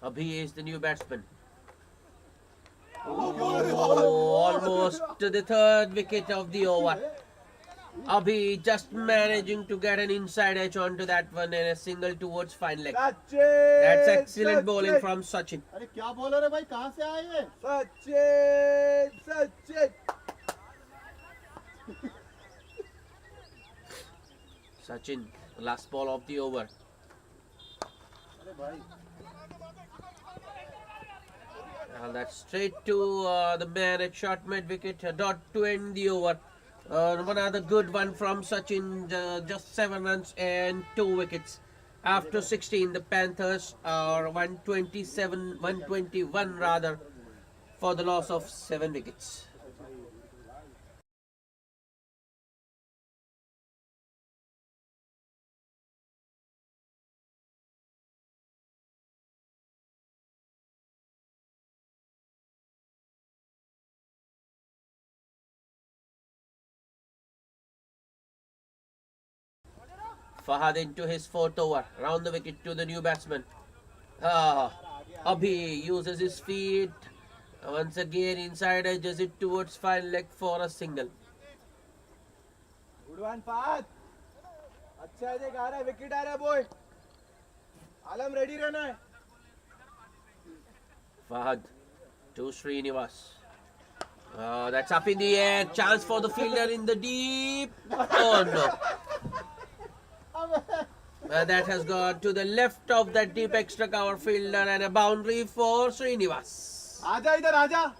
Abhi is the new batsman. Oh, almost to the third wicket of the over. Abhi just managing to get an inside edge onto that one and a single towards fine leg.
Sachin
That's excellent bowling from Sachin.
अरे क्या bowler है भाई, कहाँ से आए ये? Sachin
Sachin, last ball of the over.
अरे भाई
And that's straight to the man at short mid wicket. A dot to end the over. One other good one from Sachin. Just 7 runs and 2 wickets. After 16, the Panthers are 121 rather, for the loss of 7 wickets. Fahad into his 4th over. Round the wicket to the new batsman. Abhi uses his feet. Once again inside edges it towards fine leg for a single.
Good one Fahad, अच्छा है, देख आ रहा है, wicket आ रहा है boy, आलम ready रहना है.
Fahad to Srinivas. That's up in the air. Chance for the fielder in the deep. Oh no. That has gone to the left of that deep extra cover fielder and a boundary for Srinivas.
आजा इधर आजा.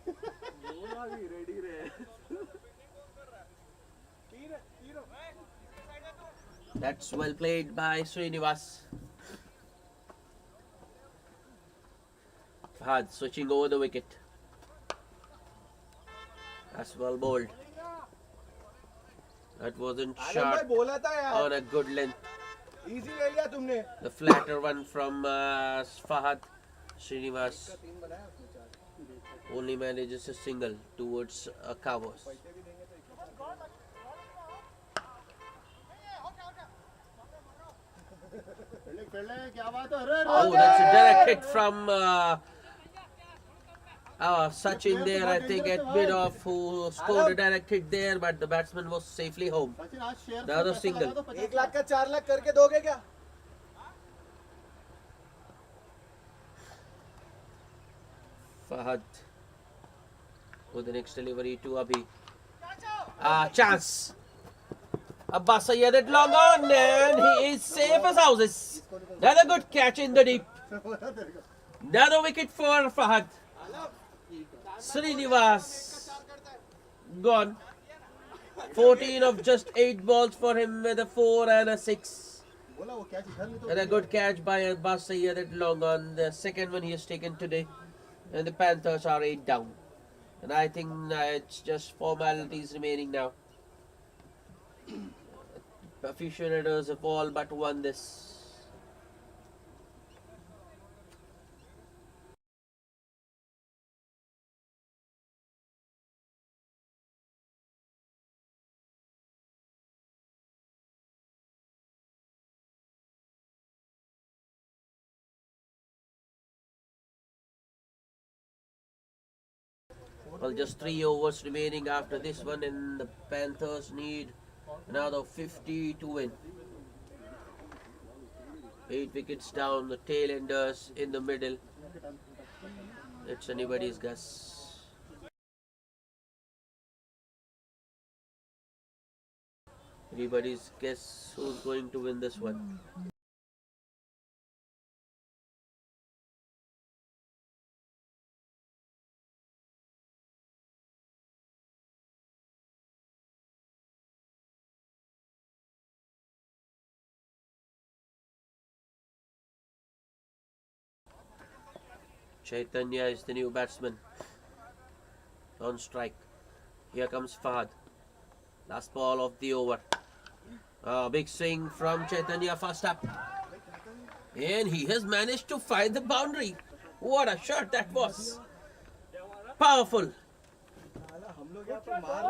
Ready रहे.
That's well played by Srinivas. Fahad switching over the wicket. That's well bowled. That wasn't
आलम भाई
sharp
बोला था यार,
on a good length.
Easy ले लिया तुमने.
The flatter one from Fahad. Srinivas only manages a single towards covers.
क्या बात है? अरे
Oh, that's a direct hit from Sachin there. I think at mid off, who scored a direct hit there, but the batsman was safely home.
Sachin आज share
The other single.
1 lakh का 4 लाख करके दोगे क्या?
Fahad with the next delivery to Abhi. Chance. Abbas Sayyed at long on, and he is safe as houses. Another good catch in the deep. Another wicket for Fahad. Srinivas gone. 14 of just 8 balls for him with a 4 and a 6.
बोला वो catch इधर नहीं तो
And a good catch by Abbas Sayyed at long on. The second one he has taken today. And the Panthers are 8 down. And I think it's just formalities remaining now. Aficionados have all but won this. Well, just 3 overs remaining after this one, and the Panthers need another 50 to win. 8 wickets down, the tail enders in the middle. It's anybody's guess. Anybody's guess who's going to win this one. Chaitanya is the new batsman on strike. Here comes Fahad. Last ball of the over. Big swing from Chaitanya first up. And he has managed to find the boundary. What a shot that was. Powerful.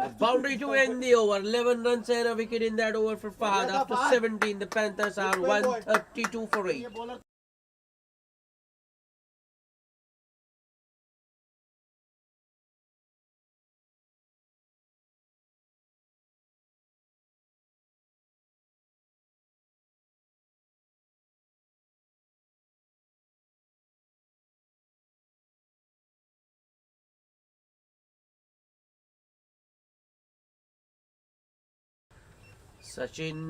A boundary to end the over. 11 runs and a wicket in that over for Fahad. After 17, the Panthers are 132 for 8. Sachin,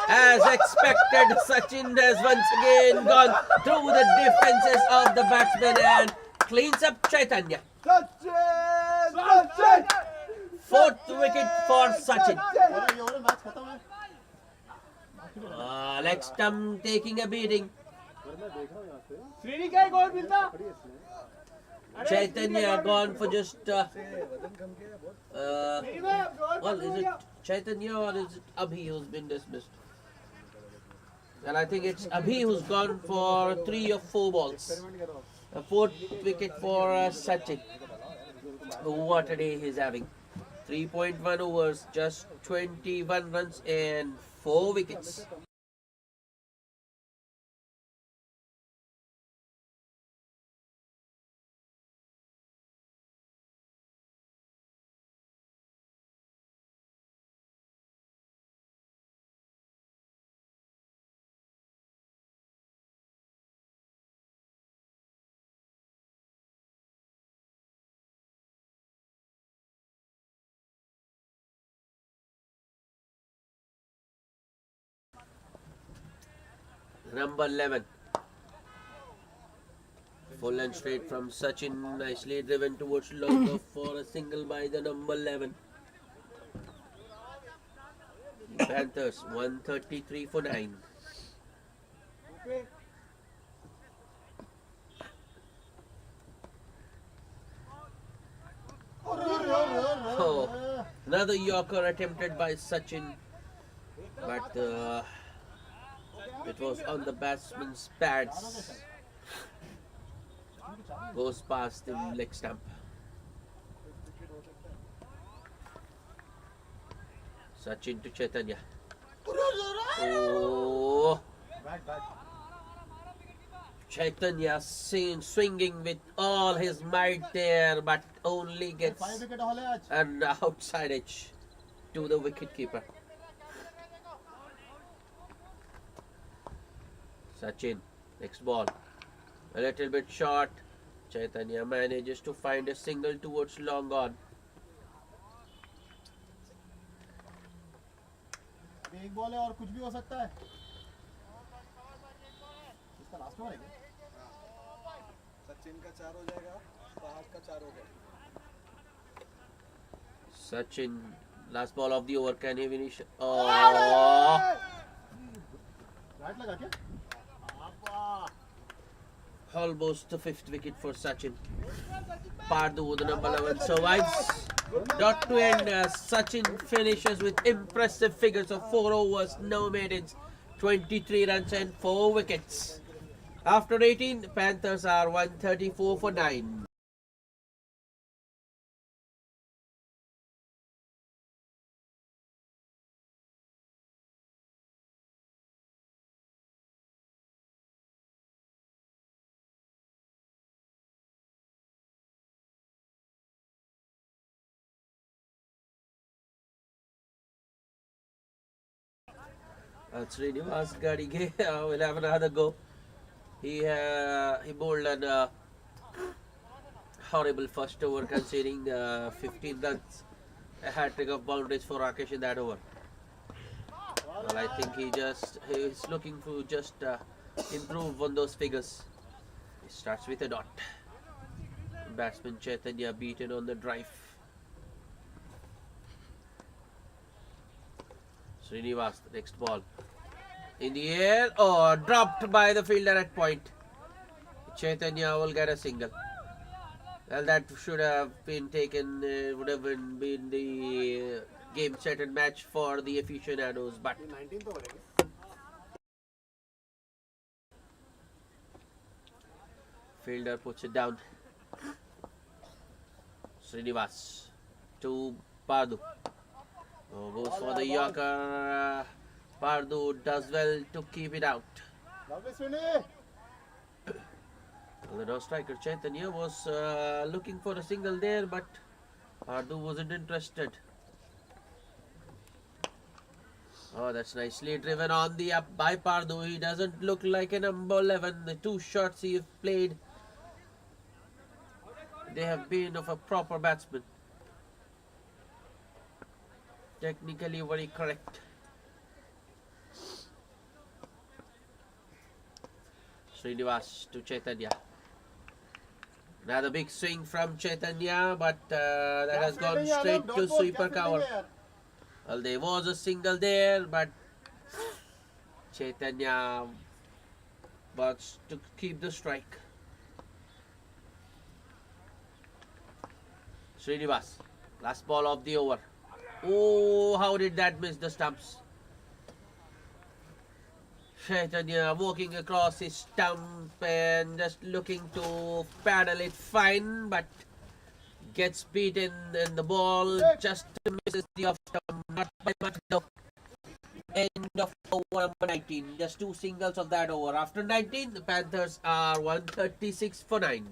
as expected, Sachin has once again gone through the defenses of the batsman and cleans up Chaitanya. Fourth wicket for Sachin. Leg stump taking a beating. Chaitanya gone for just well, is it Chaitanya or is it Abhi who's been dismissed? And I think it's Abhi who's gone for 3 or 4 balls. A fourth wicket for Sachin. What a day he's having. 3.1 overs, just 21 runs and 4 wickets. Number 11. Full and straight from Sachin, nicely driven towards long off for a single by the number 11. Panthers 133 for 9. Oh, another Yorker attempted by Sachin, but it was on the batsman's pads. Goes past the leg stump. Sachin to Chaitanya. Oh, Chaitanya swinging with all his might there, but only gets an outside edge to the wicketkeeper. Sachin, next ball. A little bit short. Chaitanya manages to find a single towards long on.
एक ball है और कुछ भी हो सकता है. इसका last over है क्या? सचिन का 4 हो जाएगा, फहद का 4 हो गया.
Sachin, last ball of the over, can he finish? Oh,
right लगा क्या?
almost the 5th wicket for Sachin. Pardu, the number 11, survives. Not to end, Sachin finishes with impressive figures of 4 overs, no maidens, 23 runs and 4 wickets. After 18, Panthers are 134 for 9. Srinivas Gadige will have another go. He bowled an horrible first over, conceding 15 runs, a hat-trick of boundaries for Rakesh in that over. Well, I think he's looking to just improve on those figures. He starts with a dot. Batsman Chaitanya beaten on the drive. Srinivas, the next ball. In the air, dropped by the fielder at point. Chaitanya will get a single. Well, that should have been taken, would have been the game set and match for the aficionados, but fielder puts it down. Srinivas to Pardu. Goes for the Yorker. Pardu does well to keep it out. The no striker Chaitanya was looking for a single there, but Pardu wasn't interested. Oh, that's nicely driven on the up by Pardu. He doesn't look like a number 11. The 2 shots he have played, they have been of a proper batsman. Technically very correct. Srinivas to Chaitanya. Another big swing from Chaitanya, but that has gone straight to sweeper cover. Well, there was a single there, but Chaitanya wants to keep the strike. Srinivas, last ball of the over. Oh, how did that miss the stumps? Chaitanya walking across his stump and just looking to paddle it fine, but gets beaten and the ball just misses the off stump, not by much though. End of over number 19. Just two singles of that over. After 19, the Panthers are 136 for 9.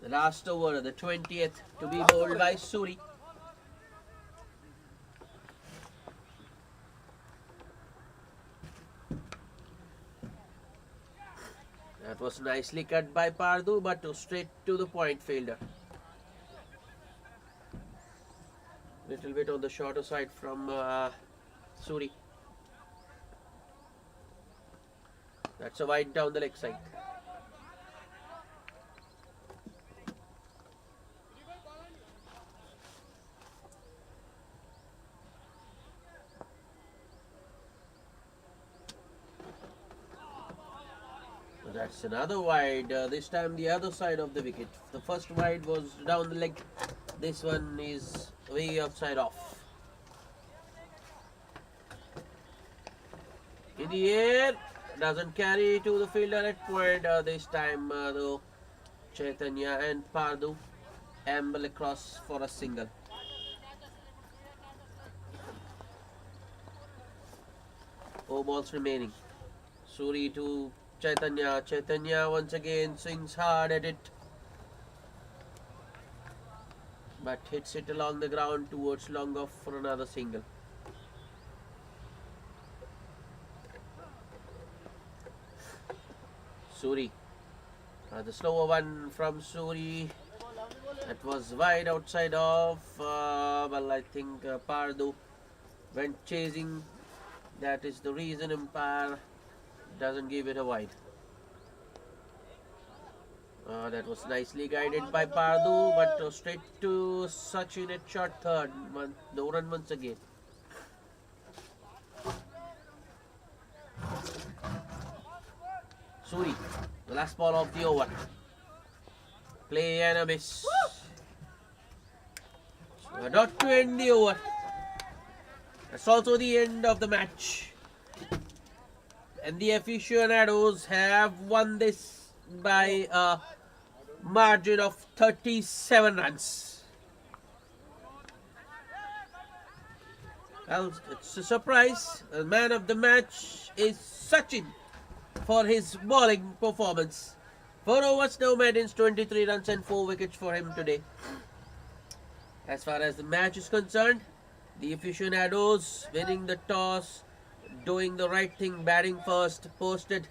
The last over, the 20th, to be bowled by Suri. That was nicely cut by Pardu, but straight to the point fielder. Little bit on the shorter side from Suri. That's a wide down the leg side. That's another wide, this time the other side of the wicket. The first wide was down the leg, this one is way outside off. In the air, doesn't carry to the fielder at point. This time though, Chaitanya and Pardu amble across for a single. Four balls remaining. Suri to Chaitanya. Chaitanya once again swings hard at it, but hits it along the ground towards long off for another single. Suri. The slower one from Suri. That was wide outside off. Well, I think Pardu went chasing. That is the reason umpire doesn't give it a wide. That was nicely guided by Pardu, but straight to Sachin at short third. No run once again. Suri, the last ball of the over. Play and a miss. Not to end the over. That's also the end of the match. And the Aficionados have won this by a margin of 37 runs. Well, it's a surprise. The man of the match is Sachin for his bowling performance. 4 overs, no maidens, 23 runs and 4 wickets for him today. As far as the match is concerned, the Aficionados winning the toss, doing the right thing, batting first, posted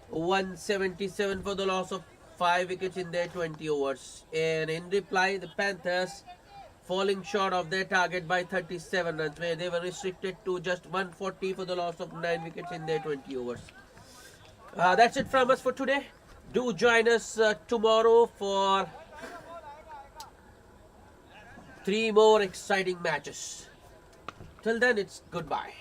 177 for the loss of 5 wickets in their 20 overs. And in reply, the Panthers falling short of their target by 37 runs, where they were restricted to just 140 for the loss of 9 wickets in their 20 overs. That's it from us for today. Do join us tomorrow for 3 more exciting matches. Till then, it's goodbye.